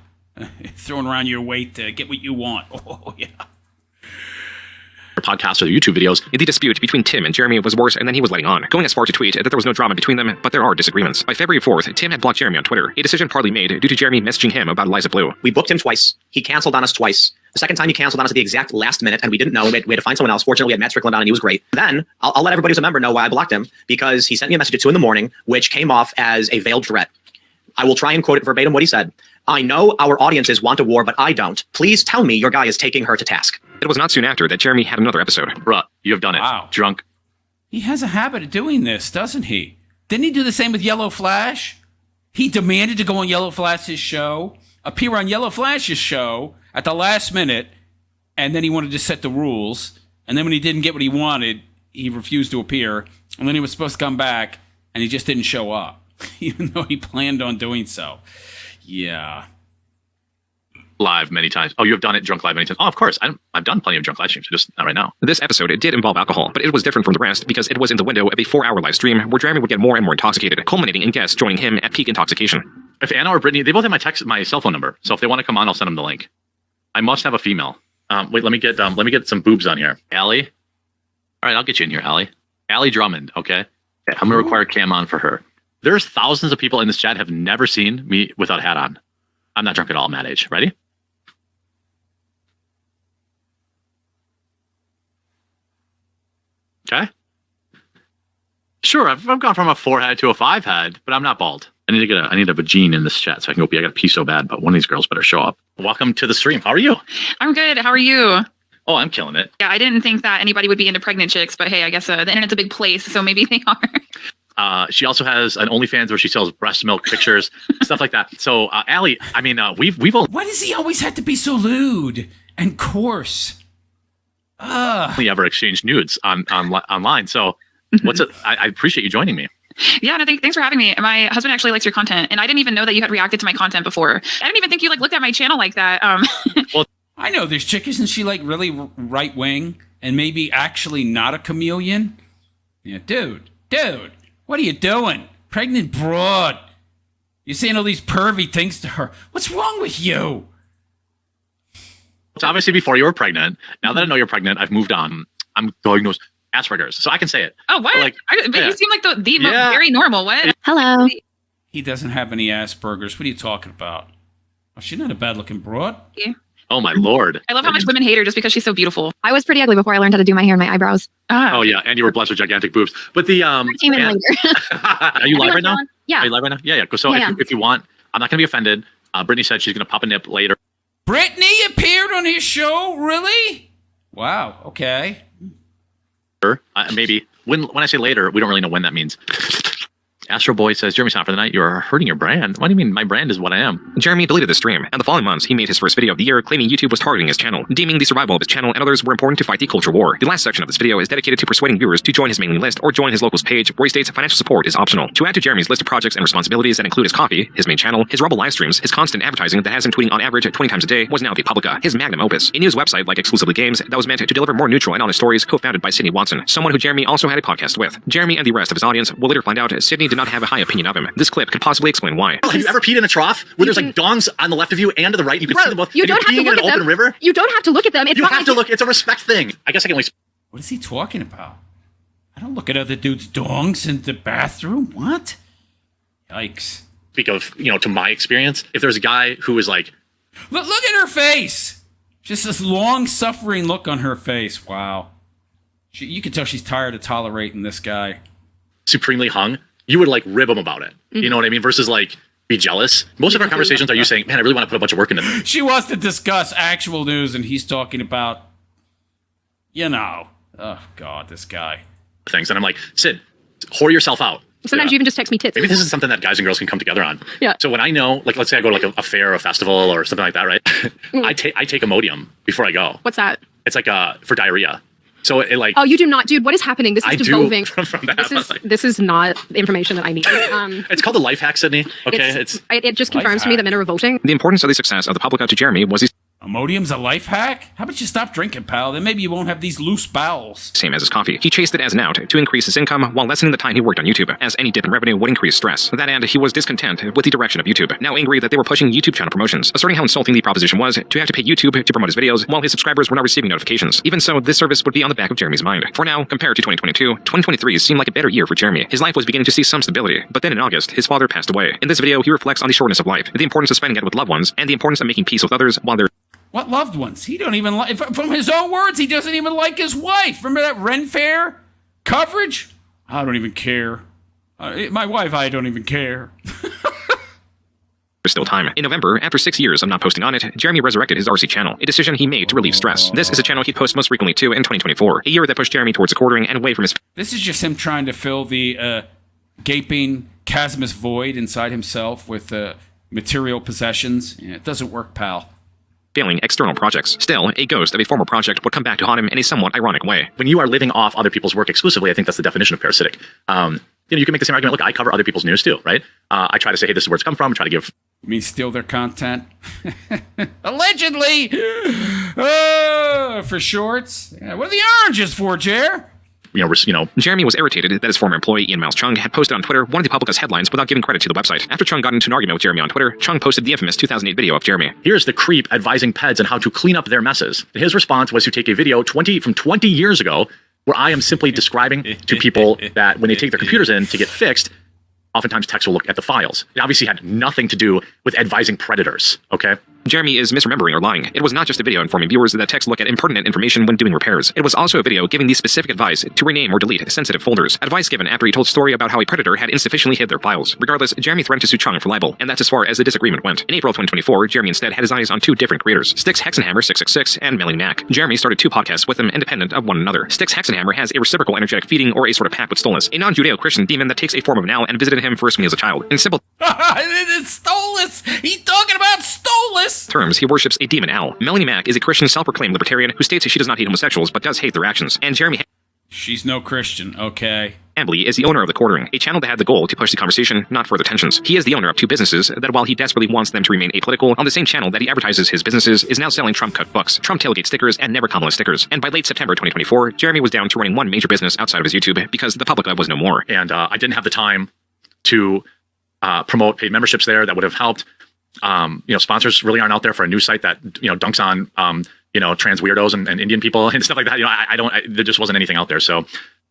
throwing around your weight to get what you want. Oh, yeah. Podcasts or their YouTube videos. The dispute between Tim and Jeremy was worse, and then he was letting on, going as far to tweet that there was no drama between them, but there are disagreements. By February 4th, Tim had blocked Jeremy on Twitter, a decision partly made due to Jeremy messaging him about Eliza Blue. We booked him twice. He canceled on us twice. The second time he canceled on us at the exact last minute, and we didn't know. We had to find someone else. Fortunately, we had Matt Strickland on, and he was great. Then, I'll let everybody who's a member know why I blocked him, because he sent me a message at 2 a.m, which came off as a veiled threat. I will try and quote it verbatim what he said. I know our audiences want a war, but I don't. Please tell me your guy is taking her to task. It was not soon after that Jeremy had another episode. Bruh, you have done it. Wow. Drunk. He has a habit of doing this, doesn't he? Didn't he do the same with Yellow Flash? He demanded to go on Yellow Flash's show, appear on Yellow Flash's show at the last minute, and then he wanted to set the rules. And then when he didn't get what he wanted, he refused to appear. And then he was supposed to come back, and he just didn't show up, even though he planned on doing so. Yeah. live many times. Oh, you have done it drunk live many times. Oh, of course. I've done plenty of drunk live streams, just not right now. This episode did involve alcohol, but it was different from the rest because it was in the window of a 4-hour live stream where Jeremy would get more and more intoxicated, culminating in guests joining him at peak intoxication. If Anna or Brittany, they both have my cell phone number, so if they want to come on, I'll send them the link. I must have a female. Wait, let me get some boobs on here. Allie? All right, I'll get you in here, Allie. Allie Drummond, okay? I'm going to require cam on for her. There's thousands of people in this chat have never seen me without a hat on. I'm not drunk at all, I'm that age. Ready? Okay. Sure, I've gone from a 4-head to a 5-head, but I'm not bald. I need a vagine in this chat so I can go pee. I gotta pee so bad, but one of these girls better show up. Welcome to the stream. How are you? I'm good. How are you? Oh, I'm killing it. Yeah, I didn't think that anybody would be into pregnant chicks, but hey, I guess the internet's a big place, so maybe they are. She also has an OnlyFans where she sells breast milk pictures, stuff like that. So, Allie, I mean, we've all. Why does he always have to be so lewd and coarse? Only ever exchanged nudes online. So, what's it? I appreciate you joining me. Yeah, no, thanks for having me. My husband actually likes your content, and I didn't even know that you had reacted to my content before. I didn't even think you looked at my channel like that. Well, I know this chick, isn't she really right wing and maybe actually not a chameleon? Yeah, dude, what are you doing? Pregnant broad. You're saying all these pervy things to her. What's wrong with you? It's obviously before you were pregnant. Now that I know you're pregnant, I've moved on. I'm diagnosed Asperger's, so I can say it. Oh, what? But yeah. You seem like the very normal. What? Hello. He doesn't have any Asperger's. What are you talking about? Oh, she's not a bad-looking broad. Yeah. Oh, my Lord. I love how much women hate her just because she's so beautiful. I was pretty ugly before I learned how to do my hair and my eyebrows. Oh, yeah, and you were blessed with gigantic boobs. But the I came in later. Are you live right now? Yeah. Are you live right now? Yeah. So Yeah. if you want, I'm not going to be offended. Brittany said she's going to pop a nip later. Brittany appeared on his show? Really? Wow. Okay. Maybe. When I say later, we don't really know when that means. Astro Boy says, Jeremy's not for the night. You're hurting your brand. What do you mean? My brand is what I am. Jeremy deleted the stream, and the following months, he made his first video of the year claiming YouTube was targeting his channel, deeming the survival of his channel and others were important to fight the culture war. The last section of this video is dedicated to persuading viewers to join his mailing list or join his locals page, where he states financial support is optional. To add to Jeremy's list of projects and responsibilities that include his coffee, his main channel, his Rumble live streams, his constant advertising that has him tweeting on average 20 times a day, was now the Publica, his magnum opus, a news website like Exclusively Games that was meant to deliver more neutral and honest stories, co-founded by Sydney Watson, someone who Jeremy also had a podcast with. Jeremy and the rest of his audience will later find out Sydney did not have a high opinion of him. This clip could possibly explain why. Have you ever peed in a trough where there's like dongs on the left of you and to the right? You can see them both. You and don't you're have to peeing look in at an open them. river? You don't have to look at them. It's You not have like to look. It's a respect thing. I guess I can only. What is he talking about? I don't look at other dudes' dongs in the bathroom. What? Yikes. Speak of, to my experience, if there's a guy who is like, Look at her face. Just this long-suffering look on her face. Wow. You can tell she's tired of tolerating this guy. supremely hung, you would like rib him about it. You know what I mean? Versus like be jealous. Most of our conversations are you saying, man, I really want to put a bunch of work into this. She wants to discuss actual news, and he's talking about, oh God, this guy. Things. And I'm like, Sid, whore yourself out. Sometimes you even just text me tits. Maybe this is something that guys and girls can come together on. Yeah. So when I know, like, let's say I go to like a fair or a festival or something like that, right? I take Imodium before I go. What's that? It's like for diarrhea. So it like. Oh, you do not, dude. What is happening? This is devolving. From that, this is not information that I need. It's called the life hack, Sydney. Okay, it just confirms to me that men are revolting. The importance of the success of the Publica to Jeremy was his Imodium's a life hack? How about you stop drinking, pal? Then maybe you won't have these loose bowels. Same as his coffee. He chased it as an out to increase his income while lessening the time he worked on YouTube, as any dip in revenue would increase stress. To that end, he was discontent with the direction of YouTube, now angry that they were pushing YouTube channel promotions, asserting how insulting the proposition was to have to pay YouTube to promote his videos while his subscribers were not receiving notifications. Even so, this service would be on the back of Jeremy's mind. For now, compared to 2022, 2023 seemed like a better year for Jeremy. His life was beginning to see some stability, but then in August, his father passed away. In this video, he reflects on the shortness of life, the importance of spending it with loved ones, and the importance of making peace with others while they're What loved ones? He don't even like, from his own words, he doesn't even like his wife. Remember that Ren Fair coverage? I don't even care. My wife, I don't even care. There's still time. In November, after 6 years of not posting on it, Jeremy resurrected his RC channel, a decision he made to relieve stress. This is a channel he posts most frequently to in 2024, a year that pushed Jeremy towards a quartering and away from his... This is just him trying to fill the gaping chasmous void inside himself with material possessions. Yeah, it doesn't work, pal. Failing external projects. Still, a ghost of a former project would come back to haunt him in a somewhat ironic way. When you are living off other people's work exclusively, I think that's the definition of parasitic. You can make the same argument. Look, I cover other people's news too, right? I try to say, hey, this is where it's come from. I try to give You mean steal their content? Allegedly! For shorts? Yeah, what are the oranges for, Jer? Jeremy was irritated that his former employee, Ian Miles Chung, had posted on Twitter one of the Publica's headlines without giving credit to the website. After Chung got into an argument with Jeremy on Twitter, Chung posted the infamous 2008 video of Jeremy. Here's the creep advising peds on how to clean up their messes. His response was to take a video from 20 years ago where I am simply describing to people that when they take their computers in to get fixed, oftentimes techs will look at the files. It obviously had nothing to do with advising predators, okay? Jeremy is misremembering or lying. It was not just a video informing viewers that techs look at impertinent information when doing repairs. It was also a video giving the specific advice to rename or delete sensitive folders. Advice given after he told a story about how a predator had insufficiently hid their files. Regardless, Jeremy threatened to sue Chung for libel, and that's as far as the disagreement went. In April 2024, Jeremy instead had his eyes on two different creators, Styx Hexenhammer 666 and Melanie Mack. Jeremy started two podcasts with them independent of one another. Styx Hexenhammer has a reciprocal energetic feeding or a sort of pact with Stolas, a non-Judeo-Christian demon that takes a form of an owl and visited him first when he was a child. In simple Stolas! He's talking about Stolas! terms, he worships a demon owl. Melanie Mack is a Christian self-proclaimed libertarian who states she does not hate homosexuals but does hate their actions. And Jeremy She's no Christian, okay. Hambly is the owner of The Quartering, a channel that had the goal to push the conversation, not further tensions. He is the owner of two businesses that, while he desperately wants them to remain apolitical, on the same channel that he advertises his businesses is now selling Trump-cut books, Trump tailgate stickers, and Never Kamala stickers. And by late September 2024, Jeremy was down to running one major business outside of his YouTube because the Publica was no more. And I didn't have the time to promote paid memberships there that would have helped. Sponsors really aren't out there for a news site that, dunks on, trans weirdos and Indian people and stuff like that. There just wasn't anything out there. So,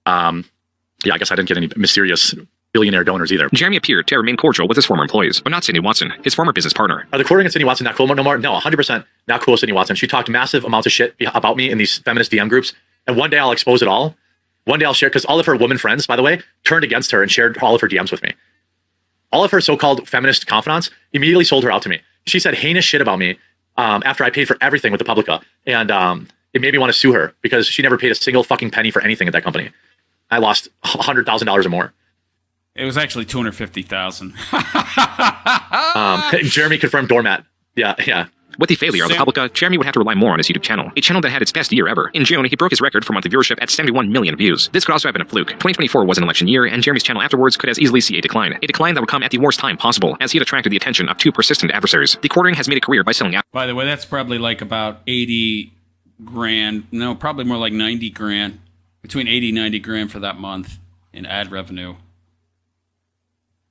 I guess I didn't get any mysterious billionaire donors either. Jeremy appeared to remain cordial with his former employees, but not Sydney Watson, his former business partner. Are the Quartering and Sydney Watson not cool no more? No, 100% not cool with Sydney Watson. She talked massive amounts of shit about me in these feminist DM groups. And one day I'll expose it all. One day I'll share, because all of her women friends, by the way, turned against her and shared all of her DMs with me. All of her so-called feminist confidants immediately sold her out to me. She said heinous shit about me after I paid for everything with the Publica. And it made me want to sue her because she never paid a single fucking penny for anything at that company. I lost $100,000 or more. It was actually $250,000. Jeremy confirmed doormat. Yeah. With the failure of the Publica, Jeremy would have to rely more on his YouTube channel, a channel that had its best year ever. In June, he broke his record for monthly viewership at 71 million views. This could also have been a fluke. 2024 was an election year, and Jeremy's channel afterwards could as easily see a decline that would come at the worst time possible, as he had attracted the attention of two persistent adversaries. The Quartering has made a career by selling out. By the way, that's probably like about 80 grand. No, probably more like 90 grand. Between 80 and 90 grand for that month in ad revenue.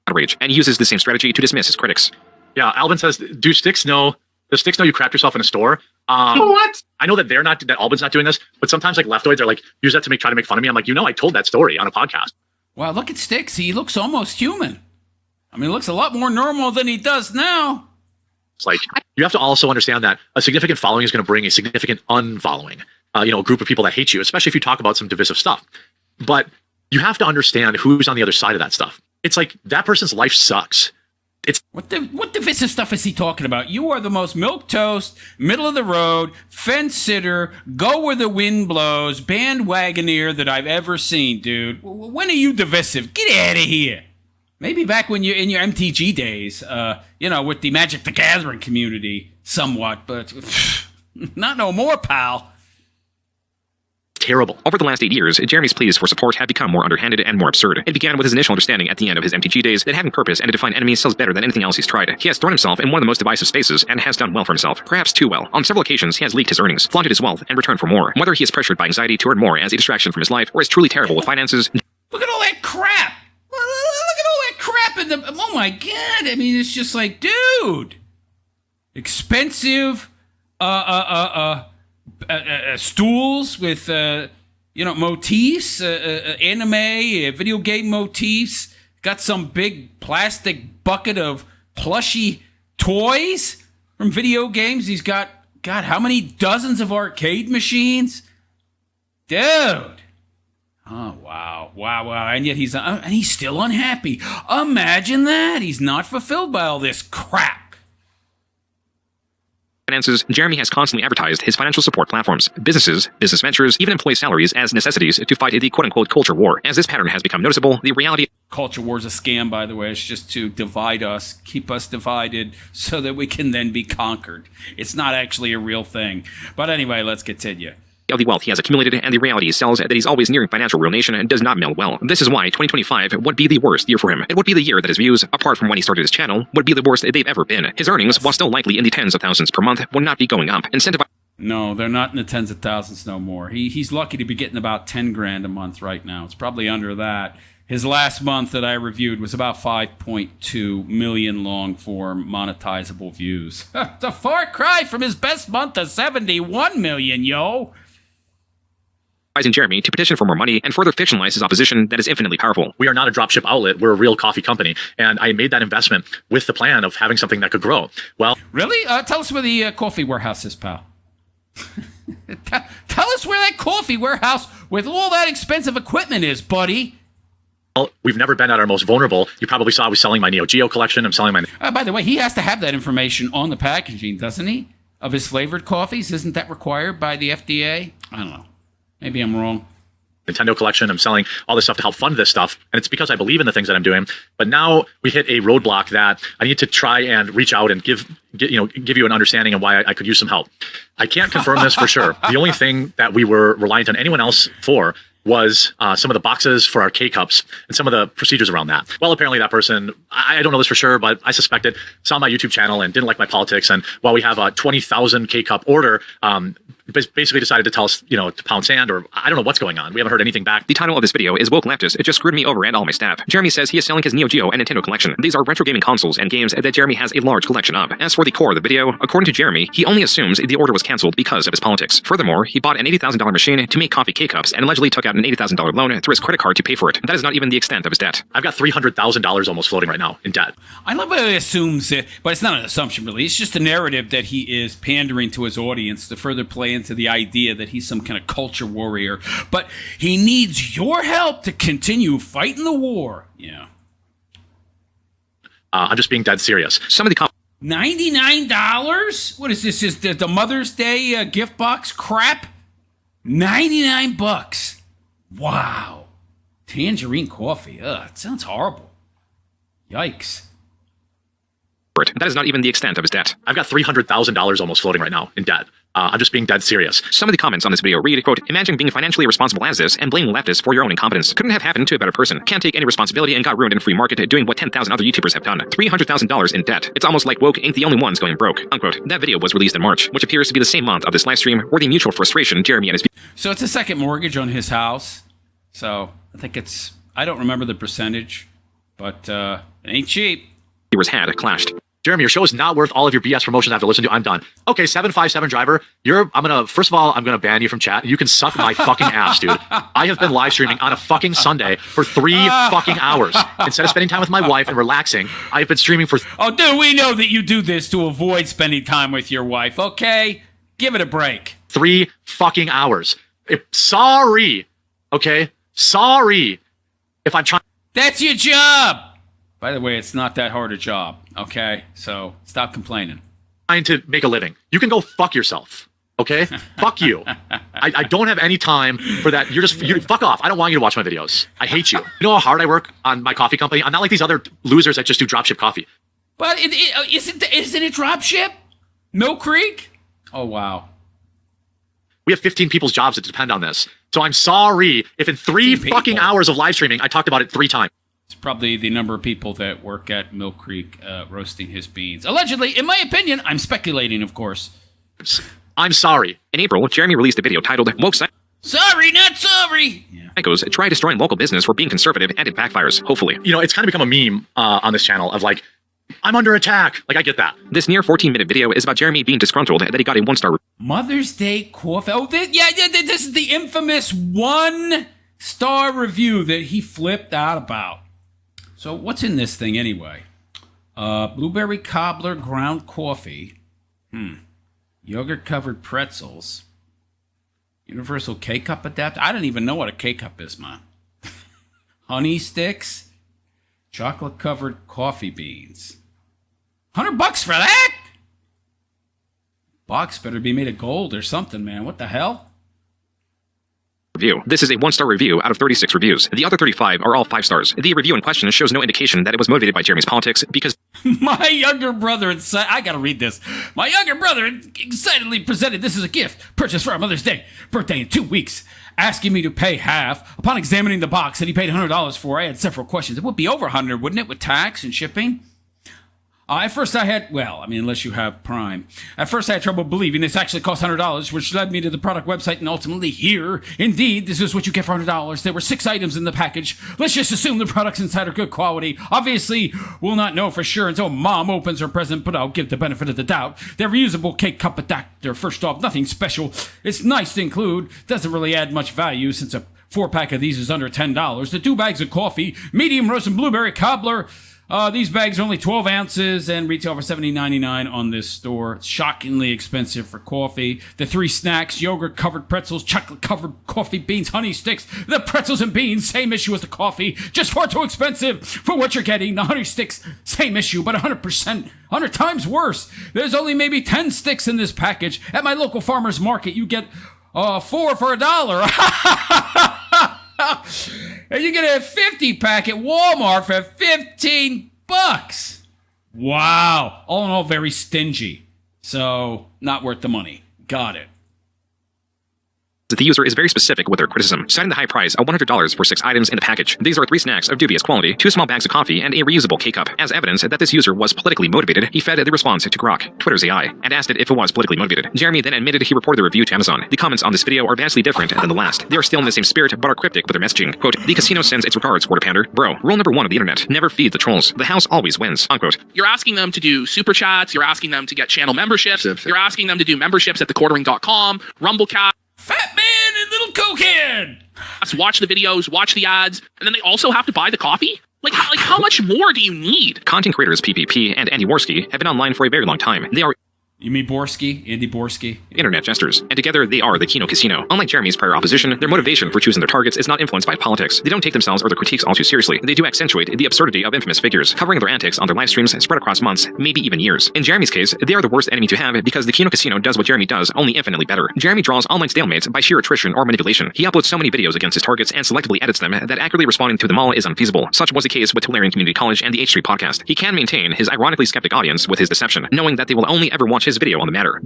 Outrage, and uses the same strategy to dismiss his critics. Yeah, Alvin says, does Styx know you crapped yourself in a store? What? I know that that Albin's not doing this, but sometimes like leftoids are like, use that to try to make fun of me. I'm like, I told that story on a podcast. Wow, look at Styx. He looks almost human. I mean, he looks a lot more normal than he does now. It's like, you have to also understand that a significant following is going to bring a significant unfollowing. A group of people that hate you, especially if you talk about some divisive stuff. But you have to understand who's on the other side of that stuff. It's like that person's life sucks. What divisive stuff is he talking about? You are the most milquetoast, middle of the road, fence sitter, go where the wind blows, bandwagoneer that I've ever seen, dude. When are you divisive? Get out of here. Maybe back when you're in your MTG days, with the Magic the Gathering community, somewhat, but not no more, pal. Terrible. Over the last 8 years, Jeremy's pleas for support have become more underhanded and more absurd. It began with his initial understanding at the end of his MTG days that having purpose and to define enemies sells better than anything else he's tried. He has thrown himself in one of the most divisive spaces and has done well for himself. Perhaps too well. On several occasions, he has leaked his earnings, flaunted his wealth, and returned for more. Whether he is pressured by anxiety to earn more as a distraction from his life or is truly terrible with finances. Look at all that crap. Look at all that crap in the... Oh my God. I mean, it's just like, dude. Expensive, stools with... motifs, anime, video game motifs. Got some big plastic bucket of plushy toys from video games. He's got, God, how many dozens of arcade machines? Dude. Oh, wow. And yet he's still unhappy. Imagine that. He's not fulfilled by all this crap. Finances, Jeremy has constantly advertised his financial support platforms, businesses, business ventures, even employee salaries as necessities to fight the quote-unquote culture war. As this pattern has become noticeable, the reality... Culture war is a scam, by the way. It's just to divide us, keep us divided, so that we can then be conquered. It's not actually a real thing. But anyway, let's continue. of the wealth he has accumulated, and the reality sells that he's always nearing financial ruination and does not meld well. This is why 2025 would be the worst year for him. It would be the year that his views, apart from when he started his channel, would be the worst they've ever been. His earnings, while still likely in the tens of thousands per month, would not be going up. No, they're not in the tens of thousands no more. He's lucky to be getting about 10 grand a month right now. It's probably under that. His last month that I reviewed was about 5.2 million long-form monetizable views. It's a far cry from his best month of 71 million, yo! Advising Jeremy to petition for more money and further fictionalize his opposition that is infinitely powerful. We are not a dropship outlet. We're a real coffee company. And I made that investment with the plan of having something that could grow. Well, really? Tell us where the coffee warehouse is, pal. Tell us where that coffee warehouse with all that expensive equipment is, buddy. Well, we've never been at our most vulnerable. You probably saw I was selling my Neo Geo collection. I'm selling my... By the way, he has to have that information on the packaging, doesn't he? Of his flavored coffees? Isn't that required by the FDA? I don't know. Maybe I'm wrong. Nintendo collection. I'm selling all this stuff to help fund this stuff. And it's because I believe in the things that I'm doing. But now we hit a roadblock that I need to try and reach out and give you an understanding of why I could use some help. I can't confirm this for sure. The only thing that we were reliant on anyone else for was some of the boxes for our K-Cups and some of the procedures around that. Well, apparently that person, I don't know this for sure, but I suspect it, saw my YouTube channel and didn't like my politics. And while we have a 20,000 K-Cup order, basically decided to tell us, to pound sand, or I don't know what's going on. We haven't heard anything back. The title of this video is Woke Leftist. It just screwed me over and all my staff. Jeremy says he is selling his Neo Geo and Nintendo collection. These are retro gaming consoles and games that Jeremy has a large collection of. As for the core of the video, according to Jeremy, he only assumes the order was canceled because of his politics. Furthermore, he bought an $80,000 machine to make coffee K-Cups and allegedly took out an $80,000 loan through his credit card to pay for it. That is not even the extent of his debt. I've got $300,000 almost floating right now in debt. I love how he assumes it, but it's not an assumption really. It's just a narrative that he is pandering to his audience to further play into the idea that he's some kind of culture warrior. But he needs your help to continue fighting the war. Yeah. I'm just being dead serious. Some of the $99? What is this? Is the Mother's Day gift box crap? $99. Wow. Tangerine coffee. Ugh, it sounds horrible. Yikes. That is not even the extent of his debt. I've got $300,000 almost floating right now in debt. I'm just being dead serious. Some of the comments on this video read, quote, imagine being financially irresponsible as this and blaming leftists for your own incompetence. Couldn't have happened to a better person. Can't take any responsibility and got ruined in free market doing what 10,000 other YouTubers have done. $300,000 in debt. It's almost like woke ain't the only ones going broke, unquote. That video was released in March, which appears to be the same month of this live stream where the mutual frustration Jeremy and his... So it's a second mortgage on his house. So I think it's, I don't remember the percentage, but it ain't cheap. Viewers had clashed. Jeremy, your show is not worth all of your BS promotions I have to listen to. I'm done. Okay, 757 driver, first of all, I'm gonna ban you from chat. You can suck my fucking ass, dude. I have been live streaming on a fucking Sunday for 3 fucking hours. Instead of spending time with my wife and relaxing, I've been streaming for... Oh, dude, we know that you do this to avoid spending time with your wife, okay? Give it a break. 3 fucking hours. Sorry, okay? Sorry if I'm trying... That's your job! By the way, it's not that hard a job, okay? So stop complaining. Trying to make a living. You can go fuck yourself, okay? Fuck you. I don't have any time for that. You fuck off. I don't want you to watch my videos. I hate you. You know how hard I work on my coffee company? I'm not like these other losers that just do dropship coffee. But isn't it dropship? Mill Creek? Oh, wow. We have 15 people's jobs that depend on this. So I'm sorry if in 3 fucking hours of live streaming, I talked about it 3 times. It's probably the number of people that work at Mill Creek roasting his beans. Allegedly, in my opinion, I'm speculating, of course. I'm sorry. In April, Jeremy released a video titled Woke Sorry, not sorry! Psychos try destroying local business for being conservative and it backfires, hopefully. It's kind of become a meme on this channel of like, I'm under attack. Like, I get that. This near 14-minute video is about Jeremy being disgruntled that he got a 1-star... Mother's Day coffee. Oh, this is the infamous 1-star review that he flipped out about. So what's in this thing anyway? Blueberry cobbler ground coffee. Yogurt-covered pretzels. Universal K-cup adapter. I don't even know what a K-cup is, man. Honey sticks. Chocolate-covered coffee beans. $100 for that? Box better be made of gold or something, man. What the hell? review. This is a 1-star review out of 36 reviews. The other 35 are all 5 stars. The review in question shows no indication that it was motivated by Jeremy's politics because My younger brother, I gotta read this. My younger brother excitedly presented this as a gift purchased for our Mother's Day, birthday in 2 weeks, asking me to pay half. Upon examining the box that he paid $100 for, I had several questions. It would be over $100, wouldn't it, with tax and shipping? At first I had, unless you have Prime. At first I had trouble believing this actually cost $100, which led me to the product website and ultimately here. Indeed, this is what you get for $100. There were 6 items in the package. Let's just assume the products inside are good quality. Obviously, we'll not know for sure until Mom opens her present, but I'll give the benefit of the doubt. They're reusable cake cup adapter. First off, nothing special. It's nice to include. Doesn't really add much value since a 4-pack of these is under $10. The 2 bags of coffee, medium roast and blueberry cobbler. These bags are only 12 ounces and retail for $70.99 on this store. It's shockingly expensive for coffee. The 3 snacks, yogurt-covered pretzels, chocolate-covered coffee beans, honey sticks. The pretzels and beans, same issue as the coffee. Just far too expensive for what you're getting. The honey sticks, same issue, but 100 times worse. There's only maybe 10 sticks in this package. At my local farmer's market, you get 4 for $1. And you get a 50-pack at Walmart for $15. Wow. All in all, very stingy. So, not worth the money. Got it. The user is very specific with their criticism, citing the high price of $100 for 6 items in the package. These are 3 snacks of dubious quality, 2 small bags of coffee, and a reusable K-cup. As evidence that this user was politically motivated, he fed the response to Grok, Twitter's AI, and asked it if it was politically motivated. Jeremy then admitted he reported the review to Amazon. The comments on this video are vastly different than the last. They are still in the same spirit, but are cryptic with their messaging. Quote, "The casino sends its regards, quarter pounder. Bro, rule number 1 of the internet. Never feed the trolls. The house always wins." Unquote. You're asking them to do super chats. You're asking them to get channel memberships. You're asking them to do memberships at thequartering.com, Rumblecast. Fat man and little cokehead. Watch the videos, watch the ads, and then they also have to buy the coffee? Like how much more do you need? Content creators PPP and Andy Worski have been online for a very long time. They are... You mean Borsky? Andy Borsky? Internet jesters. And together, they are the Kino Casino. Unlike Jeremy's prior opposition, their motivation for choosing their targets is not influenced by politics. They don't take themselves or their critiques all too seriously. They do accentuate the absurdity of infamous figures, covering their antics on their live streams spread across months, maybe even years. In Jeremy's case, they are the worst enemy to have because the Kino Casino does what Jeremy does, only infinitely better. Jeremy draws online stalemates by sheer attrition or manipulation. He uploads so many videos against his targets and selectively edits them that accurately responding to them all is unfeasible. Such was the case with Tularian Community College and the H3 podcast. He can maintain his ironically skeptic audience with his deception, knowing that they will only ever watch his video on the matter.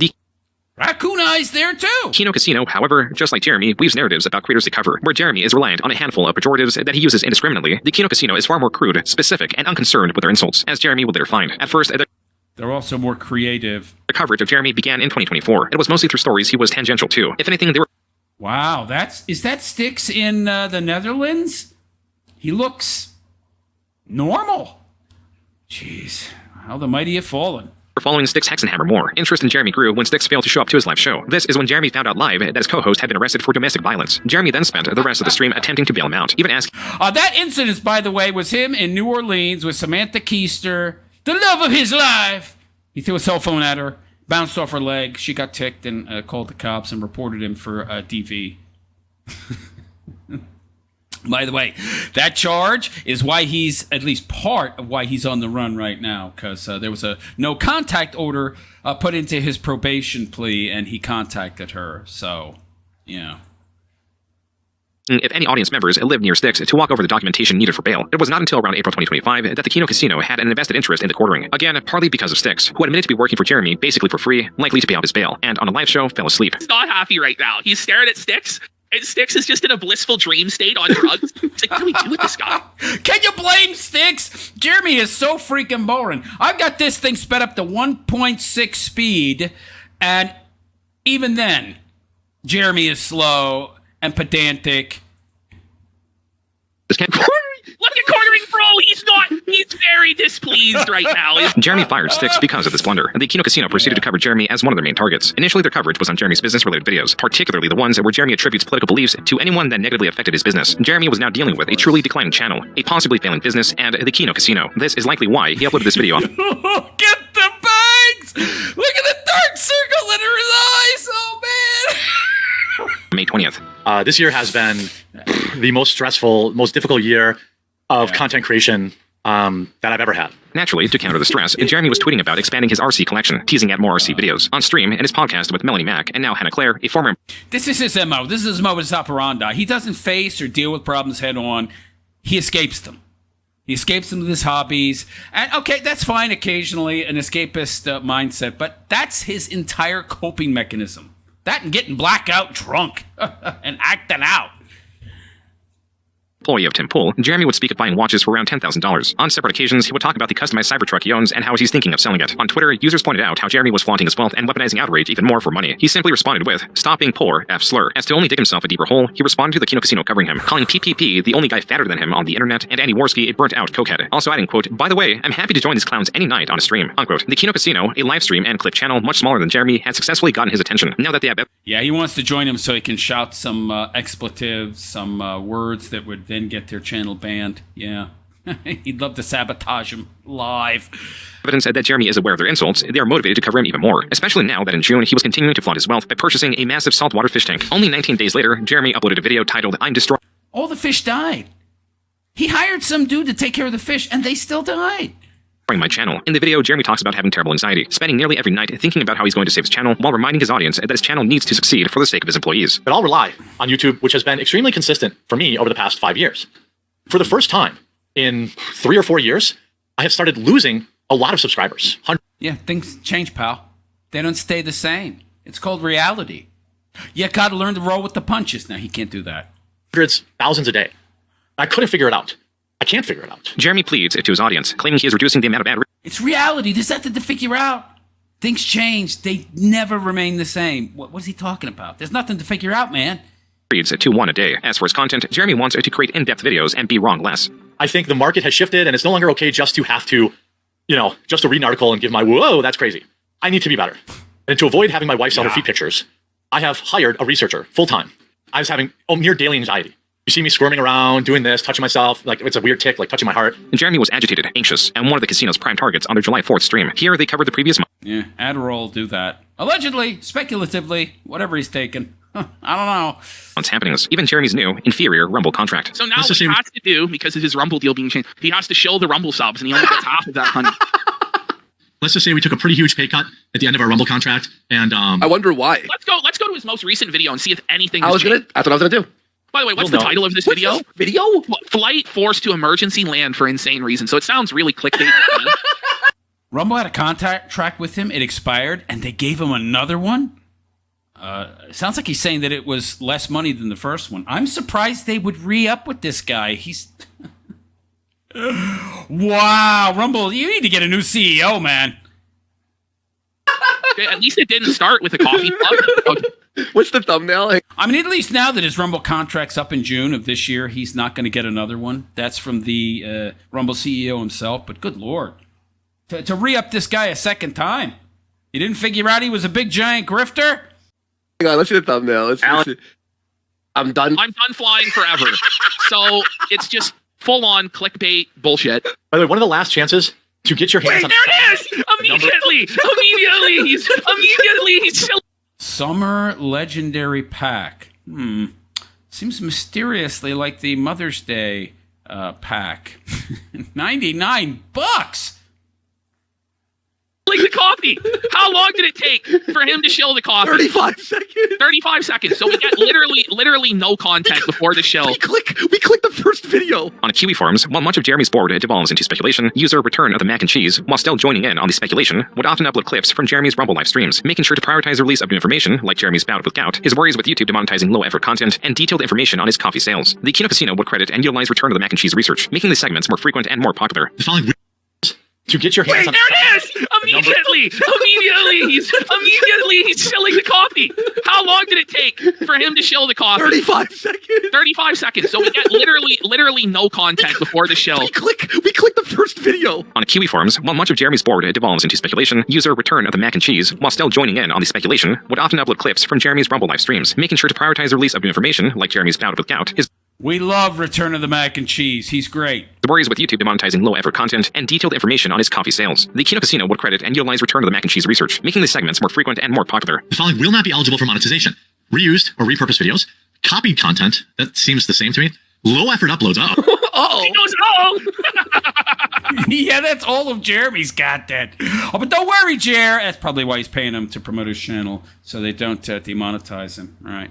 Raccoon Eye's there too! Kino Casino, however, just like Jeremy, weaves narratives about creators to cover. Where Jeremy is reliant on a handful of pejoratives that he uses indiscriminately, the Kino Casino is far more crude, specific, and unconcerned with their insults, as Jeremy will later find. At first, they're also more creative. The coverage of Jeremy began in 2024. It was mostly through stories he was tangential to. If anything, they were... Wow, is that Styx in the Netherlands? He looks normal. Jeez, how the mighty have fallen. Following Styx Hexenhammer more. Interest in Jeremy grew when Styx failed to show up to his live show. This is when Jeremy found out live that his co-host had been arrested for domestic violence. Jeremy then spent the rest of the stream attempting to bail him out, even asking... that incident, by the way, was him in New Orleans with Samantha Keister, the love of his life. He threw a cell phone at her, bounced off her leg. She got ticked and called the cops and reported him for DV. By the way, that charge is why he's, at least part of why he's on the run right now, because there was a no contact order put into his probation plea, and he contacted her. So, yeah. If any audience members lived near Styx to walk over the documentation needed for bail. It was not until around April 2025 that the Kino Casino had an invested interest in the quartering. Again, partly because of Styx, who admitted to be working for Jeremy basically for free, likely to pay off his bail, and on a live show fell asleep. He's not happy right now. He's staring at Styx. And Styx is just in a blissful dream state on drugs. It's like, what do we do with this guy? Can you blame Styx? Jeremy is so freaking boring. I've got this thing sped up to 1.6 speed, and even then, Jeremy is slow and pedantic. Look at Quartering Bro. He's very displeased right now. Jeremy fired Styx because of this blunder, and the Kino Casino proceeded to cover Jeremy as one of their main targets. Initially, their coverage was on Jeremy's business-related videos, particularly the ones where Jeremy attributes political beliefs to anyone that negatively affected his business. Jeremy was now dealing with a truly declining channel, a possibly failing business, and the Kino Casino. This is likely why he uploaded this video on... Get the bags! Look at the dark circle under his eyes! Oh, man! May 20th. This year has been the most stressful, most difficult year of content creation that I've ever had. Naturally, to counter the stress, Jeremy was tweeting about expanding his RC collection, teasing at more RC videos. On stream, and his podcast with Melanie Mack, and now Hannah Claire, a former... This is his MO. This is his modus operandi. He doesn't face or deal with problems head on. He escapes them. He escapes them with his hobbies. And okay, that's fine occasionally, an escapist mindset, but that's his entire coping mechanism. That and getting blackout drunk and acting out. Employee of Tim Pool, Jeremy would speak of buying watches for around $10,000. On separate occasions, he would talk about the customized Cybertruck he owns and how he's thinking of selling it. On Twitter, users pointed out how Jeremy was flaunting his wealth and weaponizing Outrage even more for money. He simply responded with, "Stop being poor, F slur." As to only dig himself a deeper hole, he responded to the Kino Casino covering him, calling PPP the only guy fatter than him on the internet, and Andy Worski a burnt-out cokehead. Also adding, quote, "By the way, I'm happy to join these clowns any night on a stream," unquote. The Kino Casino, a live stream and clip channel much smaller than Jeremy, had successfully gotten his attention. Now that they have... Yeah, he wants to join him so he can shout some expletives, some words that would then get their channel banned. Yeah. He'd love to sabotage him live. Evidence that Jeremy is aware of their insults, they are motivated to cover him even more, especially now that in June he was continuing to flaunt his wealth by purchasing a massive saltwater fish tank. Only 19 days later, Jeremy uploaded a video titled, "I'm destroying..." All the fish died. He hired some dude to take care of the fish, and they still died. My channel. In the video, Jeremy talks about having terrible anxiety, spending nearly every night thinking about how he's going to save his channel while reminding his audience that his channel needs to succeed for the sake of his employees. But I'll rely on YouTube, which has been extremely consistent for me over the past 5 years. For the first time in 3 or 4 years, I have started losing a lot of subscribers. Yeah, things change, pal. They don't stay the same. It's called reality. You gotta learn to roll with the punches. Now, he can't do that. Hundreds, thousands a day. I couldn't figure it out. I can't figure it out. Jeremy pleads to his audience, claiming he is reducing the amount of ad... It's reality. There's nothing to figure out. Things change. They never remain the same. What is he talking about? There's nothing to figure out, man. Reads to 1 a day. As for his content, Jeremy wants to create in-depth videos and be wrong less. I think the market has shifted, and it's no longer okay just to have to, just to read an article and give my, whoa, that's crazy. I need to be better. And to avoid having my wife sell her feet pictures, I have hired a researcher full-time. I was having near daily anxiety. You see me squirming around, doing this, touching myself, like it's a weird tick, like touching my heart. Jeremy was agitated, anxious, and one of the casino's prime targets on their July 4th stream. Here, they covered the previous month. Yeah, Adderall do that. Allegedly, speculatively, whatever he's taken. I don't know. It's happenings. Even Jeremy's new, inferior Rumble contract. So now what he has to do, because of his Rumble deal being changed, he has to show the Rumble subs, and he only gets half of that money. Let's just say we took a pretty huge pay cut at the end of our Rumble contract, and I wonder why. Let's go to his most recent video and see if anything. That's what I was gonna do. By the way, what's the title of this video? Flight forced to emergency land for insane reasons. So it sounds really clickbait. Rumble had a contract with him. It expired, and they gave him another one. Sounds like he's saying that it was less money than the first one. I'm surprised they would re-up with this guy. He's... Wow, Rumble, you need to get a new CEO, man. At least it didn't start with a coffee mug. What's the thumbnail? I mean, at least now that his Rumble contract's up in June of this year, he's not going to get another one. That's from the Rumble CEO himself. But good Lord. To re-up this guy a second time. You didn't figure out he was a big, giant grifter? Hang on, let's see the thumbnail. Let's see. I'm done. I'm done flying forever. So it's just full-on clickbait bullshit. By the way, one of the last chances to get your hands on... There it is! Immediately, he's still... Summer Legendary Pack. Seems mysteriously like the Mother's Day pack. $99. Like the coffee. How long did it take for him to shill the coffee? 35 seconds. 35 seconds. So we got literally no content before the shill. We click the first video. On Kiwi forums, while much of Jeremy's board devolves into speculation, user Return of the Mac and Cheese, while still joining in on the speculation, would often upload clips from Jeremy's Rumble live streams, making sure to prioritize the release of new information, like Jeremy's bout with gout, his worries with YouTube demonetizing low-effort content, and detailed information on his coffee sales. The Kino Casino would credit and utilize Return of the Mac and Cheese research, making the segments more frequent and more popular. The following to get your hands on... There it is! Immediately, he's shilling the coffee. How long did it take for him to shill the coffee? 35 seconds. 35 seconds. So we got literally no content before the shill. We click the first video. On Kiwi forums, while much of Jeremy's board devolves into speculation, user Return of the Mac and Cheese, while still joining in on the speculation, would often upload clips from Jeremy's Rumble live streams, making sure to prioritize the release of new information, like Jeremy's bout with gout, his... We love Return of the Mac and Cheese. He's great. The worries with YouTube demonetizing low-effort content, and detailed information on his coffee sales. The Kino Casino would credit and utilize Return of the Mac and Cheese research, making the segments more frequent and more popular. The following will not be eligible for monetization. Reused or repurposed videos, copied content, that seems the same to me. Low-effort uploads, He goes, Yeah, that's all of Jeremy's content. Oh, but don't worry, Jer. That's probably why he's paying him to promote his channel, so they don't demonetize him. All right.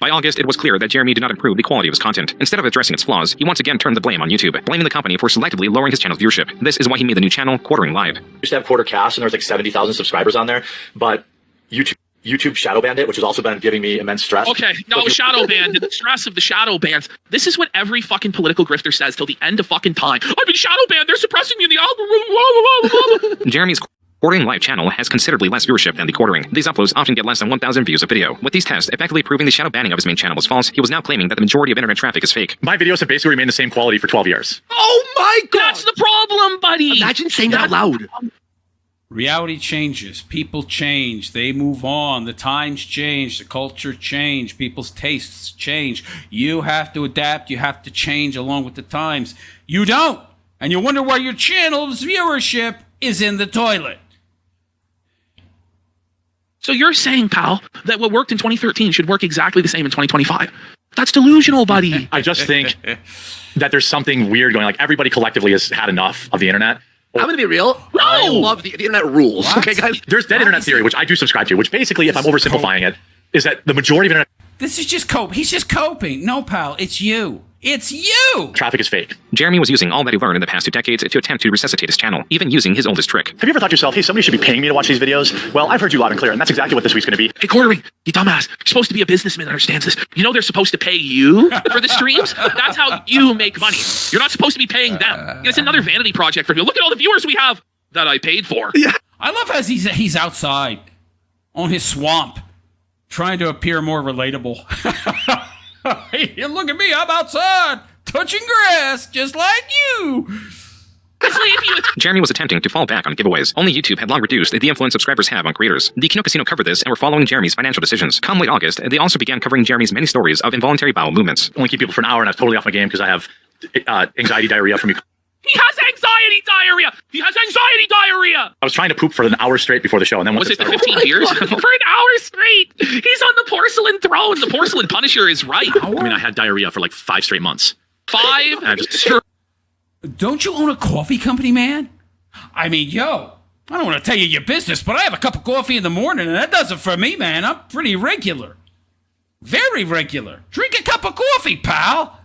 By August, it was clear that Jeremy did not improve the quality of his content. Instead of addressing its flaws, he once again turned the blame on YouTube, blaming the company for selectively lowering his channel's viewership. This is why he made the new channel, Quartering Live. Used to have Quarter Cast, and there was like 70,000 subscribers on there, but YouTube shadow banned it, which has also been giving me immense stress. Okay, no, shadow banned. The stress of the shadow bans. This is what every fucking political grifter says till the end of fucking time. I've been shadow banned. They're suppressing me in the algorithm. Jeremy's Quartering Live channel has considerably less viewership than the Quartering. These uploads often get less than 1,000 views a video. With these tests effectively proving the shadow banning of his main channel was false, he was now claiming that the majority of internet traffic is fake. My videos have basically remained the same quality for 12 years. Oh my god! That's the problem, buddy! Imagine saying that out loud. Reality changes. People change. They move on. The times change. The culture change. People's tastes change. You have to adapt. You have to change along with the times. You don't. And you wonder why your channel's viewership is in the toilet. So you're saying, pal, that what worked in 2013 should work exactly the same in 2025? That's delusional, buddy. I just think that there's something weird going. Like everybody collectively has had enough of the internet. I'm going to be real. No! I love the internet rules. What? Okay, guys? There's dead internet theory, which I do subscribe to, which basically, if I'm oversimplifying it, is that the majority of internet... This is just cope. He's just coping. No, pal, it's you. It's you! Traffic is fake. Jeremy was using all that he learned in the past 2 decades to attempt to resuscitate his channel, even using his oldest trick. Have you ever thought to yourself, hey, somebody should be paying me to watch these videos? Well, I've heard you loud and clear, and that's exactly what this week's going to be. Hey, Quartering, you dumbass. You're supposed to be a businessman that understands this. You know they're supposed to pay you for the streams? That's how you make money. You're not supposed to be paying them. It's another vanity project for you. Look at all the viewers we have that I paid for. Yeah. I love how he's outside on his swamp trying to appear more relatable. Hey, look at me, I'm outside touching grass just like you. Jeremy was attempting to fall back on giveaways. Only YouTube had long reduced the influence subscribers have on creators. The Kino Casino covered this and were following Jeremy's financial decisions. Come late August, they also began covering Jeremy's many stories of involuntary bowel movements. Only keep people for an hour, and I was totally off my game because I have anxiety diarrhea from you. He has anxiety diarrhea. He has anxiety diarrhea. I was trying to poop for an hour straight before the show, and then was it the 15 years? For an hour straight. He's on the porcelain throne. The porcelain Punisher is right. I mean, I had diarrhea for like 5 straight months. 5? Don't you own a coffee company, man? I mean, yo, I don't want to tell you your business, but I have a cup of coffee in the morning, and that does it for me, man. I'm pretty regular. Very regular. Drink a cup of coffee, pal.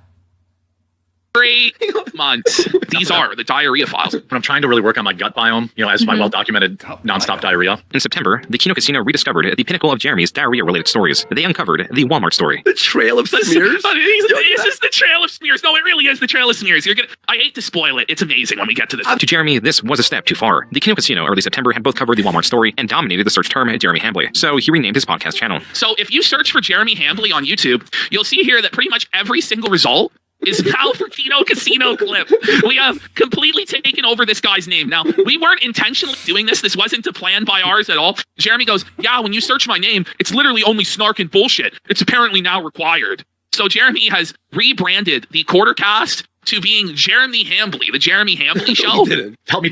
3 months. These are the diarrhea files. When I'm trying to really work on my gut biome, as my well-documented nonstop diarrhea. In September, the Kino Casino rediscovered the pinnacle of Jeremy's diarrhea-related stories. They uncovered the Walmart story. The Trail of Smears? This is the Trail of Smears. No, it really is the Trail of Smears. I hate to spoil it. It's amazing when we get to this. To Jeremy, this was a step too far. The Kino Casino early September had both covered the Walmart story and dominated the search term Jeremy Hambly. So he renamed his podcast channel. So if you search for Jeremy Hambly on YouTube, you'll see here that pretty much every single result is now for Kino Casino clip. We have completely taken over this guy's name. Now, we weren't intentionally doing this. This wasn't a plan by ours at all. Jeremy goes, yeah, when you search my name, it's literally only snark and bullshit. It's apparently now required. So Jeremy has rebranded the Quartercast to being Jeremy Hambly, the Jeremy Hambly Show. Help me.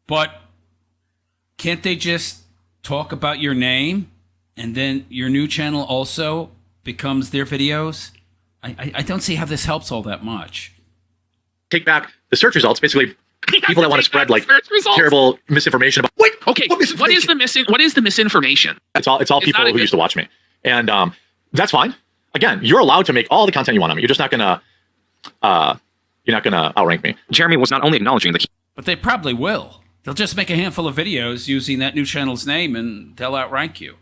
But can't they just talk about your name and then your new channel also becomes their videos? I don't see how this helps all that much. Take back the search results. Basically, people that want to spread like terrible misinformation about. Wait, okay. What is the misinformation? It's all people who used to watch me, and that's fine. Again, you're allowed to make all the content you want on me. You're just not gonna outrank me. Jeremy was not only acknowledging the, but they probably will. They'll just make a handful of videos using that new channel's name, and they'll outrank you.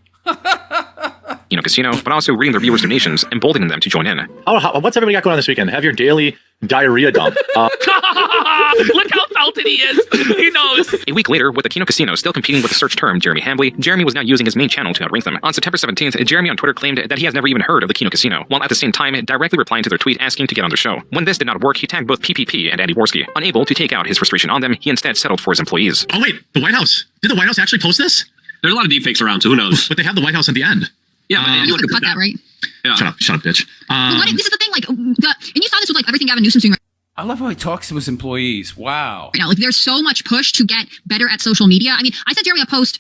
Kino Casino, but also reading their viewers' donations, emboldening them to join in. What's everybody got going on this weekend? Have your daily diarrhea dump. Look how felted he is. He knows. A week later, with the Kino Casino still competing with the search term Jeremy Hambly, Jeremy was now using his main channel to outrank them. On September 17th, Jeremy on Twitter claimed that he has never even heard of the Kino Casino, while at the same time directly replying to their tweet asking to get on their show. When this did not work, he tagged both PPP and Andy Worski. Unable to take out his frustration on them, he instead settled for his employees. Oh wait, the White House. Did the White House actually post this? There's a lot of deepfakes around, so who knows? But they have the White House at the end. Yeah, but you could cut that, right? Yeah. Shut up, bitch. This is the thing, and you saw this with everything Gavin Newsom's doing. I love how he talks to his employees. Wow. You know, there's so much push to get better at social media. I mean, I sent Jeremy a post.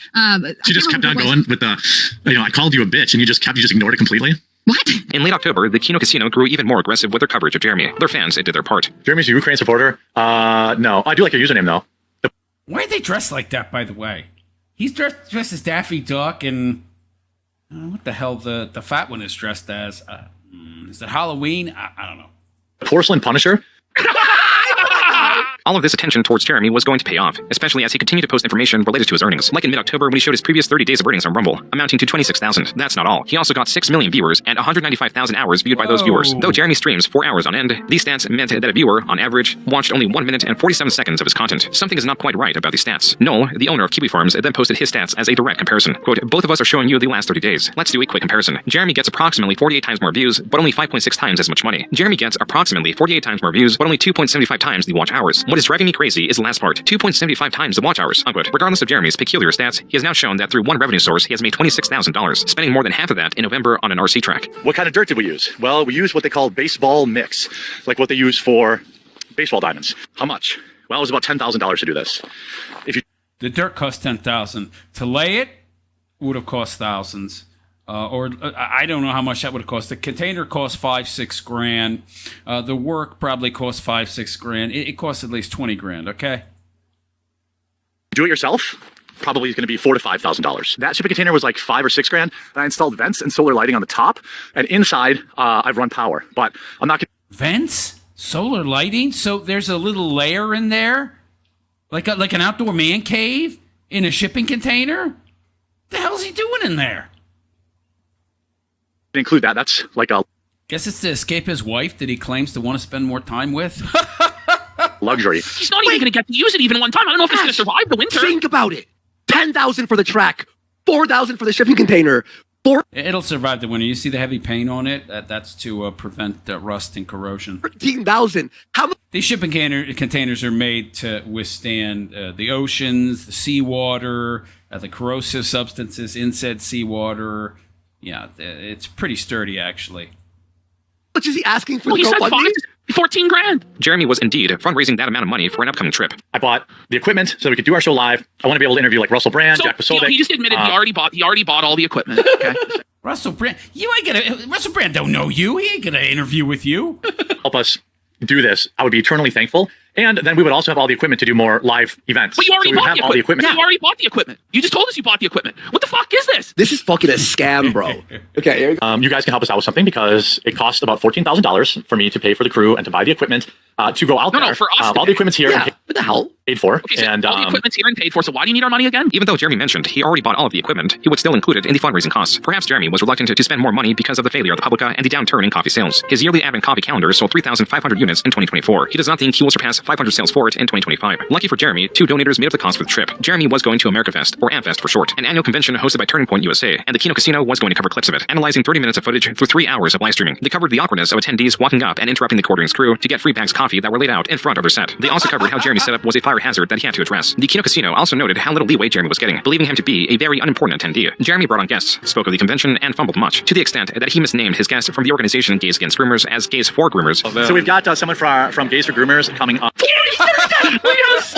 She just kept on going with the, I called you a bitch, and you just ignored it completely. What? In late October, the Kino Casino grew even more aggressive with their coverage of Jeremy. Their fans did their part. Jeremy's a Ukraine supporter. No. I do like your username, though. Why are they dressed like that, by the way? He's dressed as Daffy Duck, and what the hell the fat one is dressed as? Is it Halloween? I don't know. Porcelain Punisher? All of this attention towards Jeremy was going to pay off, especially as he continued to post information related to his earnings, like in mid-October when he showed his previous 30 days of earnings on Rumble, amounting to 26,000. That's not all. He also got 6 million viewers and 195,000 hours viewed by those viewers. Though Jeremy streams 4 hours on end, these stats meant that a viewer, on average, watched only 1 minute and 47 seconds of his content. Something is not quite right about these stats. Noel, the owner of Kiwi Farms, then posted his stats as a direct comparison. Quote, both of us are showing you the last 30 days. Let's do a quick comparison. Jeremy gets approximately 48 times more views, but only 5.6 times as much money. Jeremy gets approximately 48 times more views, but only 2.75 times the watch hours. What is driving me crazy is the last part, 2.75 times the watch hours, unquote. Regardless of Jeremy's peculiar stats, he has now shown that through one revenue source, he has made $26,000, spending more than half of that in November on an RC track. What kind of dirt did we use? Well, we used what they call baseball mix, like what they use for baseball diamonds. How much? Well, it was about $10,000 to do this. The dirt cost $10,000. To lay it would have cost thousands. I don't know how much that would have cost. The container cost $5-6 grand. The work probably cost $5-6 grand. It costs at least $20 grand. Okay. Do it yourself? Probably is going to be $4,000 to $5,000. That shipping container was like $5 or $6 grand. I installed vents and solar lighting on the top, and inside I've run power. But I'm not. Vents, solar lighting. So there's a little layer in there, like an outdoor man cave in a shipping container. What the hell's he doing in there? Include that. That's like a guess it's to escape his wife that he claims to want to spend more time with. luxury. He's not even going to get to use it even one time. I don't know if he's going to survive the winter. Think about it. 10,000 for the track, 4,000 for the shipping container. It'll survive the winter. You see the heavy paint on it? That's to prevent rust and corrosion. 13,000. How much? These shipping containers are made to withstand the oceans, the seawater, the corrosive substances inside seawater. Yeah, it's pretty sturdy, actually. How much is he asking for? Well, he said 14 grand. Jeremy was indeed fundraising that amount of money for an upcoming trip. I bought the equipment so we could do our show live. I want to be able to interview like Russell Brand, Jack Posobiec. He just admitted he already bought all the equipment. Okay. Russell Brand, Russell Brand don't know you. He ain't gonna interview with you. Help us do this. I would be eternally thankful. And then we would also have all the equipment to do more live events. But you already bought all the equipment. You already bought the equipment. You just told us you bought the equipment. What the fuck is this? This is fucking a scam, bro. Okay. You guys can help us out with something because it costs about $14,000 for me to pay for the crew and to buy the equipment to go out there. No, for us. All the equipment's here. Yeah. What the hell? Paid for. Okay, so all the equipment's here and paid for, so why do you need our money again? Even though Jeremy mentioned he already bought all of the equipment, he would still include it in the fundraising costs. Perhaps Jeremy was reluctant to spend more money because of the failure of the Publica and the downturn in coffee sales. His yearly Advent coffee calendar sold 3,500 units in 2024. He does not think he will surpass 500 sales for it in 2025. Lucky for Jeremy, 2 donators made up the cost for the trip. Jeremy was going to AmericaFest, or AmFest for short, an annual convention hosted by Turning Point USA, and the Kino Casino was going to cover clips of it, analyzing 30 minutes of footage through 3 hours of live streaming. They covered the awkwardness of attendees walking up and interrupting the quarterings crew to get free bags of coffee that were laid out in front of their set. They also covered how Jeremy's setup was a fire hazard that he had to address. The Kino Casino also noted how little leeway Jeremy was getting, believing him to be a very unimportant attendee. Jeremy brought on guests, spoke of the convention, and fumbled much, to the extent that he misnamed his guest from the organization Gays Against Groomers as Gays for Groomers. So we've got someone from Gays for Groomers coming up. That's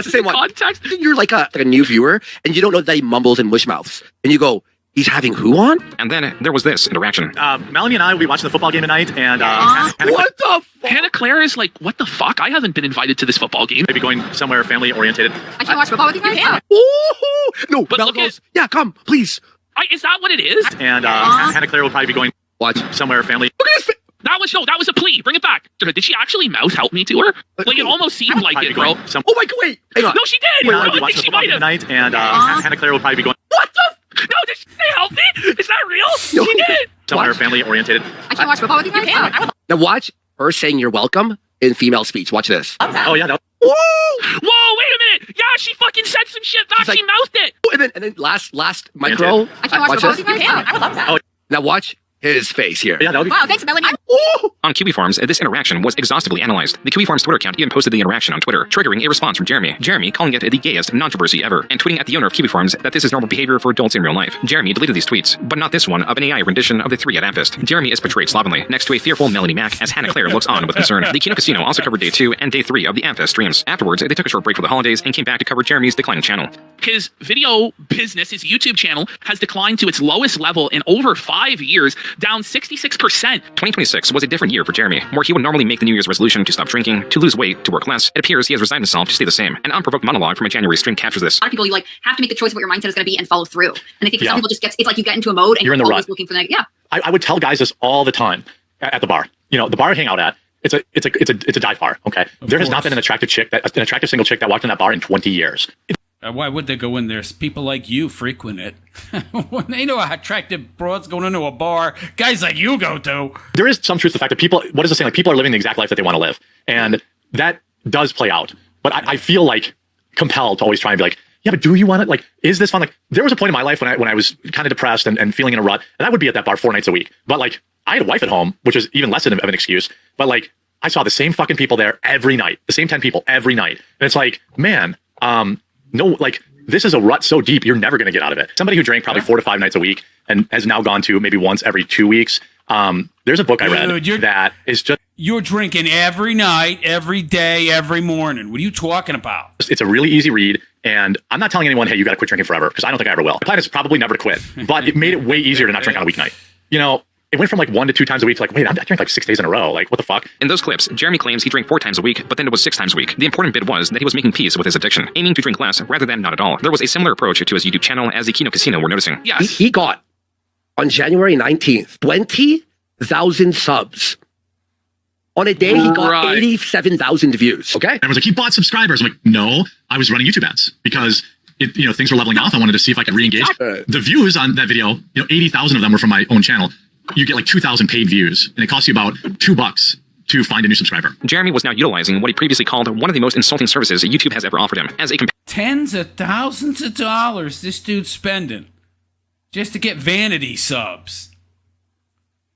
the same one. Context. You're like a new viewer, and you don't know that he mumbles and mushmouths, and you go, he's having who on? And then there was this interaction. Melanie and I will be watching the football game tonight, and what the fuck? Hannah Claire is like, what the fuck? I haven't been invited to this football game. Maybe going somewhere family oriented. I can watch football with you guys. Ooh, no, but Mel goes, yeah, come, please. Is that what it is? And Hannah Claire will probably be going somewhere family. Look at his that was a plea. Bring it back. Did she actually mouth help me to her? Like it almost seemed like it, bro. Oh my god, wait, hang on. No, she did. I think she might have. Tonight, and Hannah Claire will probably be going. What the? No, did she say help me? Is that real? No. She did. Somewhere family oriented. I can watch football with you guys. Now watch her saying you're welcome in female speech. Watch this. Oh yeah, no. Woo! Whoa, wait a minute. Yeah, she fucking said some shit back. She mouthed it. And then last micro. I can watch football with you guys. I would love that. Now watch his face here. Yeah, that would be. Wow, thanks, Melanie. On QB Farms, this interaction was exhaustively analyzed. The QB Farms Twitter account even posted the interaction on Twitter, triggering a response from Jeremy. Jeremy calling it the gayest controversy ever, and tweeting at the owner of QB Farms that this is normal behavior for adults in real life. Jeremy deleted these tweets, but not this one of an AI rendition of the three at Amethyst. Jeremy is portrayed slovenly, next to a fearful Melanie Mack as Hannah Claire looks on with concern. The Kino Casino also covered day 2 and day 3 of the Amethyst streams. Afterwards, they took a short break for the holidays and came back to cover Jeremy's declining channel. His video business, his YouTube channel, has declined to its lowest level in over 5 years, down 66%. 2026 was a different year for Jeremy, where he would normally make the New Year's resolution to stop drinking, to lose weight, to work less. It appears he has resigned himself to stay the same. An unprovoked monologue from a January stream captures this. A lot of people, you like have to make the choice of what your mindset is going to be and follow through. And I think for some people, just it's like you get into a mode and You're in the always rut. looking for the yeah. I would tell guys this all the time at the bar. You know, the bar I hang out at, it's a dive bar. Okay, there has not been an attractive single chick that walked in that bar in 20 years. Why would they go in there? People like you frequent it. When they know how attractive broads going into a bar, guys like you go to. There is some truth to the fact that people, what is the saying? Like, people are living the exact life that they want to live. And that does play out. But I feel like compelled to always try and be like, yeah, but do you want it? Like, is this fun? Like, there was a point in my life when I was kind of depressed and feeling in a rut, and I would be at that bar 4 nights a week. But like, I had a wife at home, which was even less of an excuse. But like, I saw the same fucking people there every night, the same 10 people every night. And it's like, man, no, like, this is a rut so deep, you're never going to get out of it. Somebody who drank probably 4 to 5 nights a week and has now gone to maybe once every 2 weeks. There's a book I read that is just... You're drinking every night, every day, every morning. What are you talking about? It's a really easy read. And I'm not telling anyone, hey, you got to quit drinking forever, because I don't think I ever will. My plan is probably never to quit, but it made it way easier to not drink on a weeknight. You know, it went from like 1 to 2 times a week to like, wait, I drank like 6 days in a row. Like, what the fuck? In those clips, Jeremy claims he drank 4 times a week, but then it was 6 times a week. The important bit was that he was making peace with his addiction, aiming to drink less rather than not at all. There was a similar approach to his YouTube channel as the Kino Casino we're noticing. Yes. He got, on January 19th, 20,000 subs. On a day, he got 87,000 views. Okay. And I was like, he bought subscribers. I'm like, no, I was running YouTube ads because things were leveling off. I wanted to see if I could re-engage. The views on that video, 80,000 of them were from my own channel. You get like 2,000 paid views, and it costs you about $2 to find a new subscriber. Jeremy was now utilizing what he previously called one of the most insulting services YouTube has ever offered him as a tens of thousands of dollars this dude's spending just to get vanity subs.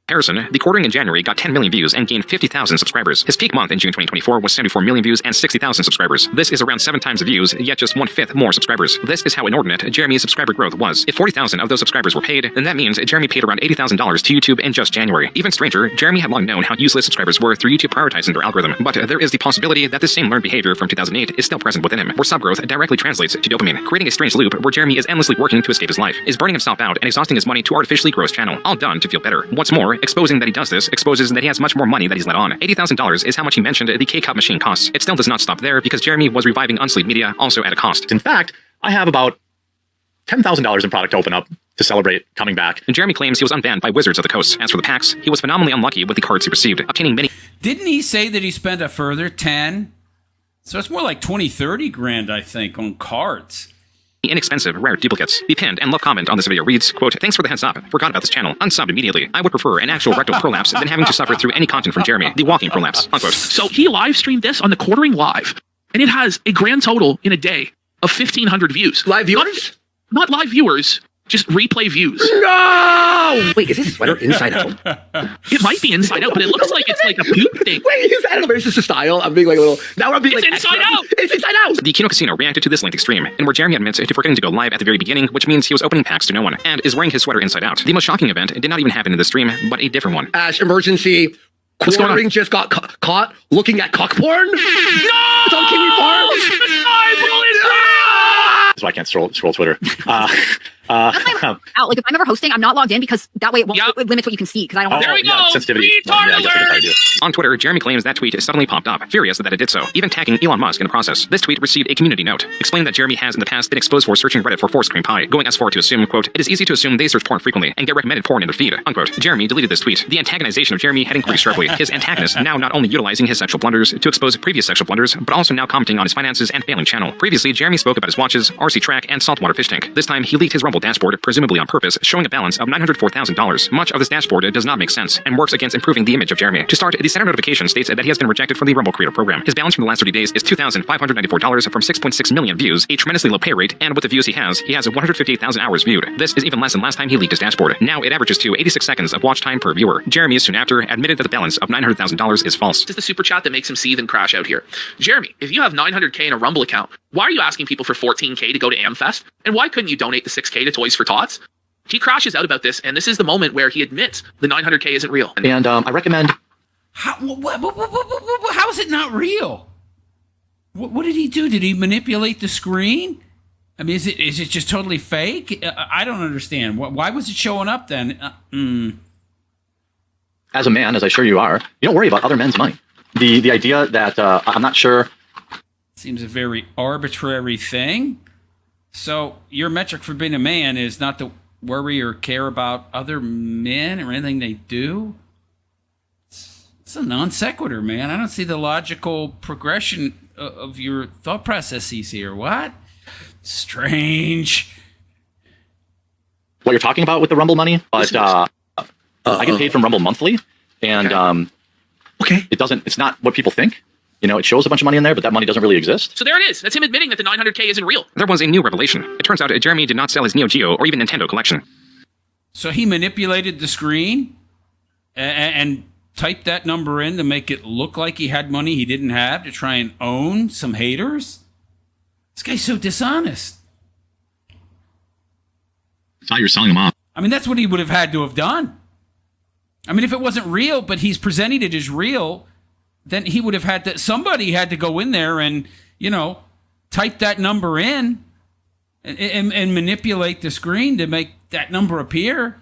comparison, the quartering in January got 10 million views and gained 50,000 subscribers. His peak month in June 2024 was 74 million views and 60,000 subscribers. This is around 7 times the views, yet just 1/5 more subscribers. This is how inordinate Jeremy's subscriber growth was. If 40,000 of those subscribers were paid, then that means Jeremy paid around $80,000 to YouTube in just January. Even stranger, Jeremy had long known how useless subscribers were through YouTube prioritizing their algorithm. But there is the possibility that this same learned behavior from 2008 is still present within him, where subgrowth directly translates to dopamine, creating a strange loop where Jeremy is endlessly working to escape his life, is burning himself out and exhausting his money to artificially grow his channel, all done to feel better. What's more, exposing that he does this exposes that he has much more money that he's let on. $80,000 is how much he mentioned the K-Cup machine costs. It still does not stop there because Jeremy was reviving unsleep media also at a cost. In fact, I have about $10,000 in product to open up to celebrate coming back. And Jeremy claims he was unbanned by Wizards of the Coast. As for the packs, he was phenomenally unlucky with the cards he received, obtaining many. Didn't he say that he spent a further 10? So it's more like 20, 30 grand, I think, on cards. Inexpensive, rare duplicates. The pinned and love comment on this video reads, quote, "Thanks for the heads up. Forgot about this channel. Unsubbed immediately. I would prefer an actual rectal prolapse than having to suffer through any content from Jeremy. The walking prolapse." Unquote. So he live streamed this on the quartering live, and it has a grand total in a day of 1,500 views. Live viewers? Not live viewers, just replay views. No! Wait, is this sweater inside out? It might be inside out, but it looks like it's like a poop thing. Wait, I don't know, it's just a style. I'm being like a little... Now I'm being it's like... inside out! It's inside out! The Kino Casino reacted to this lengthy stream, and where Jeremy admits to forgetting to go live at the very beginning, which means he was opening packs to no one, and is wearing his sweater inside out. The most shocking event did not even happen in the stream, but a different one. Ash, emergency. What's going on? Quartering just got caught looking at cock porn? No! It's on Kiwi Farm! That's why I can't scroll Twitter. Out. Like if I'm ever hosting, I'm not logged in because that way it won't it limits what you can see because I don't want There we go! Sensitivity. On Twitter, Jeremy claims that tweet suddenly popped up, furious that it did so, even tagging Elon Musk in the process. This tweet received a community note, explaining that Jeremy has in the past been exposed for searching Reddit for force cream pie, going as far to assume, quote, "It is easy to assume they search porn frequently and get recommended porn in their feed," unquote. Jeremy deleted this tweet. The antagonization of Jeremy had increased sharply. His antagonist now not only utilizing his sexual blunders to expose previous sexual blunders, but also now commenting on his finances and failing channel. Previously, Jeremy spoke about his watches, RC track, and saltwater fish tank. This time, he leaked his Rumble Rumble dashboard, presumably on purpose, showing a balance of $904,000. Much of this dashboard does not make sense and works against improving the image of Jeremy. To start, the center notification states that he has been rejected from the Rumble Creator Program. His balance from the last 30 days is $2,594 from 6.6 million views, a tremendously low pay rate, and with the views he has 158,000 hours viewed. This is even less than last time he leaked his dashboard. Now it averages to 86 seconds of watch time per viewer. Jeremy, soon after, admitted that the balance of $900,000 is false. This is the super chat that makes him seethe and crash out here. Jeremy, if you have 900K in a Rumble account, why are you asking people for 14K to go to AmFest? And why couldn't you donate the 6K to Toys for Tots? He crashes out about this, and this is the moment where he admits the 900K isn't real. And I recommend... How is it not real? What did he do? Did he manipulate the screen? I mean, is it just totally fake? I don't understand. Why was it showing up then? As a man, as I'm sure you are, you don't worry about other men's money. The idea that I'm not sure... Seems a very arbitrary thing. So your metric for being a man is not to worry or care about other men or anything they do? It's a non sequitur, man. I don't see the logical progression of your thought processes here. What? Strange. What you're talking about with the Rumble money, but I get paid from Rumble monthly, and it's not what people think. You know, it shows a bunch of money in there, but that money doesn't really exist. So there it is. That's him admitting that the 900K isn't real. There was a new revelation. It turns out Jeremy did not sell his Neo Geo or even Nintendo collection. So he manipulated the screen and typed that number in to make it look like he had money he didn't have to try and own some haters? This guy's so dishonest. That's how you're selling him off. I mean, that's what he would have had to have done. I mean, if it wasn't real, but he's presenting it as real, then he would have had to, somebody had to go in there and, you know, type that number in and manipulate the screen to make that number appear.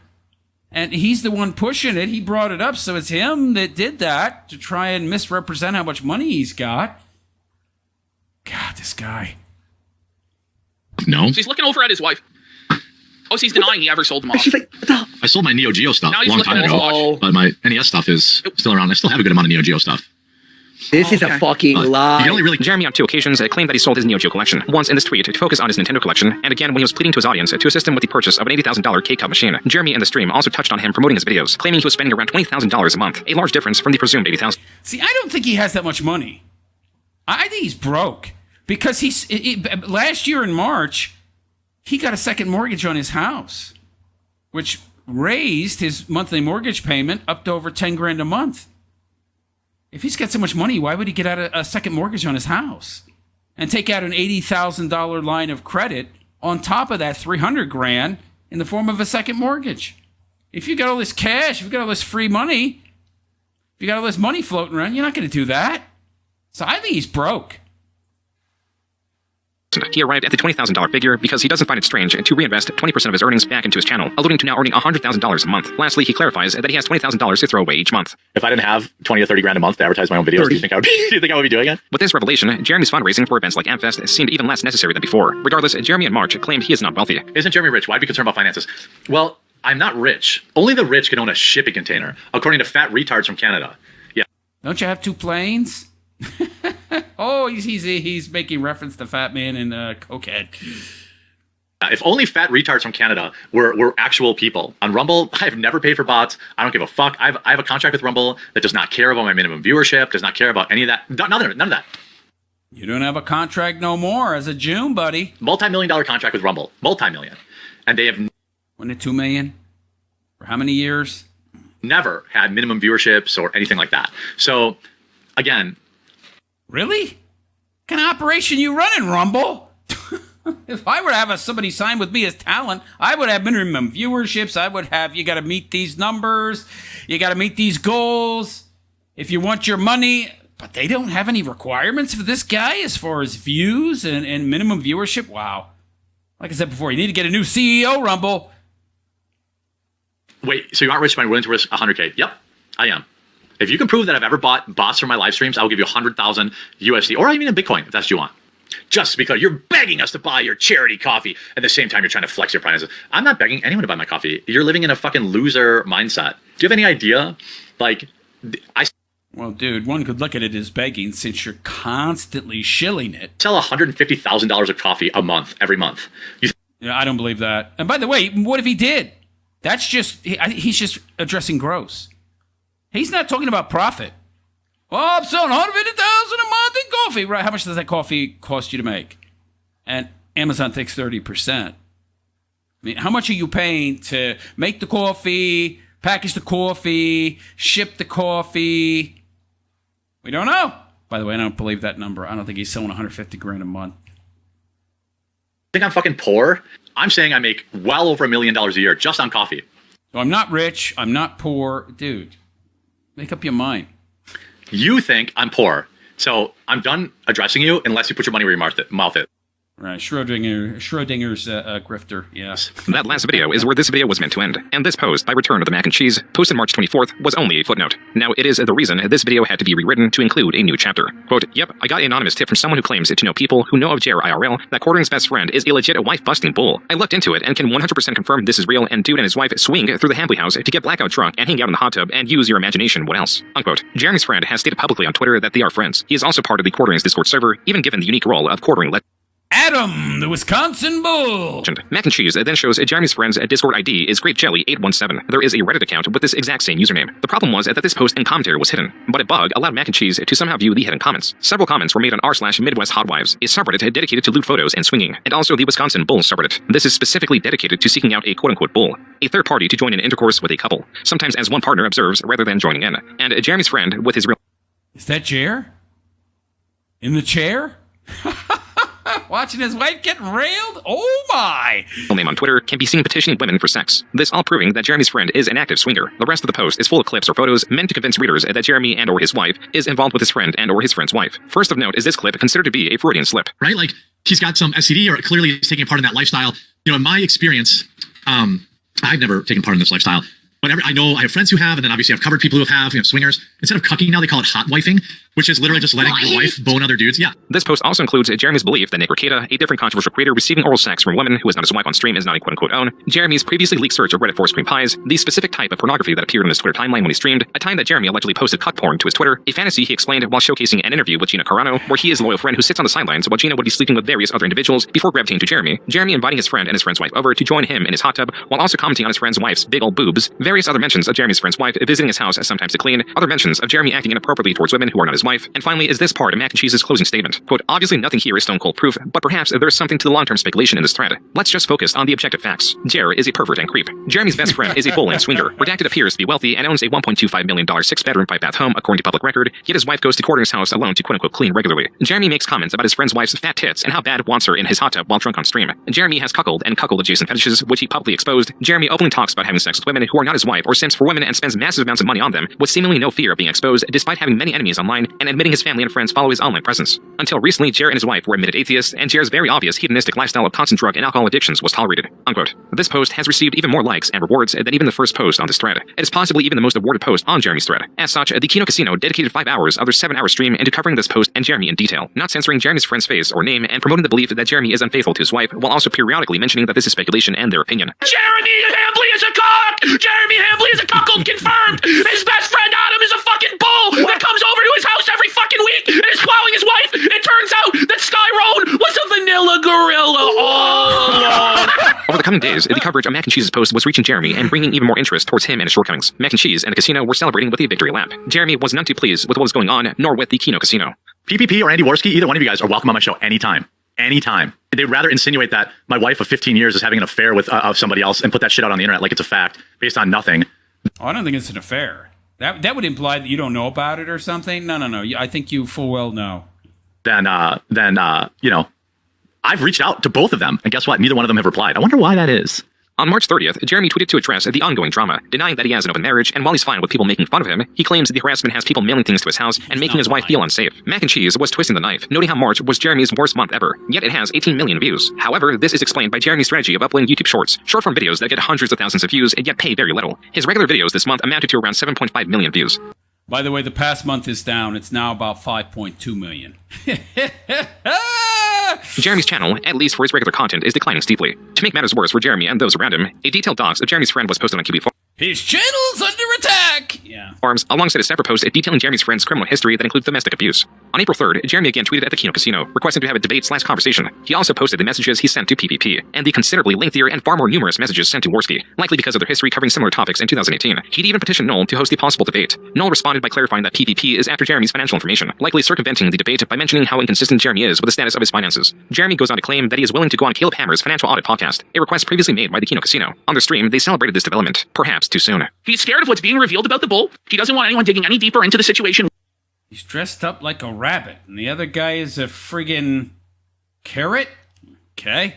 And he's the one pushing it. He brought it up, so it's him that did that to try and misrepresent how much money he's got. God, this guy. No. So he's looking over at his wife. Oh, so he's denying he ever sold them off. She's like, I sold my Neo Geo stuff Now a he's long looking time at his ago, watch. but my NES stuff is still around. I still have a good amount of Neo Geo stuff. This is a fucking lie. Jeremy on 2 occasions claimed that he sold his Neo Geo collection. Once in this tweet to focus on his Nintendo collection, and again when he was pleading to his audience to assist him with the purchase of an $80,000 K-Cup machine. Jeremy in the stream also touched on him promoting his videos, claiming he was spending around $20,000 a month, a large difference from the presumed $80,000. See, I don't think he has that much money. I think he's broke because last year in March, he got a second mortgage on his house, which raised his monthly mortgage payment up to over 10 grand a month. If he's got so much money, why would he get out a second mortgage on his house and take out an $80,000 line of credit on top of that 300 grand in the form of a second mortgage? If you got all this cash, if you got all this free money, if you got all this money floating around, you're not going to do that. So I think he's broke. He arrived at the $20,000 figure because he doesn't find it strange to reinvest 20% of his earnings back into his channel, alluding to now earning $100,000 a month. Lastly, he clarifies that he has $20,000 to throw away each month. If I didn't have 20 or 30 grand a month to advertise my own videos, do you think I would be doing it? With this revelation, Jeremy's fundraising for events like AmFest seemed even less necessary than before. Regardless, Jeremy in March claimed he is not wealthy. Isn't Jeremy rich? Why be concerned about finances? Well, I'm not rich. Only the rich can own a shipping container, according to fat retards from Canada. Yeah. Don't you have 2 planes? Oh, he's making reference to Fat Man and Cokehead. If only fat retards from Canada were actual people. On Rumble, I've never paid for bots. I don't give a fuck. I have a contract with Rumble that does not care about my minimum viewership, does not care about any of that. None of that. You don't have a contract no more as a Joon, buddy. Multi-million-dollar contract with Rumble. Multi-million. And they have... Wasn't it $2 million? For how many years? Never had minimum viewerships or anything like that. So, again... Really? What kind of operation you running, Rumble? If I were to have somebody sign with me as talent, I would have minimum viewerships. I would have, you got to meet these numbers. You got to meet these goals. If you want your money. But they don't have any requirements for this guy as far as views and minimum viewership. Wow. Like I said before, you need to get a new CEO, Rumble. Wait, so you aren't rich by willing to risk 100K? Yep, I am. If you can prove that I've ever bought bots for my live streams, I will give you 100,000 USD, or even in Bitcoin, if that's what you want. Just because you're begging us to buy your charity coffee at the same time you're trying to flex your finances. I'm not begging anyone to buy my coffee. You're living in a fucking loser mindset. Do you have any idea? Well, dude, one could look at it as begging since you're constantly shilling it. Sell $150,000 of coffee a month, every month. Yeah, I don't believe that. And by the way, what if he did? That's just, he's just addressing gross. He's not talking about profit. Oh, I'm selling $150,000 a month in coffee. Right, how much does that coffee cost you to make? And Amazon takes 30%. I mean, how much are you paying to make the coffee, package the coffee, ship the coffee? We don't know. By the way, I don't believe that number. I don't think he's selling $150,000 a month. Think I'm fucking poor? I'm saying I make well over $1 million a year just on coffee. So I'm not rich. I'm not poor. Dude, make up your mind. You think I'm poor. So I'm done addressing you unless you put your money where your mouth is. Right, Schrodinger's grifter, yes. That last video is where this video was meant to end, and this post, by Return of the Mac and Cheese, posted March 24th, was only a footnote. Now, it is the reason this video had to be rewritten to include a new chapter. Quote, yep, I got an anonymous tip from someone who claims to know people who know of Jer IRL that quartering's best friend is a legit wife-busting bull. I looked into it and can 100% confirm this is real, and dude and his wife swing through the Hambly house to get blackout drunk and hang out in the hot tub and use your imagination, what else? Unquote. Jeremy's friend has stated publicly on Twitter that they are friends. He is also part of the quartering's Discord server, even given the unique role of quartering Adam, the Wisconsin Bull. Mac and Cheese then shows Jeremy's friend's Discord ID is GrapeJelly817. There is a Reddit account with this exact same username. The problem was that this post and commentary was hidden, but a bug allowed Mac and Cheese to somehow view the hidden comments. Several comments were made on r/Midwest Hotwives, a subreddit dedicated to lewd photos and swinging, and also the Wisconsin Bull subreddit. This is specifically dedicated to seeking out a quote-unquote bull, a third party to join in intercourse with a couple, sometimes as one partner observes rather than joining in. And Jeremy's friend with his real... Is that Jer? In the chair? Watching his wife get railed? Oh my! Name on Twitter can be seen petitioning women for sex. This all proving that Jeremy's friend is an active swinger. The rest of the post is full of clips or photos meant to convince readers that Jeremy and or his wife is involved with his friend and or his friend's wife. First of note is this clip considered to be a Freudian slip. Right? Like, he's got some STD or clearly he's taking part in that lifestyle. You know, in my experience, I've never taken part in this lifestyle. But I know I have friends who have, and then obviously I've covered people who have, swingers. Instead of cucking now, they call it hot wifing, which is literally just letting your wife bone other dudes. Yeah. This post also includes Jeremy's belief that Nick Ricada, a different controversial creator receiving oral sex from a woman who is not his wife on stream, is not a quote-unquote own. Jeremy's previously leaked search of Reddit for cream pies, the specific type of pornography that appeared on his Twitter timeline when he streamed, a time that Jeremy allegedly posted cuck porn to his Twitter, a fantasy he explained while showcasing an interview with Gina Carano, where he is a loyal friend who sits on the sidelines while Gina would be sleeping with various other individuals before gravitating to Jeremy inviting his friend and his friend's wife over to join him in his hot tub, while also commenting on his friend's wife's big old boobs, various other mentions of Jeremy's friend's wife visiting his house sometimes to clean, other mentions of Jeremy acting inappropriately towards women who are not his wife, and finally is this part of Mac and Cheese's closing statement. Quote, obviously nothing here is stone cold proof, but perhaps there's something to the long-term speculation in this thread. Let's just focus on the objective facts. Jer is a pervert and creep. Jeremy's best friend is a bull and swinger. Redacted appears to be wealthy and owns a $1.25 million 6-bedroom 5-bath home according to public record, yet his wife goes to quartering's house alone to quote-unquote clean regularly. Jeremy makes comments about his friend's wife's fat tits and how bad wants her in his hot tub while drunk on stream. Jeremy has cuckold and cuckold adjacent fetishes, which he publicly exposed. Jeremy openly talks about having sex with women who are not his wife or simps for women and spends massive amounts of money on them, with seemingly no fear of being exposed, despite having many enemies online and admitting his family and friends follow his online presence. Until recently, Jer and his wife were admitted atheists, and Jer's very obvious hedonistic lifestyle of constant drug and alcohol addictions was tolerated. Unquote. This post has received even more likes and rewards than even the first post on this thread. It is possibly even the most awarded post on Jeremy's thread. As such, the Kino Casino dedicated 5 hours of their 7-hour stream into covering this post and Jeremy in detail, not censoring Jeremy's friend's face or name, and promoting the belief that Jeremy is unfaithful to his wife, while also periodically mentioning that this is speculation and their opinion. Jeremy Hambly is a cock! Jeremy Hambly is a cuckold confirmed! His best friend Adam is a fucking bull that comes over to his house every fucking week and is plowing his wife. It turns out that Sky Road was a vanilla gorilla all along. Over the coming days, the coverage of Mac and Cheese's post was reaching Jeremy and bringing even more interest towards him and his shortcomings. Mac and Cheese and the casino were celebrating with a victory lap. Jeremy was none too pleased with what was going on, nor with the Kino Casino. PPP or Andy Worski, either one of you guys are welcome on my show anytime. Anytime. They'd rather insinuate that my wife of 15 years is having an affair with somebody else and put that shit out on the internet like it's a fact based on nothing. Oh, I don't think it's an affair. That would imply that you don't know about it or something. No. I think you full well know. Then I've reached out to both of them, and guess what? Neither one of them have replied. I wonder why that is. On March 30th, Jeremy tweeted to address the ongoing drama, denying that he has an open marriage, and while he's fine with people making fun of him, he claims the harassment has people mailing things to his house and making his wife feel unsafe. Mac and Cheese was twisting the knife, noting how March was Jeremy's worst month ever, yet it has 18 million views. However, this is explained by Jeremy's strategy of uploading YouTube Shorts, short-form videos that get hundreds of thousands of views and yet pay very little. His regular videos this month amounted to around 7.5 million views. By the way, the past month is down. It's now about 5.2 million. Jeremy's channel, at least for his regular content, is declining steeply. To make matters worse for Jeremy and those around him, a detailed docs of Jeremy's friend was posted on QB4. His channel's under attack! Yeah. Forums, alongside a separate post detailing Jeremy's friend's criminal history that includes domestic abuse. On April 3rd, Jeremy again tweeted at the Kino Casino, requesting to have a debate/conversation. He also posted the messages he sent to PPP, and the considerably lengthier and far more numerous messages sent to Worski, likely because of their history covering similar topics in 2018. He'd even petitioned Noel to host a possible debate. Noel responded by clarifying that PPP is after Jeremy's financial information, likely circumventing the debate by mentioning how inconsistent Jeremy is with the status of his finances. Jeremy goes on to claim that he is willing to go on Caleb Hammer's Financial Audit podcast, a request previously made by the Kino Casino. On their stream, they celebrated this development, perhaps too soon. He's scared of what's being revealed about the bull. He doesn't want anyone digging any deeper into the situation. He's dressed up like a rabbit, and the other guy is a friggin' carrot? Okay.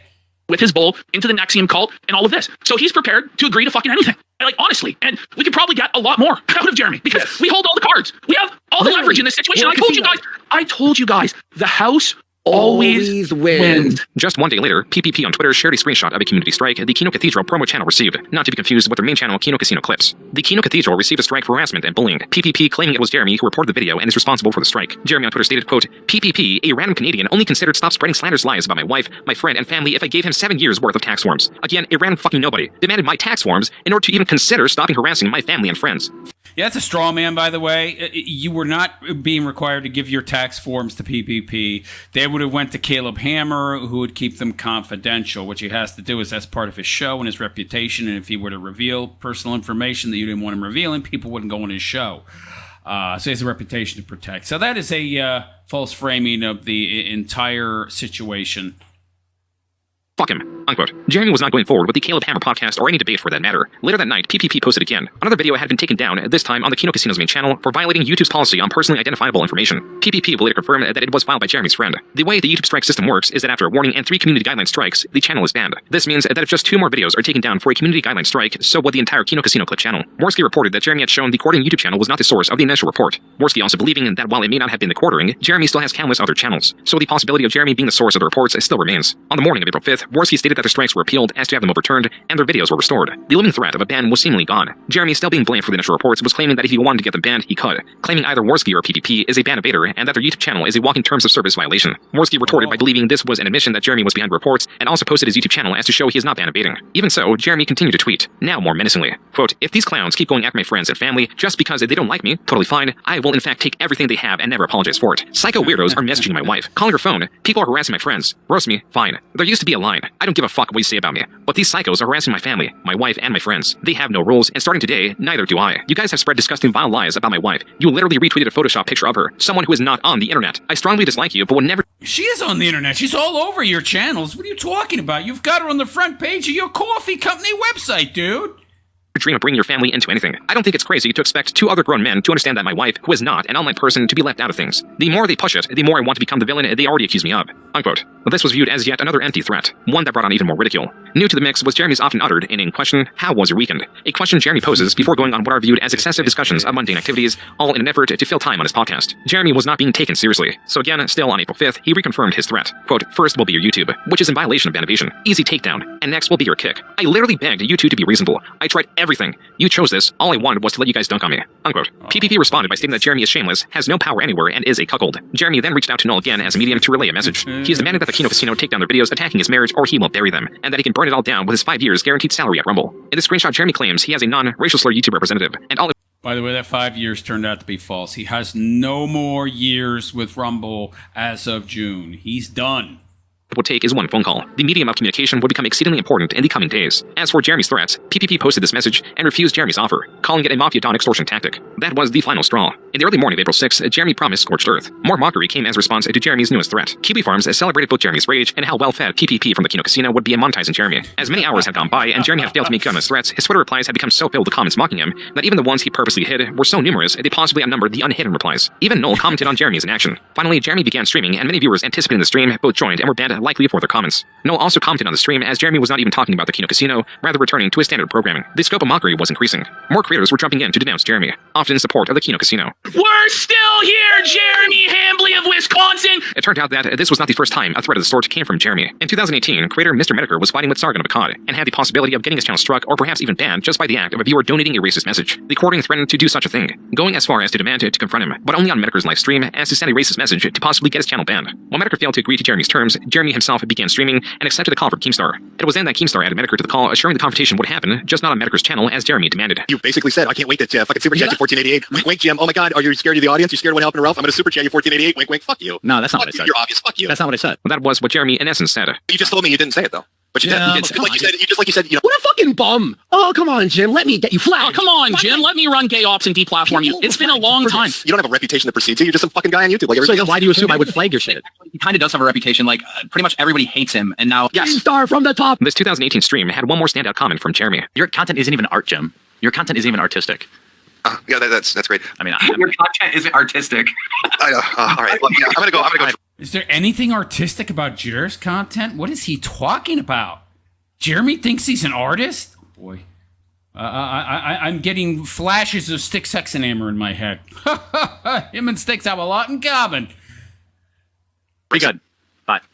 With his bull into the Nexium cult and all of this. So he's prepared to agree to fucking anything. Like, honestly. And we could probably get a lot more out of Jeremy because we hold all the cards. We have all the leverage in this situation. I told you guys, the house always wins. Just one day later, PPP on Twitter shared a screenshot of a community strike the Kino Cathedral promo channel received, not to be confused with their main channel Kino Casino clips. The Kino Cathedral received a strike for harassment and bullying, PPP claiming it was Jeremy who reported the video and is responsible for the strike. Jeremy on Twitter stated, quote, PPP, a random Canadian, only considered stop spreading slanderous lies about my wife, my friend, and family if I gave him 7 years worth of tax forms. Again, a random fucking nobody demanded my tax forms in order to even consider stopping harassing my family and friends. Yeah, that's a straw man, by the way. You were not being required to give your tax forms to PPP. They would have went to Caleb Hammer, who would keep them confidential. What he has to do is that's part of his show and his reputation, and if he were to reveal personal information that you didn't want him revealing, people wouldn't go on his show. So he has a reputation to protect. So that is a false framing of the entire situation. Fuck him, unquote. Jeremy was not going forward with the Caleb Hammer podcast or any debate for that matter. Later that night, PPP posted again. Another video had been taken down, this time on the Kino Casino's main channel, for violating YouTube's policy on personally identifiable information. PPP will later confirm that it was filed by Jeremy's friend. The way the YouTube strike system works is that after a warning and 3 community guideline strikes, the channel is banned. This means that if just 2 more videos are taken down for a community guideline strike, so would the entire Kino Casino clip channel. Worski reported that Jeremy had shown the quartering YouTube channel was not the source of the initial report. Worski also believing that while it may not have been the quartering, Jeremy still has countless other channels. So the possibility of Jeremy being the source of the reports still remains. On the morning of April 5th, Worski stated that the strikes were appealed as to have them overturned, and their videos were restored. The looming threat of a ban was seemingly gone. Jeremy, still being blamed for the initial reports, was claiming that if he wanted to get them banned, he could, claiming either Worski or PPP is a ban evader and that their YouTube channel is a walking terms of service violation. Worski retorted by believing this was an admission that Jeremy was behind the reports and also posted his YouTube channel as to show he is not ban evading. Even so, Jeremy continued to tweet, now more menacingly. Quote, if these clowns keep going after my friends and family just because they don't like me, totally fine, I will in fact take everything they have and never apologize for it. Psycho weirdos are messaging my wife, calling her phone, people are harassing my friends. Roast me, fine. There used to be a line, I don't give a fuck what you say about me. But these psychos are harassing my family, my wife, and my friends. They have no rules, and starting today, neither do I. You guys have spread disgusting vile lies about my wife. You literally retweeted a Photoshop picture of her, someone who is not on the internet. I strongly dislike you, but would never— She is on the internet. She's all over your channels. What are you talking about? You've got her on the front page of your coffee company website, dude. dream of bringing your family into anything. I don't think it's crazy to expect 2 other grown men to understand that my wife, who is not an online person, to be left out of things. The more they push it, the more I want to become the villain they already accuse me of. Unquote. This was viewed as yet another empty threat, one that brought on even more ridicule. New to the mix was Jeremy's often uttered inane question, how was your weekend? A question Jeremy poses before going on what are viewed as excessive discussions of mundane activities, all in an effort to fill time on his podcast. Jeremy was not being taken seriously, so again, still on April 5th, he reconfirmed his threat. Quote, first will be your YouTube, which is in violation of ban evasion. Easy takedown. And next will be your kick. I literally begged you two to be reasonable. I tried everything. You chose this. All I wanted was to let you guys dunk on me. Unquote. PPP responded by stating that Jeremy is shameless, has no power anywhere, and is a cuckold. Jeremy then reached out to Noel again as a medium to relay a message. He has demanded that the Kino Casino take down their videos attacking his marriage or he will bury them, and that he can burn it all down with his 5 years guaranteed salary at Rumble. In this screenshot, Jeremy claims he has a non-racial slur YouTube representative, and all— By the way, that 5 years turned out to be false. He has no more years with Rumble as of June. He's done. Would take is one phone call. The medium of communication would become exceedingly important in the coming days. As for Jeremy's threats, PPP posted this message and refused Jeremy's offer, calling it a mafia-don extortion tactic. That was the final straw. In the early morning of April 6th, Jeremy promised scorched earth. More mockery came as response to Jeremy's newest threat. Kiwi Farms celebrated both Jeremy's rage and how well-fed PPP from the Kino Casino would be in monetizing Jeremy. As many hours had gone by and Jeremy had failed to make good on his threats, his Twitter replies had become so filled with comments mocking him that even the ones he purposely hid were so numerous they possibly outnumbered the unhidden replies. Even Noel commented on Jeremy's inaction. Finally, Jeremy began streaming and many viewers anticipating the stream both joined and were banned likely for their comments. Noel also commented on the stream as Jeremy was not even talking about the Kino Casino, rather returning to his standard programming. The scope of mockery was increasing. More creators were jumping in to denounce Jeremy, often in support of the Kino Casino. We're still here, Jeremy Hambly of Wisconsin! It turned out that this was not the first time a threat of the sort came from Jeremy. In 2018, creator Mr. Medicare was fighting with Sargon of Akkad, and had the possibility of getting his channel struck or perhaps even banned just by the act of a viewer donating a racist message. The courting threatened to do such a thing, going as far as to demand to confront him, but only on Medicare's live stream as to send a racist message to possibly get his channel banned. While Medicare failed to agree to Jeremy's terms, Jeremy himself began streaming and accepted the call from Keemstar. It was then that Keemstar added Medicare to the call, assuring the confrontation would happen, just not on Medicare's channel as Jeremy demanded. You basically said, I can't wait to fucking super chat you 1488. Wink, Jim. Oh my god, Are you scared of the audience? You scared of what happened to Ralph? I'm going to super chat you 1488. Wink, wink. Fuck you. No, that's not Fuck what I you. said. You're obvious. Fuck you. That's not what I said. That was what Jeremy in essence said. You just told me you didn't say it though. But you did. Yeah, You did. Like you said. You know. What a fucking bum. Oh, come on, Jim. Let me get you flagged. Oh, come on, Jim. Let me run gay ops and deplatform you. It's been a long time. You don't have a reputation that precedes you. You're just some fucking guy on YouTube. Like everybody else. Why do you assume I would flag your shit? He kind of does have a reputation. Like pretty much everybody hates him, and now Star from the top. This 2018 stream had one more standout comment from Jeremy. Your content isn't even art, Jim. Your content isn't even artistic. Yeah, that's great. I mean, your content isn't artistic. I know. All right. Well, yeah, I'm gonna go. Is there anything artistic about Jer's content? What is he talking about? Jeremy thinks he's an artist? Boy. I'm getting flashes of Stick, Sex, and Hammer in my head. Him and Sticks have a lot in common. Pretty good.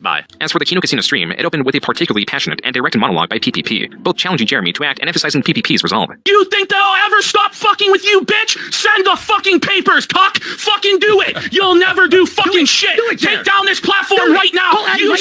Bye. As for the Kino Casino stream, it opened with a particularly passionate and directed monologue by PPP, both challenging Jeremy to act and emphasizing PPP's resolve. You think that I'll ever stop fucking with you, bitch? Send the fucking papers, cock! Fucking do it! You'll never do fucking shit! Take down this platform right now! You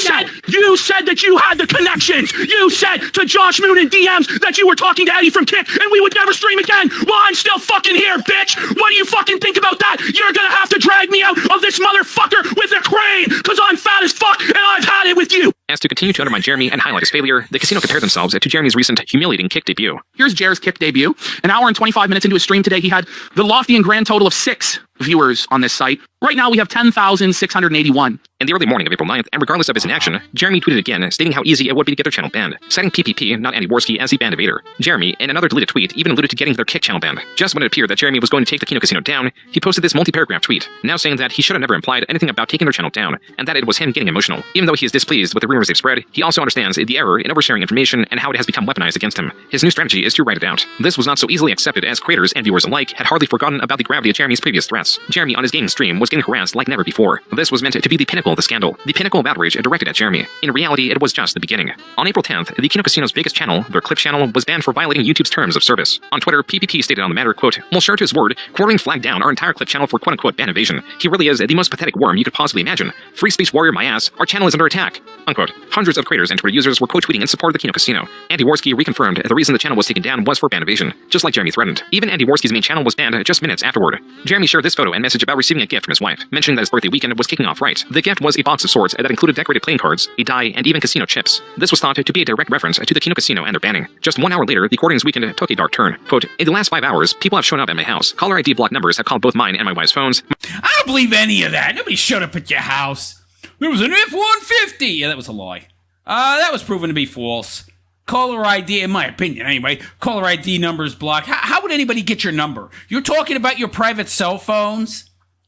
said that you had the connections! You said to Josh Moon and DMs that you were talking to Eddie from Kick and we would never stream again! Well, I'm still fucking here, bitch! What do you fucking think about that? You're gonna have to drag me out of this motherfucker with a crane! Cause I'm fat as fuck and I've had it with you! As to continue to undermine Jeremy and highlight his failure, the casino compared themselves to Jeremy's recent humiliating Kick debut. Here's Jer's Kick debut. An hour and 25 minutes into his stream today, he had the lofty and grand total of 6 viewers on this site. Right now, we have 10,681. In the early morning of April 9th, and regardless of his inaction, Jeremy tweeted again, stating how easy it would be to get their channel banned, citing PPP, not Andy Worski, as the band evader. Jeremy, in another deleted tweet, even alluded to getting their Kick channel banned. Just when it appeared that Jeremy was going to take the Kino Casino down, he posted this multi-paragraph tweet, now saying that he should have never implied anything about taking their channel down, and that it was him getting emotional. Even though he is displeased with the rumors they've spread, he also understands the error in oversharing information and how it has become weaponized against him. His new strategy is to write it out. This was not so easily accepted, as creators and viewers alike had hardly forgotten about the gravity of Jeremy's previous threats. Jeremy on his gaming stream was getting harassed like never before. This was meant to be the pinnacle of the scandal, the pinnacle of outrage directed at Jeremy. In reality, it was just the beginning. On April 10th, the Kino Casino's biggest channel, their Clip channel, was banned for violating YouTube's terms of service. On Twitter, PPP stated on the matter, quote, "We'll sure to his word, quartering flagged down our entire Clip channel for quote-unquote ban evasion. He really is the most pathetic worm you could possibly imagine. Free speech warrior my ass, our channel is under attack." Unquote. Hundreds of creators and Twitter users were quote tweeting in support of the Kino Casino. Andy Worski reconfirmed the reason the channel was taken down was for ban evasion, just like Jeremy threatened. Even Andy Worski's main channel was banned just minutes afterward. Jeremy shared this photo and message about receiving a gift from his wife, mentioning that his birthday weekend was kicking off right. The gift was a box of swords that included decorated playing cards, a die, and even casino chips. This was thought to be a direct reference to the Kino Casino and their banning. Just 1 hour later, the Quartings weekend took a dark turn. Quote, "In the last 5 hours, people have shown up at my house. Caller ID block numbers have called both mine and my wife's phones." I don't believe any of that. Nobody showed up at your house. There was an F-150. Yeah, that was a lie. That was proven to be false. Caller ID, in my opinion anyway, caller ID numbers blocked. How would anybody get your number? You're talking about your private cell phones?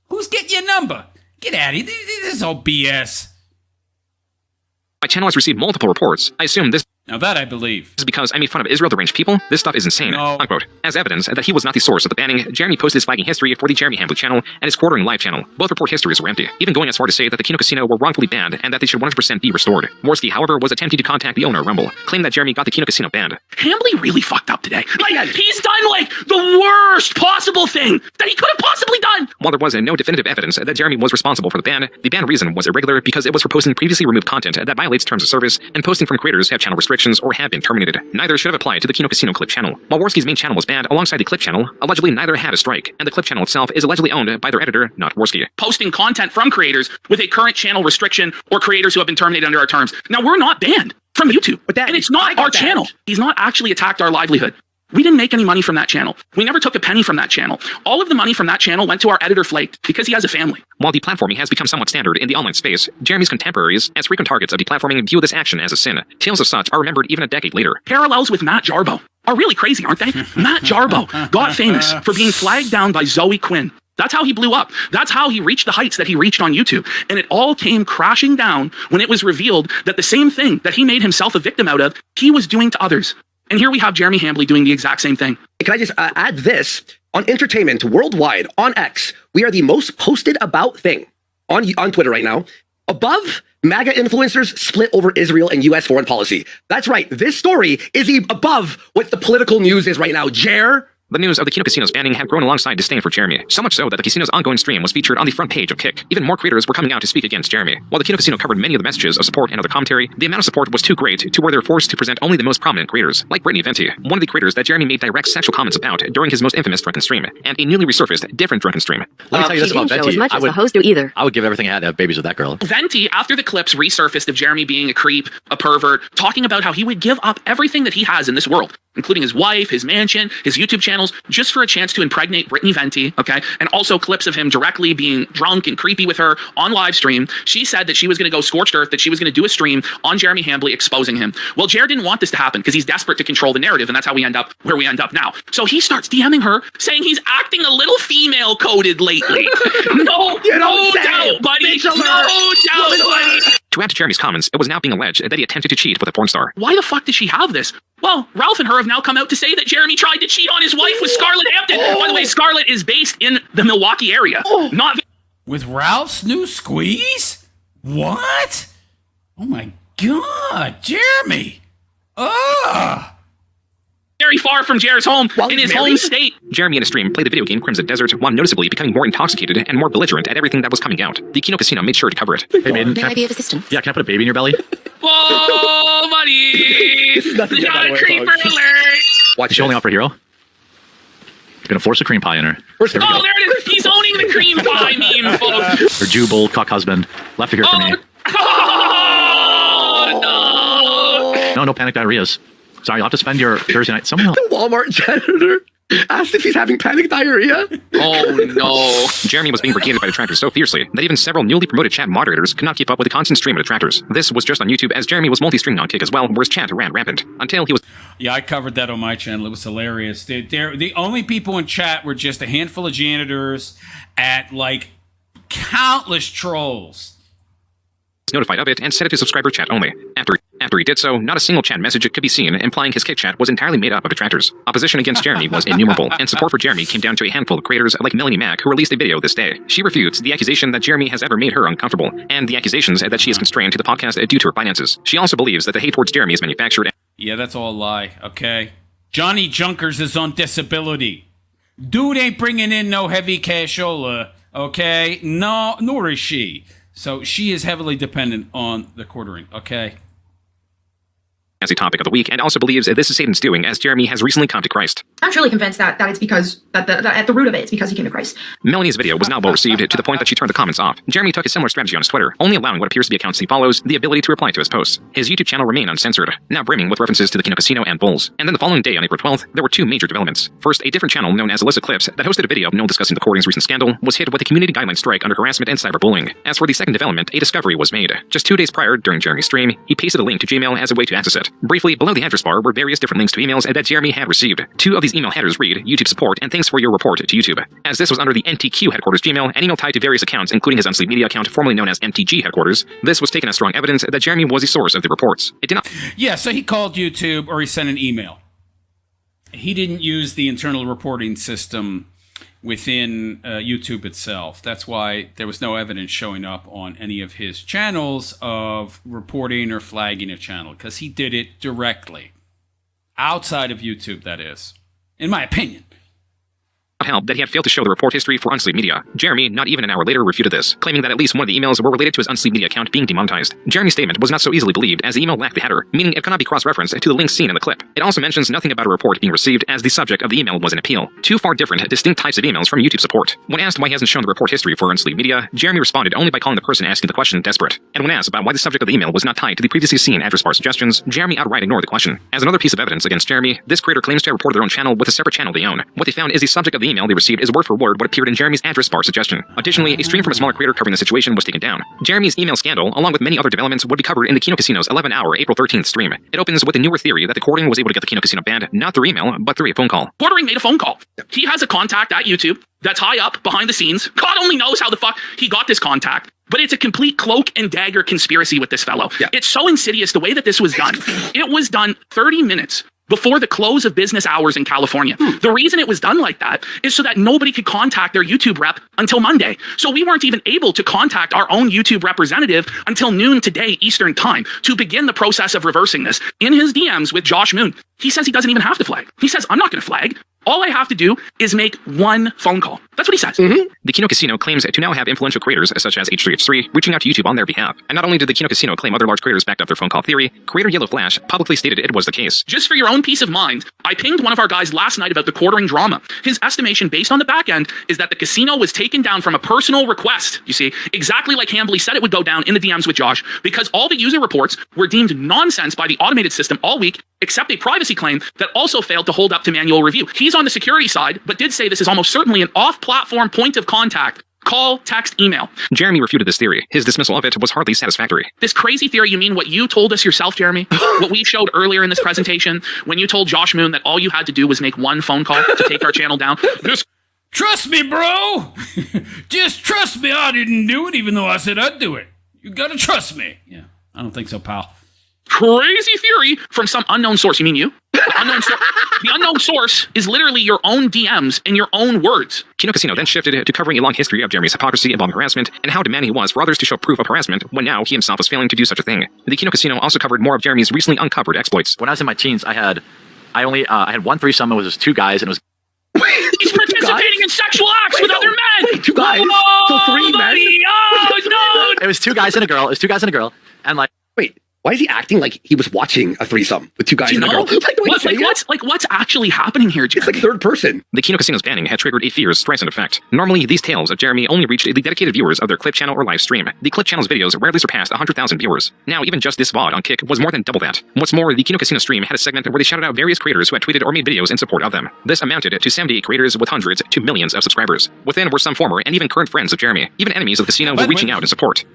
Who's getting your number? Get out of here. This is all BS. My channel has received multiple reports. I assume this Now that I believe. is because I made fun of Israel deranged people. This stuff is insane. Unquote. As evidence that he was not the source of the banning, Jeremy posted his flagging history for the Jeremy Hambly channel and his quartering live channel. Both report histories were empty, even going as far to say that the Kino Casino were wrongfully banned and that they should 100% be restored. Worski, however, was attempting to contact the owner of Rumble, claimed that Jeremy got the Kino Casino banned. Hambly really fucked up today. Like, he's done, like, the worst possible thing that he could have possibly done. While there was no definitive evidence that Jeremy was responsible for the ban reason was irregular because it was for posting previously removed content that violates terms of service and posting from creators who have channel restrictions or have been terminated. Neither should have applied to the Kino Casino Clip channel. While Worski's main channel was banned alongside the Clip channel, allegedly neither had a strike, and the Clip channel itself is allegedly owned by their editor, not Worski. Posting content from creators with a current channel restriction or creators who have been terminated under our terms. Now, we're not banned from YouTube, and it's not our channel. He's not actually attacked our livelihood. We didn't make any money from that channel. We never took a penny from that channel. All of the money from that channel went to our editor Flaked because he has a family. While deplatforming has become somewhat standard in the online space, Jeremy's contemporaries, as frequent targets of deplatforming, view this action as a sin. Tales of such are remembered even a decade later. Parallels with Matt Jarbo are really crazy, aren't they? Matt Jarbo got famous for being flagged down by Zoe Quinn. That's how he blew up. That's how he reached the heights that he reached on YouTube. And it all came crashing down when it was revealed that the same thing that he made himself a victim out of, he was doing to others. And here we have Jeremy Hambly doing the exact same thing. Can I just add this? On entertainment worldwide, on X, we are the most posted about thing on Twitter right now. Above, MAGA influencers split over Israel and U.S. foreign policy. That's right. This story is above what the political news is right now. The news of the Kino Casino's banning had grown alongside disdain for Jeremy, so much so that the casino's ongoing stream was featured on the front page of Kick. Even more creators were coming out to speak against Jeremy. While the Kino Casino covered many of the messages of support and other commentary, the amount of support was too great to where they were forced to present only the most prominent creators, like Brittany Venti, one of the creators that Jeremy made direct sexual comments about during his most infamous drunken stream, and a newly resurfaced different drunken stream. Let me tell you this about Venti. I would give everything I had to have babies with that girl. Venti, after the clips resurfaced of Jeremy being a creep, a pervert, talking about how he would give up everything that he has in this world, including his wife, his mansion, his YouTube channels, just for a chance to impregnate Brittany Venti, okay? And also clips of him directly being drunk and creepy with her on live stream. She said that she was going to go scorched earth, that she was going to do a stream on Jeremy Hambly exposing him. Well, Jared didn't want this to happen because he's desperate to control the narrative, and that's how we end up where we end up now. So he starts DMing her, saying he's acting a little female-coded lately. No doubt, buddy. No doubt, buddy. To add to Jeremy's comments, it was now being alleged that he attempted to cheat with a porn star. Why the fuck did she have this? Well, Ralph and her have now come out to say that Jeremy tried to cheat on his wife with Scarlett Hampton. By the way, Scarlett is based in the Milwaukee area. Not with Ralph's new squeeze? What? Oh my god, Jeremy! very far from Jared's home in his home state. Jeremy in a stream played the video game Crimson Desert while noticeably becoming more intoxicated and more belligerent at everything that was coming out. The Kino Casino made sure to cover it. Hey, Maiden, can I be of assistance? Yeah, can I put a baby in your belly? Whoa, buddy! Not creeper alert! Watch, is she only out for hero? You're gonna force a cream pie in her. Oh, there it is! He's owning the cream pie meme, folks! Her Jew bull cock husband left to hear from me. Oh, no panic diarrheas. Sorry, you'll have to spend your Thursday night somewhere else. The Walmart janitor asked if he's having panic diarrhea. Oh no. Jeremy was being brigaded by detractors so fiercely that even several newly promoted chat moderators could not keep up with the constant stream of detractors. This was just on YouTube, as Jeremy was multi-streaming on Kick as well, where his chat ran rampant until he was... Yeah, I covered that on my channel. It was hilarious. The only people in chat were just a handful of janitors at like countless trolls. Notified of it and set it to subscriber chat only. After he did so, not a single chat message could be seen, implying his Kick chat was entirely made up of detractors. Opposition against Jeremy was innumerable, and support for Jeremy came down to a handful of creators like Melanie Mack, who released a video this day. She refutes the accusation that Jeremy has ever made her uncomfortable, and the accusations that she is constrained to the podcast due to her finances. She also believes that the hate towards Jeremy is manufactured. Yeah, that's all a lie, okay? Johnny Junkers is on disability. Dude ain't bringing in no heavy cashola, okay? No, nor is she. So she is heavily dependent on the quartering, okay? As a topic of the week, and also believes that this is Satan's doing, as Jeremy has recently come to Christ. I'm truly convinced that it's because, that at the root of it, it's because he came to Christ. Melanie's video was not well received to the point that she turned the comments off. Jeremy took a similar strategy on his Twitter, only allowing what appears to be accounts he follows the ability to reply to his posts. His YouTube channel remained uncensored, now brimming with references to the Kino Casino and Bulls. And then the following day, on April 12th, there were two major developments. First, a different channel known as Alyssa Clips that hosted a video of Noel discussing the Quartering's recent scandal was hit with a community guideline strike under harassment and cyberbullying. As for the second development, a discovery was made. Just 2 days prior, during Jeremy's stream, he pasted a link to Gmail as a way to access it. Briefly, below the address bar were various different links to emails that Jeremy had received. Two of these email headers read, YouTube support and thanks for your report to YouTube. As this was under the MTG Headquarters Gmail, an email tied to various accounts, including his Unsleep Media account, formerly known as MTG Headquarters, this was taken as strong evidence that Jeremy was the source of the reports. It did not... Yeah, so he called YouTube or he sent an email. He didn't use the internal reporting system within YouTube itself. That's why there was no evidence showing up on any of his channels of reporting or flagging a channel, because he did it directly. Outside of YouTube, that is. In my opinion. Help that he had failed to show the report history for Unsleep Media. Jeremy, not even an hour later, refuted this, claiming that at least one of the emails were related to his Unsleep Media account being demonetized. Jeremy's statement was not so easily believed, as the email lacked the header, meaning it cannot be cross-referenced to the links seen in the clip. It also mentions nothing about a report being received, as the subject of the email was an appeal. Two far different, distinct types of emails from YouTube support. When asked why he hasn't shown the report history for Unsleep Media, Jeremy responded only by calling the person asking the question desperate. And when asked about why the subject of the email was not tied to the previously seen address bar suggestions, Jeremy outright ignored the question. As another piece of evidence against Jeremy, this creator claims to have reported their own channel with a separate channel they own. What they found is the subject of the email they received is word for word what appeared in Jeremy's address bar suggestion. Additionally, a stream from a smaller creator covering the situation was taken down. Jeremy's email scandal, along with many other developments, would be covered in the Kino Casino's 11-hour April 13th stream. It opens with a newer theory that the Quartering was able to get the Kino Casino banned, not through email, but through a phone call. Quartering made a phone call. He has a contact at YouTube that's high up behind the scenes. God only knows how the fuck he got this contact. But it's a complete cloak and dagger conspiracy with this fellow. Yeah. It's so insidious the way that this was done. It was done 30 minutes before the close of business hours in California. The reason it was done like that is so that nobody could contact their YouTube rep until Monday. So we weren't even able to contact our own YouTube representative until noon today Eastern time to begin the process of reversing this. In his DMs with Josh Moon, he says he doesn't even have to flag. He says, I'm not going to flag. All I have to do is make one phone call. That's what he says. The Kino Casino claims to now have influential creators such as H3H3 reaching out to YouTube on their behalf. And not only did the Kino Casino claim other large creators backed up their phone call theory, creator Yellow Flash publicly stated it was the case. Just for your own peace of mind, I pinged one of our guys last night about the quartering drama. His estimation based on the back end is that the casino was taken down from a personal request, you see, exactly like Hambly said it would go down in the DMs with Josh, because all the user reports were deemed nonsense by the automated system all week, except a privacy claim that also failed to hold up to manual review. He's on the security side, but did say this is almost certainly an off-platform point of contact. Call, text, email. Jeremy refuted this theory. His dismissal of it was hardly satisfactory. This crazy theory, you mean what you told us yourself, Jeremy? What we showed earlier in this presentation, when you told Josh Moon that all you had to do was make one phone call to take our channel down? Trust me, bro. Just trust me. I didn't do it, even though I said I'd do it. You gotta trust me. Yeah, I don't think so, pal. Crazy theory from some unknown source. You mean you? The unknown source is literally your own DMs and your own words. Kino Casino then shifted to covering a long history of Jeremy's hypocrisy involving harassment and how demanding he was for others to show proof of harassment when now he himself was failing to do such a thing. The Kino Casino also covered more of Jeremy's recently uncovered exploits. When I was in my teens, I had one threesome. It was just two guys, and it was. He's participating in sexual acts with other men. Wait, two guys? Oh, So three men? buddy. Oh no! It was two guys and a girl. It was two guys and a girl, and like. Wait. Why is he acting like he was watching a threesome with two guys and a girl? What's actually happening here, Jeremy? It's like third person. The Kino Casino's banning had triggered a fierce Streisand effect. Normally, these tales of Jeremy only reached the dedicated viewers of their Clip channel or live stream. The Clip channel's videos rarely surpassed 100,000 viewers. Now, even just this VOD on Kick was more than double that. What's more, the Kino Casino stream had a segment where they shouted out various creators who had tweeted or made videos in support of them. This amounted to 78 creators with hundreds to millions of subscribers. Within were some former and even current friends of Jeremy. Even enemies of the casino were reaching out in support.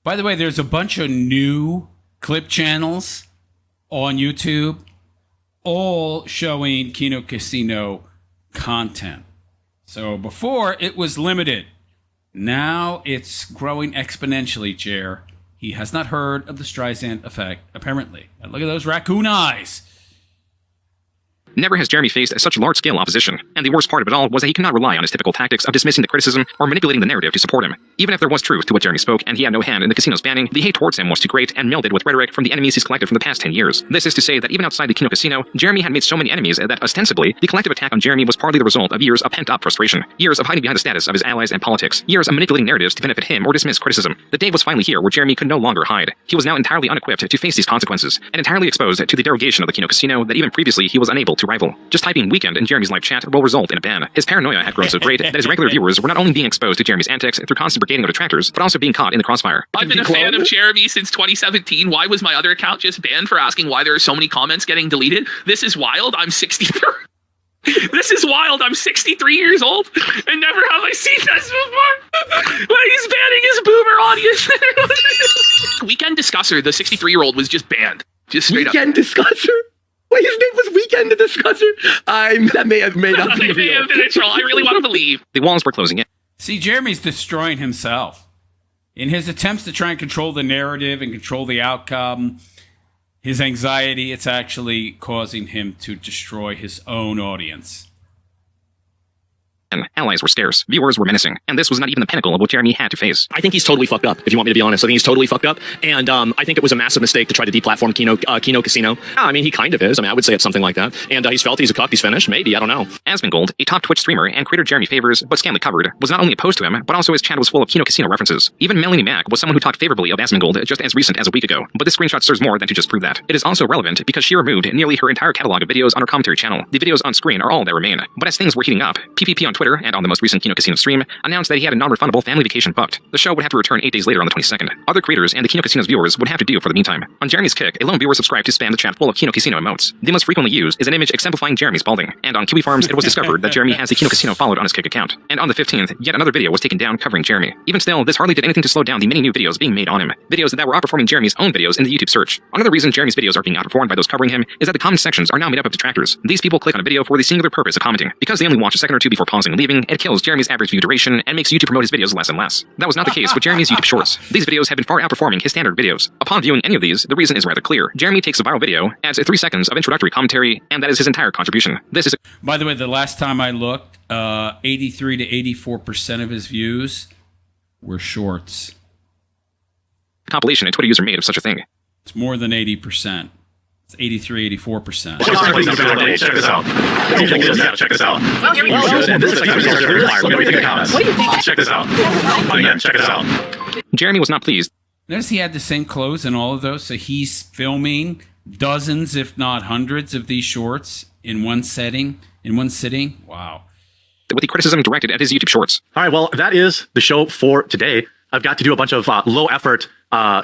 By the way, there's a bunch of new Clip channels on YouTube, all showing Kino Casino content. So before it was limited. Now it's growing exponentially, Jer. He has not heard of the Streisand effect, apparently. And look at those raccoon eyes. Never has Jeremy faced such large-scale opposition, and the worst part of it all was that he could not rely on his typical tactics of dismissing the criticism or manipulating the narrative to support him. Even if there was truth to what Jeremy spoke and he had no hand in the casino's banning, the hate towards him was too great and melded with rhetoric from the enemies he's collected from the past 10 years. This is to say that even outside the Kino Casino, Jeremy had made so many enemies that ostensibly, the collective attack on Jeremy was partly the result of years of pent-up frustration, years of hiding behind the status of his allies and politics, years of manipulating narratives to benefit him or dismiss criticism. The day was finally here where Jeremy could no longer hide. He was now entirely unequipped to face these consequences, and entirely exposed to the derogation of the Kino Casino that even previously he was unable to rival. Just typing weekend in Jeremy's live chat will result in a ban. His paranoia had grown so great that his regular viewers were not only being exposed to Jeremy's antics through constant brigading of detractors, but also being caught in the crossfire. I've been a fan of Jeremy since 2017. Why was my other account just banned for asking why there are so many comments getting deleted? This is wild. I'm 63. This is wild. I'm 63 years old, and never have I seen this before. He's banning his boomer audience. Weekend Discusser, the 63-year-old, was just banned. Just straight up. Weekend Discusser? Wait, his name was Weekend Discusser? That may have made up. It may have been a troll. I really want to believe. The walls were closing in. See, Jeremy's destroying himself. In his attempts to try and control the narrative and control the outcome, his anxiety, it's actually causing him to destroy his own audience. Allies were scarce, viewers were menacing, and this was not even the pinnacle of what Jeremy had to face. I think he's totally fucked up, if you want me to be honest. I think he's totally fucked up, and I think it was a massive mistake to try to deplatform Kino Casino. I mean, he kind of is. I mean, I would say it's something like that. And he's felt he's a cuck, he's finished. Maybe, I don't know. Asmongold, a top Twitch streamer and creator Jeremy favors, but scantily covered, was not only opposed to him, but also his chat was full of Kino Casino references. Even Melanie Mack was someone who talked favorably of Asmongold just as recent as a week ago, but this screenshot serves more than to just prove that. It is also relevant because she removed nearly her entire catalog of videos on her commentary channel. The videos on screen are all that remain. But as things were heating up, PPP on Twitter and on the most recent Kino Casino stream announced that he had a non-refundable family vacation booked. The show would have to return 8 days later on the 22nd. Other creators and the Kino Casino's viewers would have to do for the meantime. On Jeremy's Kick, a lone viewer subscribed to spam the chat full of Kino Casino emotes. The most frequently used is an image exemplifying Jeremy's balding. And on Kiwi Farms, it was discovered that Jeremy has the Kino Casino followed on his Kick account. And on the 15th, yet another video was taken down covering Jeremy. Even still, this hardly did anything to slow down the many new videos being made on him. Videos that were outperforming Jeremy's own videos in the YouTube search. Another reason Jeremy's videos are being outperformed by those covering him is that the comment sections are now made up of detractors. These people click on a video for the singular purpose of commenting, because they only watch a second or two before pausing. between leaving, it kills Jeremy's average view duration and makes YouTube promote his videos less and less. That was not the case with Jeremy's YouTube Shorts. These videos have been far outperforming his standard videos. Upon viewing any of these, the reason is rather clear. Jeremy takes a viral video, adds 3 seconds of introductory commentary, and that is his entire contribution. This is By the way, the last time I looked, 83 to 84% of his views were shorts. a compilation a Twitter user made of such a thing. It's more than 80%. It's 83, 84%. Check this out. Check this out. What do you think? Check this out. Again, check this out. Jeremy was not pleased. Notice he had the same clothes in all of those, so he's filming dozens, if not hundreds, of these shorts in one sitting. Wow. With the criticism directed at his YouTube Shorts. All right, well, that is the show for today. I've got to do a bunch of low-effort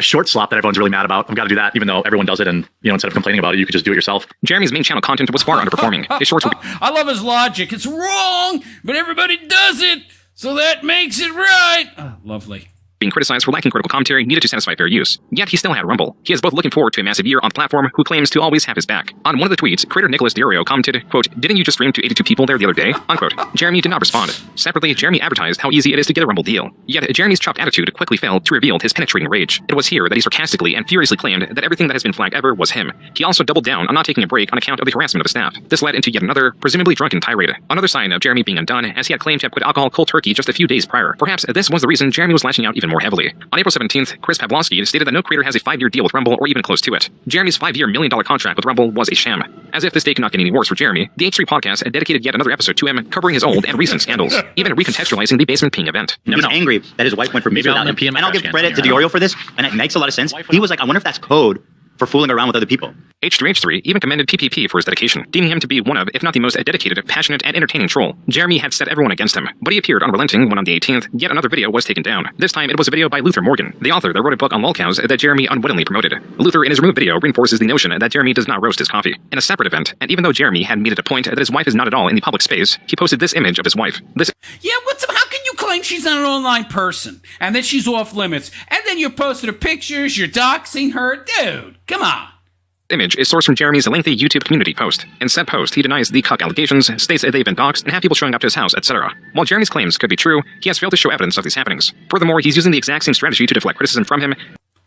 short slop that everyone's really mad about. I've got to do that, even though everyone does it, and instead of complaining about it, you could just do it yourself. Jeremy's main channel content was far underperforming. His shorts were... I love his logic. It's wrong, but everybody does it, so that makes it right. Oh, lovely. Being criticized for lacking critical commentary needed to satisfy fair use. Yet he still had Rumble. He is both looking forward to a massive year on the platform who claims to always have his back. On one of the tweets, creator Nicholas Diorio commented, quote, "Didn't you just stream to 82 people there the other day?" Unquote. Jeremy did not respond. Separately, Jeremy advertised how easy it is to get a Rumble deal. Yet Jeremy's chopped attitude quickly failed to reveal his penetrating rage. It was here that he sarcastically and furiously claimed that everything that has been flagged ever was him. He also doubled down on not taking a break on account of the harassment of the staff. This led into yet another, presumably drunken tirade. Another sign of Jeremy being undone, as he had claimed to have quit alcohol cold turkey just a few days prior. Perhaps this was the reason Jeremy was lashing out even more heavily. On April 17th, Chris Pavlovsky stated that no creator has a 5-year deal with Rumble or even close to it. Jeremy's 5-year $1 million contract with Rumble was a sham. As if this day could not get any worse for Jeremy, the H3 podcast dedicated yet another episode to him, covering his old and recent scandals, even recontextualizing the basement ping event. He was angry that his wife went for maybe without him. And I'll give credit to Diorio for this, and it makes a lot of sense. He was like, I wonder if that's code for fooling around with other people. H3H3 even commended PPP for his dedication, deeming him to be one of, if not the most dedicated, passionate, and entertaining troll. Jeremy had set everyone against him, but he appeared unrelenting when on the 18th, yet another video was taken down. This time it was a video by Luther Morgan, the author that wrote a book on lolcows that Jeremy unwittingly promoted. Luther in his removed video reinforces the notion that Jeremy does not roast his coffee. In a separate event, and even though Jeremy had made it a point that his wife is not at all in the public space, he posted this image of his wife. Yeah, how can you claim she's not an online person, and that she's off limits, and then you're posting her pictures, you're doxing her? Dude, come on. Image is sourced from Jeremy's lengthy YouTube community post. In said post, he denies the cuck allegations, states that they've been doxxed, and have people showing up to his house, etc. While Jeremy's claims could be true, he has failed to show evidence of these happenings. Furthermore, he's using the exact same strategy to deflect criticism from him.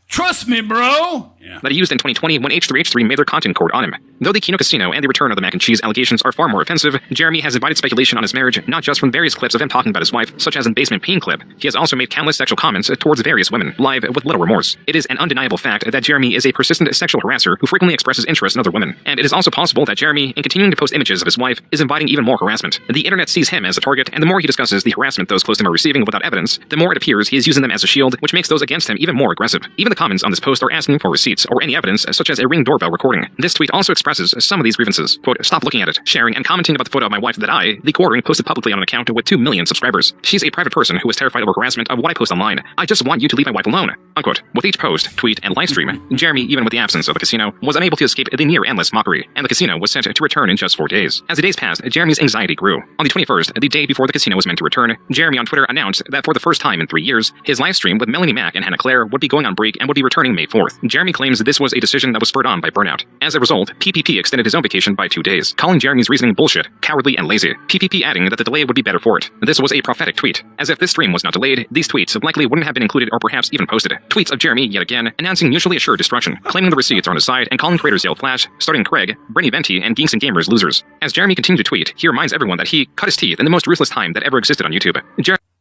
Trust me, bro! That he used in 2020 when H3H3 made their content court on him. Though the Kino Casino and the return of the mac and cheese allegations are far more offensive, Jeremy has invited speculation on his marriage, not just from various clips of him talking about his wife, such as in Basement Peeing clip. He has also made countless sexual comments towards various women, live with little remorse. It is an undeniable fact that Jeremy is a persistent sexual harasser who frequently expresses interest in other women. And it is also possible that Jeremy, in continuing to post images of his wife, is inviting even more harassment. The internet sees him as a target, and the more he discusses the harassment those close to him are receiving without evidence, the more it appears he is using them as a shield, which makes those against him even more aggressive. Even the comments on this post are asking for receipts or any evidence, such as a Ring doorbell recording. This tweet also expresses some of these grievances. Quote, "Stop looking at it, sharing, and commenting about the photo of my wife that I, the quartering, posted publicly on an account with 2 million subscribers. She's a private person who is terrified over harassment of what I post online. I just want you to leave my wife alone." Unquote. With each post, tweet, and livestream, Jeremy, even with the absence of the casino, was unable to escape the near-endless mockery, and the casino was set to return in just 4 days. As the days passed, Jeremy's anxiety grew. On the 21st, the day before the casino was meant to return, Jeremy on Twitter announced that for the first time in 3 years, his livestream with Melanie Mack and Hannah Claire would be going on break and would be returning May 4th. Jeremy claims this was a decision that was spurred on by burnout. As a result, PPP extended his own vacation by 2 days, calling Jeremy's reasoning bullshit, cowardly, and lazy. PPP adding that the delay would be better for it. This was a prophetic tweet. As if this stream was not delayed, these tweets likely wouldn't have been included or perhaps even posted. Tweets of Jeremy, yet again, announcing mutually assured destruction, claiming the receipts are on his side, and calling creators Yale Flash, starting Craig, Brittany Venti, and Geeks and Gamers losers. As Jeremy continued to tweet, he reminds everyone that he cut his teeth in the most ruthless time that ever existed on YouTube.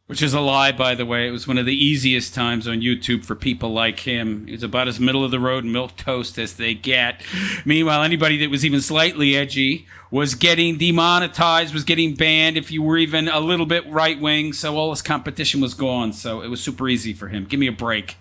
Which is a lie, by the way. It was one of the easiest times on YouTube for people like him. He was about as middle-of-the-road milquetoast as they get. Meanwhile, anybody that was even slightly edgy was getting demonetized, was getting banned if you were even a little bit right-wing, so all his competition was gone. So it was super easy for him. Give me a break.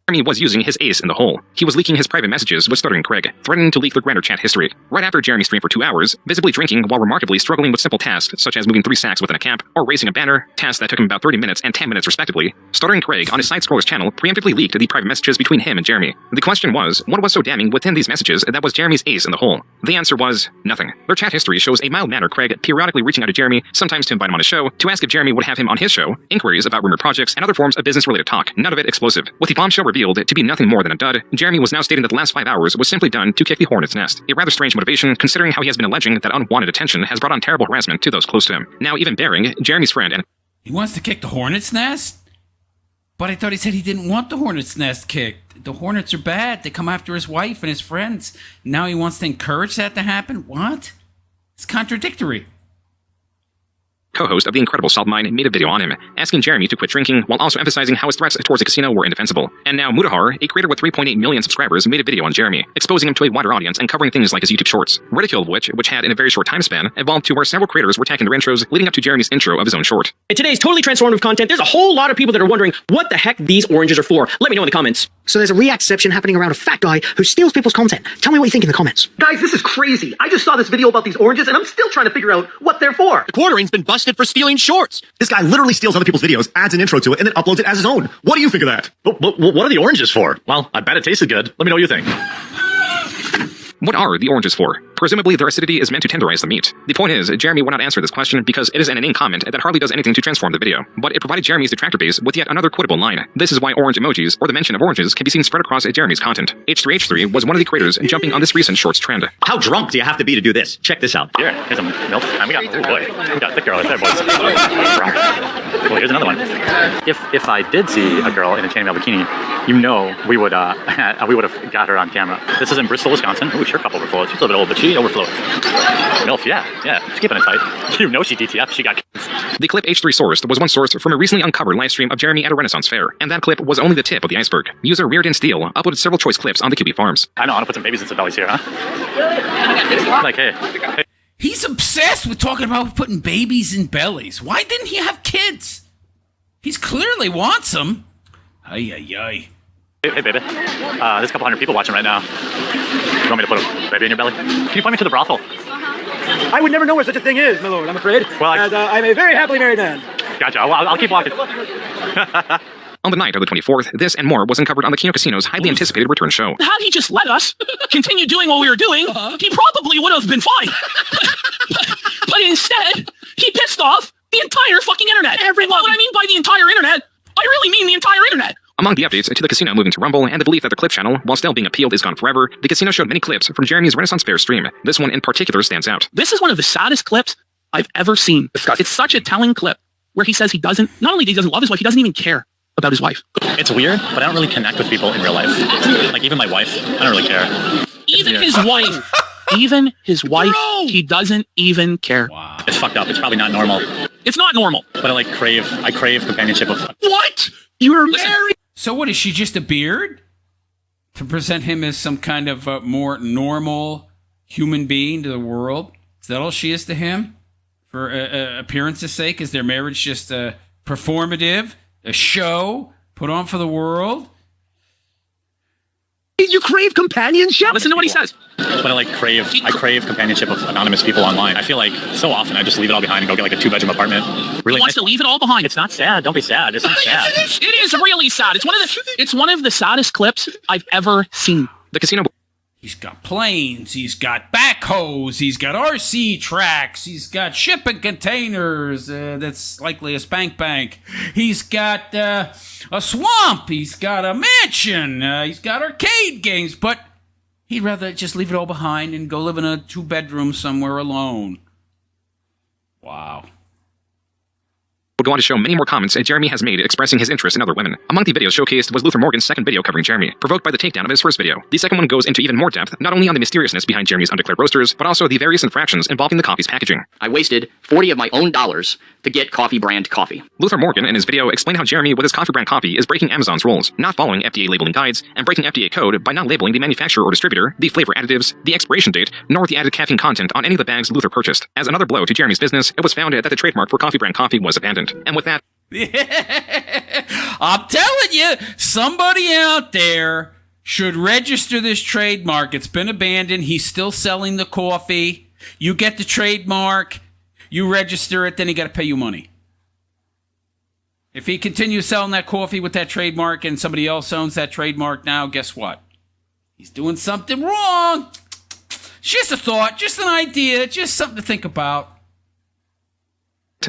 Jeremy was using his ace in the hole. He was leaking his private messages with Stuttering Craig, threatening to leak the Grindr chat history. Right after Jeremy streamed for 2 hours, visibly drinking while remarkably struggling with simple tasks such as moving 3 sacks within a cap or raising a banner, tasks that took him about 30 minutes and 10 minutes respectively, Stuttering Craig on his Side Scrollers channel preemptively leaked the private messages between him and Jeremy. The question was, what was so damning within these messages that was Jeremy's ace in the hole? The answer was nothing. Their chat history shows a mild-mannered Craig periodically reaching out to Jeremy, sometimes to invite him on his show, to ask if Jeremy would have him on his show, inquiries about rumored projects, and other forms of business-related talk, none of it explosive. With the bombshell revealed to be nothing more than a dud, Jeremy was now stating that the last 5 hours was simply done to kick the hornet's nest. A rather strange motivation, considering how he has been alleging that unwanted attention has brought on terrible harassment to those close to him. Now even daring, Jeremy's friend and— He wants to kick the hornet's nest? But I thought he said he didn't want the hornet's nest kicked. The hornets are bad. They come after his wife and his friends. Now he wants to encourage that to happen? What? It's contradictory. co-host of The Incredible Salt Mine, made a video on him, asking Jeremy to quit drinking, while also emphasizing how his threats towards the casino were indefensible. And now Mutahar, a creator with 3.8 million subscribers, made a video on Jeremy, exposing him to a wider audience and covering things like his YouTube shorts. Ridicule of which had, in a very short time span, evolved to where several creators were tagging their intros leading up to Jeremy's intro of his own short. In today's totally transformative content, there's a whole lot of people that are wondering what the heck these oranges are for. Let me know in the comments. So there's a reactception happening around a fat guy who steals people's content. Tell me what you think in the comments. Guys, this is crazy. I just saw this video about these oranges and I'm still trying to figure out what they're for. The Quartering's been busted for stealing shorts. This guy literally steals other people's videos, adds an intro to it, and then uploads it as his own. What do you think of that? What are the oranges for? Well, I bet it tasted good. Let me know what you think. What are the oranges for? Presumably their acidity is meant to tenderize the meat. The point is, Jeremy would not answer this question because it is an inane comment that hardly does anything to transform the video, but it provided Jeremy's detractor base with yet another quotable line. This is why orange emojis, or the mention of oranges, can be seen spread across Jeremy's content. H3H3 was one of the creators jumping on this recent shorts trend. How drunk do you have to be to do this? Check this out. Here's some milk. And we got, oh boy, we got thick girl right there, boys. Well, here's another one. If I did see a girl in a chainmail bikini, you know we would have got her on camera. This is in Bristol, Wisconsin. Ooh, her cup overflowed. She's a little bit old, but she overflowed. MILF, yeah. She's keeping it tight. You know she DTF. She got. The clip H3 sourced was one sourced from a recently uncovered livestream of Jeremy at a Renaissance fair, and that clip was only the tip of the iceberg. User Weird in Steel uploaded several choice clips on the QB Farms. I know, I want to put some babies in some bellies here, huh? Like, hey. He's obsessed with talking about putting babies in bellies. Why didn't he have kids? He's clearly wants them. Ay. Hey, baby. There's a couple hundred people watching right now. You want me to put a baby in your belly? Can you point me to the brothel? I would never know where such a thing is, my lord, I'm afraid. Well, as I'm a very happily married man. Gotcha. I'll keep walking. On the night of the 24th, this and more was uncovered on the Kino Casino's highly anticipated return show. Had he just let us continue doing what we were doing, he probably would have been fine. But instead, he pissed off the entire fucking internet. Everyone. What I mean by the entire internet, I really mean the entire internet. Among the updates to the casino moving to Rumble and the belief that the clip channel, while still being appealed, is gone forever, the casino showed many clips from Jeremy's Renaissance Fair stream. This one in particular stands out. This is one of the saddest clips I've ever seen. It's such a telling clip where he says he doesn't, not only does he love his wife, he doesn't even care about his wife. It's weird, but I don't really connect with people in real life. Like even my wife, I don't really care. Even his wife, he doesn't even care. Wow. It's fucked up. It's probably not normal. It's not normal. But I crave companionship of. What? You're married? So what, is she just a beard? To present him as some kind of more normal human being to the world? Is that all she is to him? For appearance's sake? Is their marriage just performative? A show put on for the world? You crave companionship? Listen to what he says. But I crave companionship of anonymous people online. I feel like so often I just leave it all behind and go get like a 2-bedroom apartment. Really he wants to leave it all behind. It's not sad. Don't be sad. It's not sad. It is really sad. It's one of the saddest clips I've ever seen. The casino. He's got planes, he's got backhoes, he's got RC tracks, he's got shipping containers, that's likely a spank bank. He's got a swamp, he's got a mansion, he's got arcade games, but he'd rather just leave it all behind and go live in a 2-bedroom somewhere alone. Wow. Would go on to show many more comments Jeremy has made expressing his interest in other women. Among the videos showcased was Luther Morgan's second video covering Jeremy, provoked by the takedown of his first video. The second one goes into even more depth, not only on the mysteriousness behind Jeremy's undeclared roasters, but also the various infractions involving the coffee's packaging. I wasted 40 of my own dollars to get coffee brand coffee. Luther Morgan in his video explained how Jeremy with his coffee brand coffee is breaking Amazon's rules, not following FDA labeling guides, and breaking FDA code by not labeling the manufacturer or distributor, the flavor additives, the expiration date, nor the added caffeine content on any of the bags Luther purchased. As another blow to Jeremy's business, it was found that the trademark for coffee brand coffee was abandoned. And with that, I'm telling you, somebody out there should register this trademark. It's been abandoned. He's still selling the coffee. You get the trademark, you register it, then he got to pay you money. If he continues selling that coffee with that trademark and somebody else owns that trademark now, guess what? He's doing something wrong. It's just a thought, just an idea, just something to think about.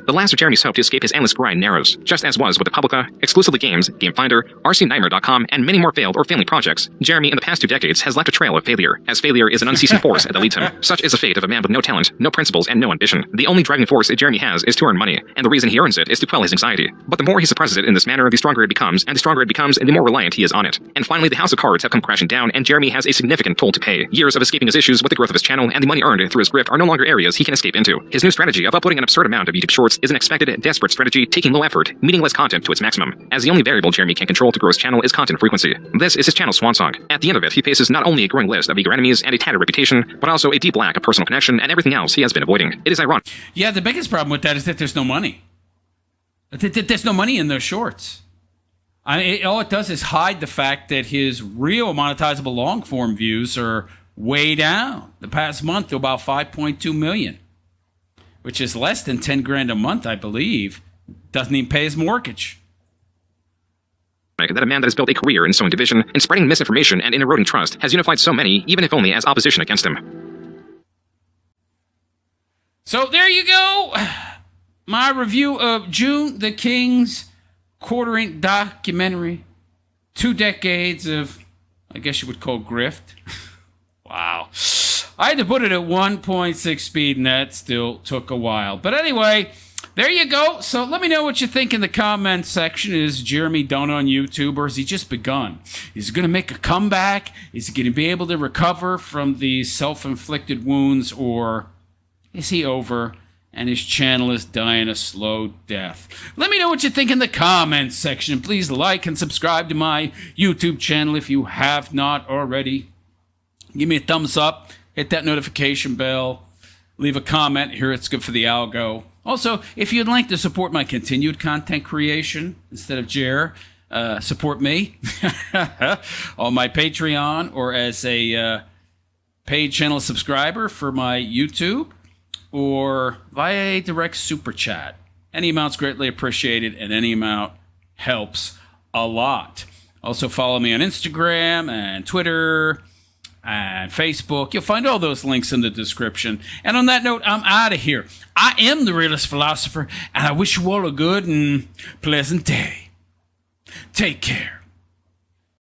The last of Jeremy's hope to escape his endless grind narrows, just as was with the Publica, Exclusively Games, Game Finder, RCNightmare.com, and many more failed or failing projects. Jeremy, in the past 2 decades, has left a trail of failure, as failure is an unceasing force that leads him. Such is the fate of a man with no talent, no principles, and no ambition. The only driving force Jeremy has is to earn money, and the reason he earns it is to quell his anxiety. But the more he suppresses it in this manner, the stronger it becomes, and the stronger it becomes, the more reliant he is on it. And finally, the house of cards have come crashing down, and Jeremy has a significant toll to pay. Years of escaping his issues with the growth of his channel and the money earned through his grift are no longer areas he can escape into. His new strategy of uploading an absurd amount of YouTube Shorts is an expected, desperate strategy, taking low effort, meaningless content to its maximum, as the only variable Jeremy can control to grow his channel is content frequency. This is his channel's swan song. At the end of it, he faces not only a growing list of eager enemies and a tattered reputation, but also a deep lack of personal connection and everything else he has been avoiding. It is ironic. Yeah, the biggest problem with that is that there's no money. There's no money in those shorts. I mean, all it does is hide the fact that his real monetizable long-form views are way down the past month to about 5.2 million, which is less than 10 grand a month, I believe. Doesn't even pay his mortgage. That a man that has built a career in sowing division, in spreading misinformation, and in eroding trust has unified so many, even if only as opposition against him. So there you go. My review of Joon the King's quarter-inch documentary. 2 decades of, I guess you would call grift. Wow. I had to put it at 1.6 speed, and that still took a while. But anyway, there you go. So let me know what you think in the comments section. Is Jeremy done on YouTube, or has he just begun? Is he going to make a comeback? Is he going to be able to recover from these self-inflicted wounds, or is he over and his channel is dying a slow death? Let me know what you think in the comments section. Please like and subscribe to my YouTube channel if you have not already. Give me a thumbs up. Hit that notification bell. Leave a comment. Here, it's good for the algo. Also, if you'd like to support my continued content creation instead of Jer, support me on my Patreon or as a paid channel subscriber for my YouTube or via a direct super chat. Any amount's greatly appreciated, and any amount helps a lot. Also, follow me on Instagram and Twitter and Facebook. You'll find all those links in the description. And on that note, I'm out of here. I am the Realist Philosopher, and I wish you all a good and pleasant day. Take care.